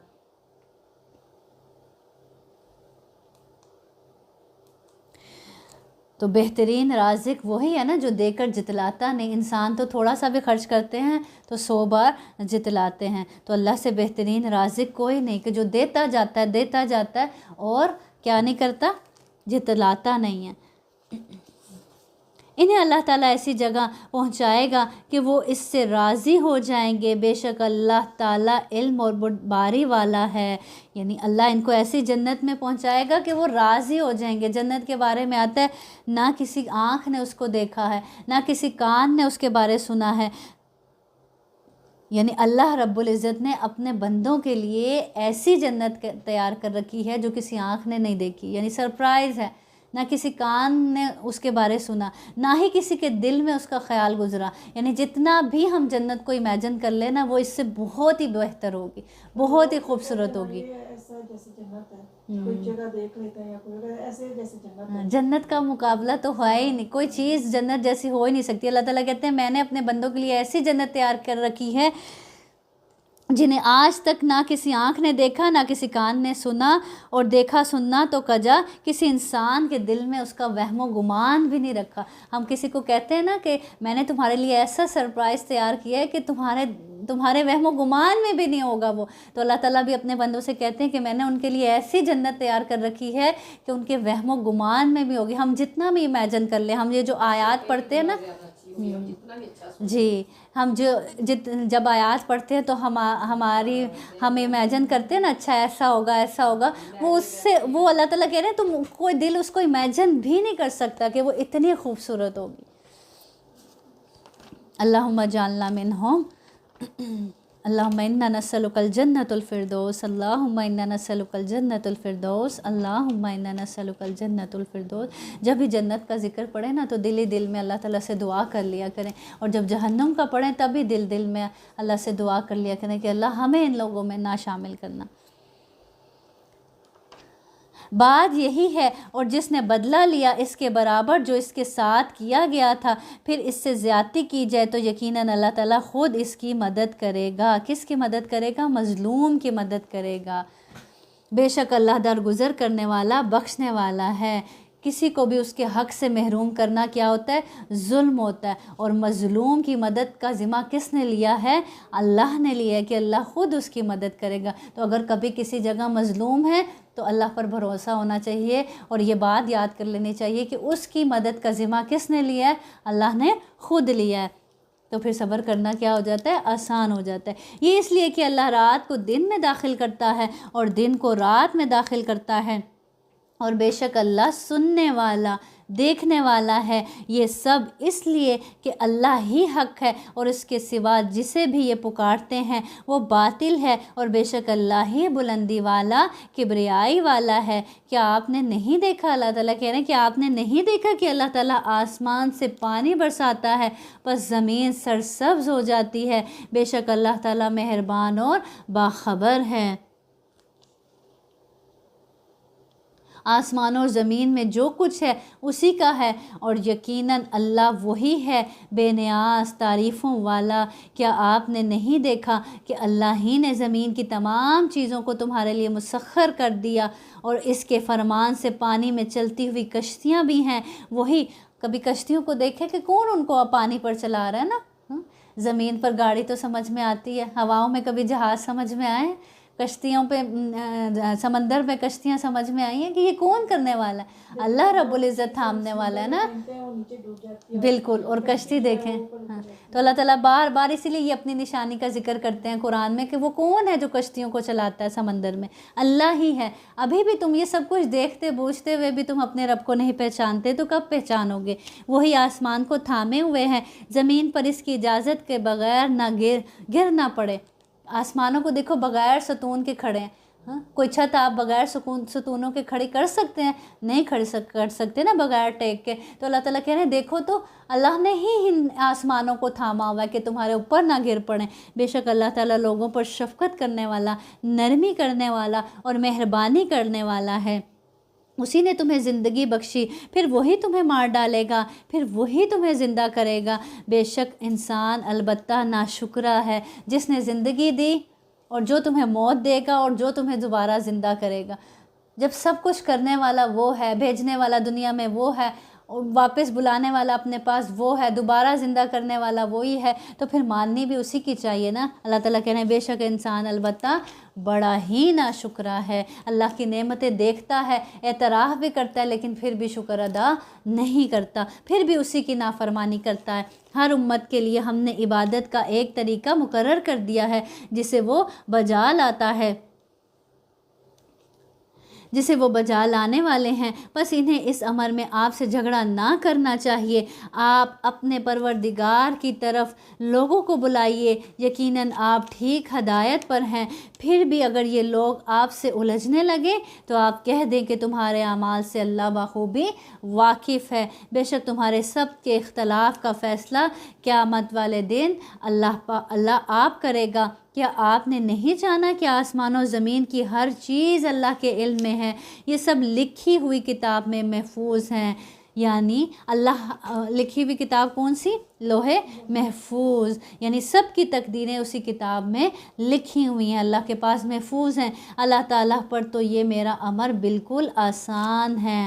تو بہترین رازق وہی ہے نا جو دے کر جتلاتا نہیں۔ انسان تو تھوڑا سا بھی خرچ کرتے ہیں تو 100 بار جتلاتے ہیں، تو اللہ سے بہترین رازق کوئی نہیں کہ جو دیتا جاتا ہے اور کیا نہیں کرتا؟ جتلاتا نہیں ہے۔ انہیں اللہ تعالیٰ ایسی جگہ پہنچائے گا کہ وہ اس سے راضی ہو جائیں گے، بے شک اللہ تعالیٰ علم اور بردباری والا ہے۔ یعنی اللہ ان کو ایسی جنت میں پہنچائے گا کہ وہ راضی ہو جائیں گے۔ جنت کے بارے میں آتا ہے نہ کسی آنکھ نے اس کو دیکھا ہے، نہ کسی کان نے اس کے بارے سنا ہے، یعنی اللہ رب العزت نے اپنے بندوں کے لیے ایسی جنت تیار کر رکھی ہے جو کسی آنکھ نے نہیں دیکھی، یعنی سرپرائز ہے۔ نہ کسی کان نے اس کے بارے سنا، نہ ہی کسی کے دل میں اس کا خیال گزرا۔ یعنی جتنا بھی ہم جنت کو امیجن کر لیں نا، وہ اس سے بہت ہی بہتر ہوگی، بہت ہی خوبصورت ہوگی۔ ایسا جیسے جنت ہے، کوئی جگہ دیکھ لیتے ہیں یا کوئی ایسے جیسے جنت ہے۔ جنت کا مقابلہ تو ہے ہی نہیں، کوئی چیز جنت جیسی ہو ہی نہیں سکتی۔ اللہ تعالیٰ کہتے ہیں میں نے اپنے بندوں کے لیے ایسی جنت تیار کر رکھی ہے جنہیں آج تک نہ کسی آنکھ نے دیکھا، نہ کسی کان نے سنا، اور دیکھا سننا تو کجا کسی انسان کے دل میں اس کا وہم و گمان بھی نہیں رکھا۔ ہم کسی کو کہتے ہیں نا کہ میں نے تمہارے لیے ایسا سرپرائز تیار کیا ہے کہ تمہارے وہم و گمان میں بھی نہیں ہوگا وہ، تو اللہ تعالیٰ بھی اپنے بندوں سے کہتے ہیں کہ میں نے ان کے لیے ایسی جنت تیار کر رکھی ہے کہ ان کے وہم و گمان میں بھی ہوگی۔ ہم جتنا بھی امیجن کر لیں، ہم یہ جو آیات پڑھتے ہیں نا، جی ہم جب آیات پڑھتے ہیں تو ہم امیجن کرتے ہیں نا اچھا ایسا ہوگا، وہ اللہ تعالیٰ کہہ رہے ہیں تم کوئی دل اس کو امیجن بھی نہیں کر سکتا کہ وہ اتنی خوبصورت ہوگی۔ اللہم اجعلنا منہم۔ اللہم انا نسألک الجنۃ الفردوس، اللہم انا نسألک الجنۃ الفردوس، اللہم انا نسألک الجنۃ الفردوس۔ جب بھی جنت کا ذکر پڑھیں نا تو دل ہی دل میں اللہ تعالیٰ سے دعا کر لیا کریں، اور جب جہنم کا پڑھیں تب بھی دل دل میں اللہ سے دعا کر لیا کریں کہ اللہ ہمیں ان لوگوں میں نہ شامل کرنا۔ بات یہی ہے، اور جس نے بدلہ لیا اس کے برابر جو اس کے ساتھ کیا گیا تھا، پھر اس سے زیادتی کی جائے تو یقیناً اللہ تعالیٰ خود اس کی مدد کرے گا۔ کس کی مدد کرے گا؟ مظلوم کی مدد کرے گا۔ بے شک اللہ درگزر کرنے والا، بخشنے والا ہے۔ کسی کو بھی اس کے حق سے محروم کرنا کیا ہوتا ہے؟ ظلم ہوتا ہے۔ اور مظلوم کی مدد کا ذمہ کس نے لیا ہے؟ اللہ نے لیا ہے کہ اللہ خود اس کی مدد کرے گا۔ تو اگر کبھی کسی جگہ مظلوم ہے تو اللہ پر بھروسہ ہونا چاہیے، اور یہ بات یاد کر لینی چاہیے کہ اس کی مدد کا ذمہ کس نے لیا ہے؟ اللہ نے خود لیا ہے۔ تو پھر صبر کرنا کیا ہو جاتا ہے؟ آسان ہو جاتا ہے۔ یہ اس لیے کہ اللہ رات کو دن میں داخل کرتا ہے اور دن کو رات میں داخل کرتا ہے، اور بے شک اللہ سننے والا، دیکھنے والا ہے۔ یہ سب اس لیے کہ اللہ ہی حق ہے، اور اس کے سوا جسے بھی یہ پکارتے ہیں وہ باطل ہے، اور بے شک اللہ ہی بلندی والا، کبریائی والا ہے۔ کیا آپ نے نہیں دیکھا؟ اللہ تعالیٰ کہہ رہے ہیں کہ آپ نے نہیں دیکھا کہ اللہ تعالیٰ آسمان سے پانی برساتا ہے، پس زمین سرسبز ہو جاتی ہے۔ بے شک اللہ تعالیٰ مہربان اور باخبر ہے۔ آسمان اور زمین میں جو کچھ ہے اسی کا ہے، اور یقیناً اللہ وہی ہے بے نیاز تعریفوں والا۔ کیا آپ نے نہیں دیکھا کہ اللہ ہی نے زمین کی تمام چیزوں کو تمہارے لیے مسخر کر دیا، اور اس کے فرمان سے پانی میں چلتی ہوئی کشتیاں بھی ہیں۔ وہی کبھی کشتیوں کو دیکھے کہ کون ان کو پانی پر چلا رہا ہے نا؟ زمین پر گاڑی تو سمجھ میں آتی ہے، ہواؤں میں کبھی جہاز سمجھ میں آئے؟ کشتیوں پہ، سمندر میں کشتیاں سمجھ میں آئی ہیں کہ یہ کون کرنے والا ہے؟ اللہ رب العزت تھامنے والا ہے نا، بالکل۔ اور کشتی دیکھیں، تو اللہ تعالیٰ بار بار اسی لیے یہ اپنی نشانی کا ذکر کرتے ہیں قرآن میں کہ وہ کون ہے جو کشتیوں کو چلاتا ہے سمندر میں؟ اللہ ہی ہے۔ ابھی بھی تم یہ سب کچھ دیکھتے بوجھتے ہوئے بھی تم اپنے رب کو نہیں پہچانتے تو کب پہچانو گے؟ وہی آسمان کو تھامے ہوئے ہیں، زمین پر اس کی اجازت کے بغیر نہ گر نہ پڑے۔ آسمانوں کو دیکھو بغیر ستون کے کھڑے ہیں۔ کوئی چھت آپ بغیر ستونوں کے کھڑی کر سکتے ہیں؟ نہیں کر سکتے نا بغیر ٹیک کے۔ تو اللہ تعالیٰ کہہ رہے ہیں دیکھو تو اللہ نے ہی ان آسمانوں کو تھاما ہوا ہے کہ تمہارے اوپر نہ گر پڑیں۔ بے شک اللہ تعالیٰ لوگوں پر شفقت کرنے والا، نرمی کرنے والا اور مہربانی کرنے والا ہے۔ اسی نے تمہیں زندگی بخشی، پھر وہی تمہیں مار ڈالے گا، پھر وہی تمہیں زندہ کرے گا۔ بے شک انسان البتہ ناشکرا ہے۔ جس نے زندگی دی اور جو تمہیں موت دے گا اور جو تمہیں دوبارہ زندہ کرے گا۔ جب سب کچھ کرنے والا وہ ہے، بھیجنے والا دنیا میں وہ ہے، واپس بلانے والا اپنے پاس وہ ہے، دوبارہ زندہ کرنے والا وہی ہے، تو پھر ماننی بھی اسی کی چاہیے نا۔ اللہ تعالیٰ کہہ رہے ہیں بے شک انسان البتہ بڑا ہی ناشکرا ہے۔ اللہ کی نعمتیں دیکھتا ہے، اعتراف بھی کرتا ہے، لیکن پھر بھی شکر ادا نہیں کرتا، پھر بھی اسی کی نافرمانی کرتا ہے۔ ہر امت کے لیے ہم نے عبادت کا ایک طریقہ مقرر کر دیا ہے جسے وہ بجا لاتا ہے، جسے وہ بجا لانے والے ہیں، بس انہیں اس امر میں آپ سے جھگڑا نہ کرنا چاہیے۔ آپ اپنے پروردگار کی طرف لوگوں کو بلائیے، یقیناً آپ ٹھیک ہدایت پر ہیں۔ پھر بھی اگر یہ لوگ آپ سے الجھنے لگے تو آپ کہہ دیں کہ تمہارے اعمال سے اللہ بخوبی واقف ہے۔ بے شک تمہارے سب کے اختلاف کا فیصلہ قیامت والے دن اللہ آپ کرے گا۔ کیا آپ نے نہیں جانا کہ آسمان و زمین کی ہر چیز اللہ کے علم میں ہے؟ یہ سب لکھی ہوئی کتاب میں محفوظ ہیں۔ یعنی اللہ لکھی ہوئی کتاب کون سی؟ لوح محفوظ، یعنی سب کی تقدیریں اسی کتاب میں لکھی ہوئی ہیں، اللہ کے پاس محفوظ ہیں۔ اللہ تعالیٰ پر تو یہ میرا امر بالکل آسان ہے،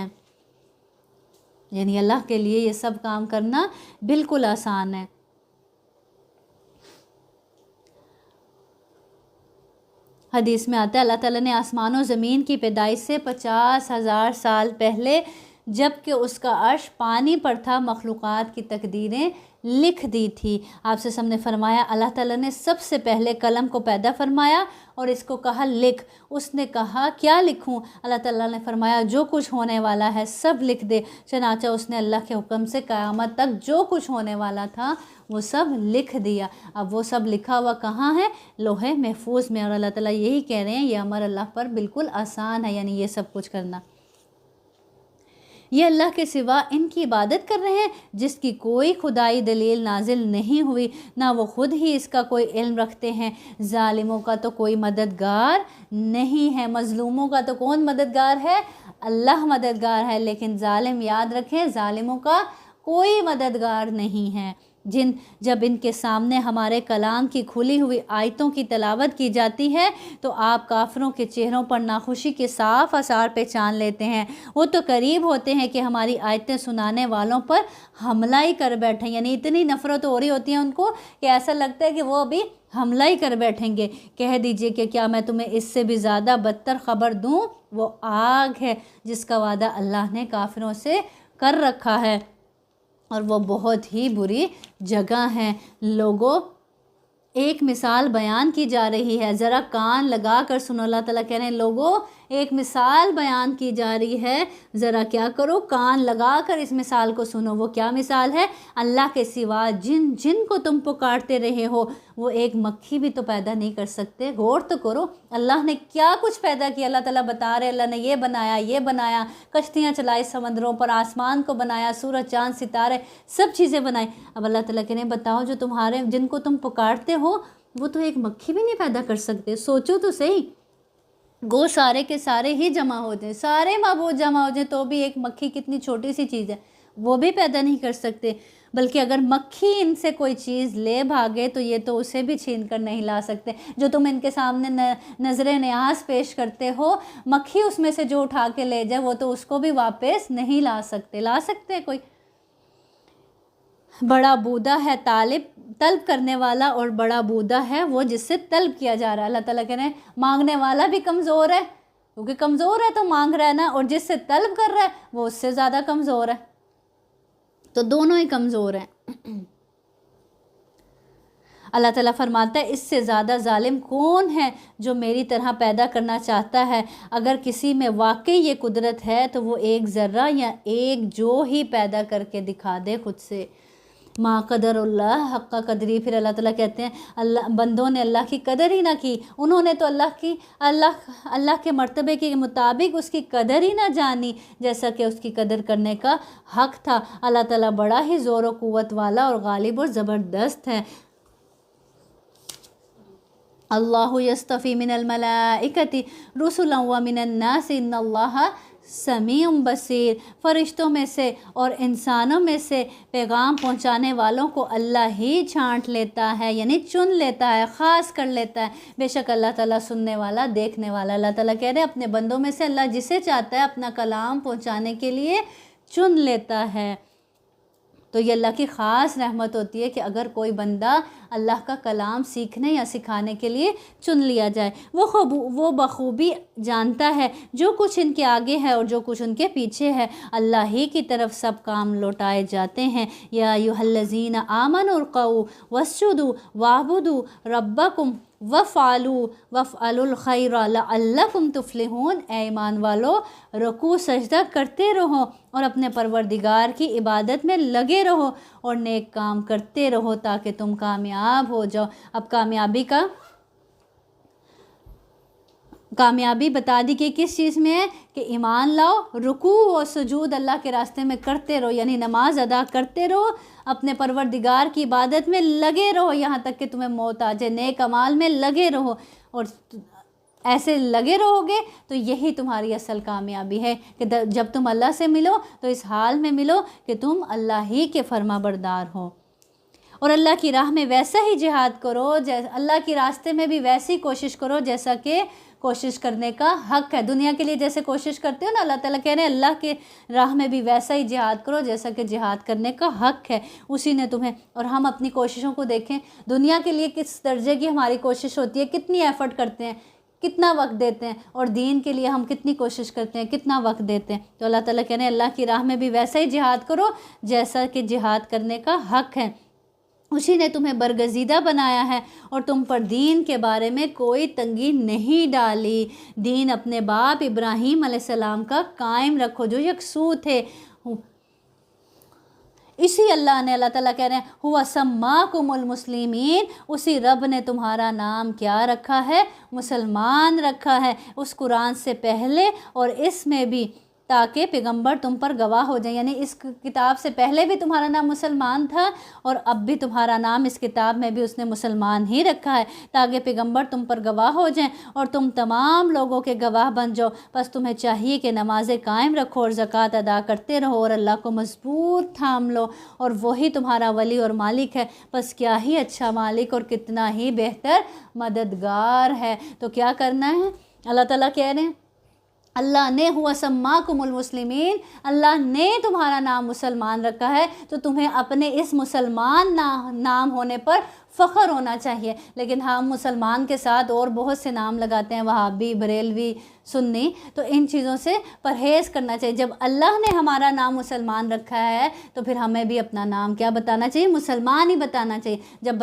یعنی اللہ کے لیے یہ سب کام کرنا بالکل آسان ہے۔ حدیث میں آتا ہے اللہ تعالیٰ نے آسمان و زمین کی پیدائش سے 50,000 سال پہلے جب کہ اس کا عرش پانی پر تھا، مخلوقات کی تقدیریں لکھ دی تھی۔ آپ سے ہم نے فرمایا اللہ تعالیٰ نے سب سے پہلے قلم کو پیدا فرمایا اور اس کو کہا لکھ۔ اس نے کہا کیا لکھوں؟ اللہ تعالیٰ نے فرمایا جو کچھ ہونے والا ہے سب لکھ دے۔ چنانچہ اس نے اللہ کے حکم سے قیامت تک جو کچھ ہونے والا تھا وہ سب لکھ دیا۔ اب وہ سب لکھا ہوا کہاں ہے؟ لوح محفوظ میں۔ اور اللہ تعالیٰ یہی کہہ رہے ہیں یہ امر اللہ پر بالکل آسان ہے، یعنی یہ سب کچھ کرنا۔ یہ اللہ کے سوا ان کی عبادت کر رہے ہیں جس کی کوئی خدائی دلیل نازل نہیں ہوئی، نہ وہ خود ہی اس کا کوئی علم رکھتے ہیں۔ ظالموں کا تو کوئی مددگار نہیں ہے، مظلوموں کا تو کون مددگار ہے؟ اللہ مددگار ہے، لیکن ظالم یاد رکھیں ظالموں کا کوئی مددگار نہیں ہے۔ جب ان کے سامنے ہمارے کلام کی کھلی ہوئی آیتوں کی تلاوت کی جاتی ہے تو آپ کافروں کے چہروں پر ناخوشی کے صاف آثار پہچان لیتے ہیں۔ وہ تو قریب ہوتے ہیں کہ ہماری آیتیں سنانے والوں پر حملہ ہی کر بیٹھیں، یعنی اتنی نفرت ہو رہی ہوتی ہے ان کو کہ ایسا لگتا ہے کہ وہ ابھی حملہ ہی کر بیٹھیں گے۔ کہہ دیجئے کہ کیا میں تمہیں اس سے بھی زیادہ بدتر خبر دوں؟ وہ آگ ہے جس کا وعدہ اللہ نے کافروں سے کر رکھا ہے، اور وہ بہت ہی بری جگہ ہے۔ لوگوں، ایک مثال بیان کی جا رہی ہے، ذرا کان لگا کر سنو۔ اللہ تعالیٰ کہہ رہے ہیں لوگوں ایک مثال بیان کی جا رہی ہے، ذرا کیا کرو، کان لگا کر اس مثال کو سنو۔ وہ کیا مثال ہے؟ اللہ کے سوا جن کو تم پکارتے رہے ہو وہ ایک مکھی بھی تو پیدا نہیں کر سکتے۔ غور تو کرو اللہ نے کیا کچھ پیدا کیا۔ اللہ تعالیٰ بتا رہے اللہ نے یہ بنایا، کشتیاں چلائی سمندروں پر، آسمان کو بنایا، سورج چاند ستارے سب چیزیں بنائی۔ اب اللہ تعالیٰ کہنے بتاؤ جو جن کو تم پکارتے ہو وہ تو ایک مکھی بھی نہیں پیدا کر سکتے۔ سوچو تو صحیح، گو سارے کے سارے ہی جمع ہو جائیں، سارے معبود جمع ہو جائیں تو بھی ایک مکھی کتنی چھوٹی سی چیز ہے، وہ بھی پیدا نہیں کر سکتے۔ بلکہ اگر مکھی ان سے کوئی چیز لے بھاگے تو یہ تو اسے بھی چھین کر نہیں لا سکتے۔ جو تم ان کے سامنے نظر نیاز پیش کرتے ہو، مکھی اس میں سے جو اٹھا کے لے جائے وہ تو اس کو بھی واپس نہیں لا سکتے کوئی۔ بڑا بودا ہے طلب کرنے والا، اور بڑا بودا ہے وہ جس سے طلب کیا جا رہا ہے۔ اللہ تعالیٰ کہہ رہے ہیں مانگنے والا بھی کمزور ہے، کیونکہ کمزور ہے تو مانگ رہا ہے نا، اور جس سے طلب کر رہا ہے وہ اس سے زیادہ کمزور ہے، تو دونوں ہی کمزور ہیں۔ اللہ تعالیٰ فرماتا ہے اس سے زیادہ ظالم کون ہے جو میری طرح پیدا کرنا چاہتا ہے؟ اگر کسی میں واقعی یہ قدرت ہے تو وہ ایک ذرہ یا ایک جو ہی پیدا کر کے دکھا دے خود سے۔ ما قدر اللہ حق قدری، پھر اللہ تعالیٰ کہتے ہیں بندوں نے اللہ کی قدر ہی نہ کی، انہوں نے تو اللہ کے مرتبے کے مطابق اس کی قدر ہی نہ جانی جیسا کہ اس کی قدر کرنے کا حق تھا۔ اللہ تعالیٰ بڑا ہی زور و قوت والا اور غالب اور زبردست ہے۔ اللہ یستفی من الملائکۃ رسلا ومن الناس ان اللہ سمیع بصیر۔ فرشتوں میں سے اور انسانوں میں سے پیغام پہنچانے والوں کو اللہ ہی چھانٹ لیتا ہے، یعنی چن لیتا ہے، خاص کر لیتا ہے۔ بے شک اللہ تعالیٰ سننے والا، دیکھنے والا۔ اللہ تعالیٰ کہہ رہے ہیں اپنے بندوں میں سے اللہ جسے چاہتا ہے اپنا کلام پہنچانے کے لیے چن لیتا ہے۔ تو یہ اللہ کی خاص رحمت ہوتی ہے کہ اگر کوئی بندہ اللہ کا کلام سیکھنے یا سکھانے کے لیے چن لیا جائے۔ وہ بخوبی جانتا ہے جو کچھ ان کے آگے ہے اور جو کچھ ان کے پیچھے ہے، اللہ ہی کی طرف سب کام لوٹائے جاتے ہیں۔ یا ایھا الذین آمنوا ارکعوا واسجدوا واعبدوا ربکم وافعلوا الخیر لعلکم تفلحون۔ اے ایمان والو، رکوع سجدہ کرتے رہو اور اپنے پروردگار کی عبادت میں لگے رہو اور نیک کام کرتے رہو تاکہ تم کامیاب ہو جاؤ۔ اب کامیابی بتا دی کہ کس چیز میں ہے کہ ایمان لاؤ، رکوع اور سجود اللہ کے راستے میں کرتے رہو، یعنی نماز ادا کرتے رہو، اپنے پروردگار کی عبادت میں لگے رہو یہاں تک کہ تمہیں موت آ جائے، نیک اعمال میں لگے رہو، اور ایسے لگے رہو گے تو یہی تمہاری اصل کامیابی ہے کہ جب تم اللہ سے ملو تو اس حال میں ملو کہ تم اللہ ہی کے فرما بردار ہو، اور اللہ کی راہ میں ویسا ہی جہاد کرو، اللہ کے راستے میں بھی ویسی کوشش کرو جیسا کہ کوشش کرنے کا حق ہے۔ دنیا کے لیے جیسے کوشش کرتے ہو نا، اللہ تعالیٰ کہہ رہے ہیں اللہ کے راہ میں بھی ویسا ہی جہاد کرو جیسا کہ جہاد کرنے کا حق ہے، اسی نے تمہیں۔ اور ہم اپنی کوششوں کو دیکھیں، دنیا کے لیے کس درجے کی ہماری کوشش ہوتی ہے، کتنی ایفرٹ کرتے ہیں، کتنا وقت دیتے ہیں، اور دین کے لیے ہم کتنی کوشش کرتے ہیں، کتنا وقت دیتے ہیں. تو اللہ تعالیٰ کہہ رہے ہیں اللہ کی راہ میں بھی ویسا ہی جہاد کرو جیسا کہ جہاد کرنے کا حق ہے. اسی نے تمہیں برگزیدہ بنایا ہے اور تم پر دین کے بارے میں کوئی تنگی نہیں ڈالی. دین اپنے باپ ابراہیم علیہ السلام کا قائم رکھو جو یکسو تھے. اسی اللہ نے، اللہ تعالیٰ کہہ رہے ہیں ہوا سماکم المسلمین، اسی رب نے تمہارا نام کیا رکھا ہے؟ مسلمان رکھا ہے، اس قرآن سے پہلے اور اس میں بھی، تاکہ پیغمبر تم پر گواہ ہو جائیں. یعنی اس کتاب سے پہلے بھی تمہارا نام مسلمان تھا اور اب بھی تمہارا نام اس کتاب میں بھی اس نے مسلمان ہی رکھا ہے، تاکہ پیغمبر تم پر گواہ ہو جائیں اور تم تمام لوگوں کے گواہ بن جاؤ. بس تمہیں چاہیے کہ نمازیں قائم رکھو اور زکوٰۃ ادا کرتے رہو اور اللہ کو مضبوط تھام لو، اور وہی تمہارا ولی اور مالک ہے. بس کیا ہی اچھا مالک اور کتنا ہی بہتر مددگار ہے. تو کیا کرنا ہے؟ اللہ تعالیٰ کہہ رہے ہیں اللہ نے ہوا سماکم المسلمین، اللہ نے تمہارا نام مسلمان رکھا ہے، تو تمہیں اپنے اس مسلمان نام ہونے پر فخر ہونا چاہیے. لیکن ہم مسلمان کے ساتھ اور بہت سے نام لگاتے ہیں، وہابی، بریلوی، سنی. تو ان چیزوں سے پرہیز کرنا چاہیے. جب اللہ نے ہمارا نام مسلمان رکھا ہے تو پھر ہمیں بھی اپنا نام کیا بتانا چاہیے؟ مسلمان ہی بتانا چاہیے. جب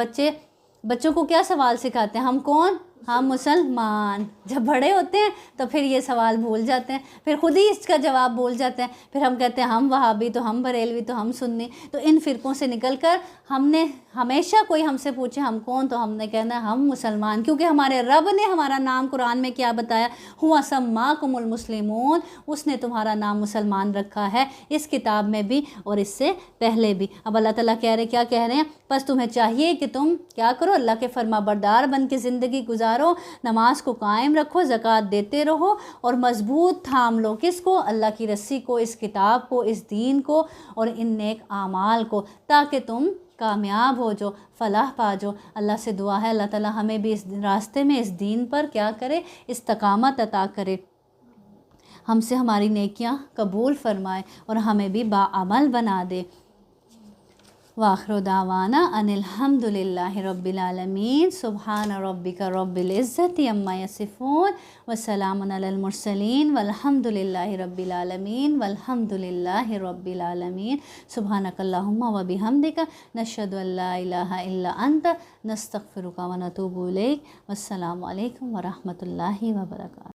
بچوں کو کیا سوال سکھاتے ہیں؟ ہم کون؟ ہم مسلمان. جب بڑے ہوتے ہیں تو پھر یہ سوال بھول جاتے ہیں، پھر خود ہی اس کا جواب بھول جاتے ہیں. پھر ہم کہتے ہیں ہم وہابی، تو ہم بریلوی، تو ہم سنی. تو ان فرقوں سے نکل کر ہم نے ہمیشہ کوئی ہم سے پوچھے ہم کون، تو ہم نے کہنا ہے ہم مسلمان، کیونکہ ہمارے رب نے ہمارا نام قرآن میں کیا بتایا؟ ہوا سماکم المسلمون، اس نے تمہارا نام مسلمان رکھا ہے، اس کتاب میں بھی اور اس سے پہلے بھی. اب اللہ تعالیٰ کیا کہہ رہے ہیں؟ بس تمہیں چاہیے کہ تم کیا کرو؟ اللہ کے فرما بردار بن کے زندگی گزارو، نماز کو قائم رکھو، زکوٰۃ دیتے رہو اور مضبوط تھام لو کس کو؟ اللہ کی رسی کو، اس کتاب کو، اس دین کو اور ان نیک اعمال کو، تاکہ تم کامیاب ہو جو، فلاح پا جو. اللہ سے دعا ہے اللہ تعالیٰ ہمیں بھی اس راستے میں، اس دین پر کیا کرے؟ استقامت عطا کرے، ہم سے ہماری نیکیاں قبول فرمائے اور ہمیں بھی باعمل بنا دے. وآخر دعوانا ان الحمد للہ رب العالمین. سبحان ربک رب العزت عما یصفون وسلام علی المرسلین والحمد للہ رب العالمین والحمد للہ رب العالمین. سبحانک اللہم وبحمدک نشہد ان لا الہ الا انت نستغفرک ونتوب الیک. والسلام علیکم ورحمۃ اللہ وبرکاتہ.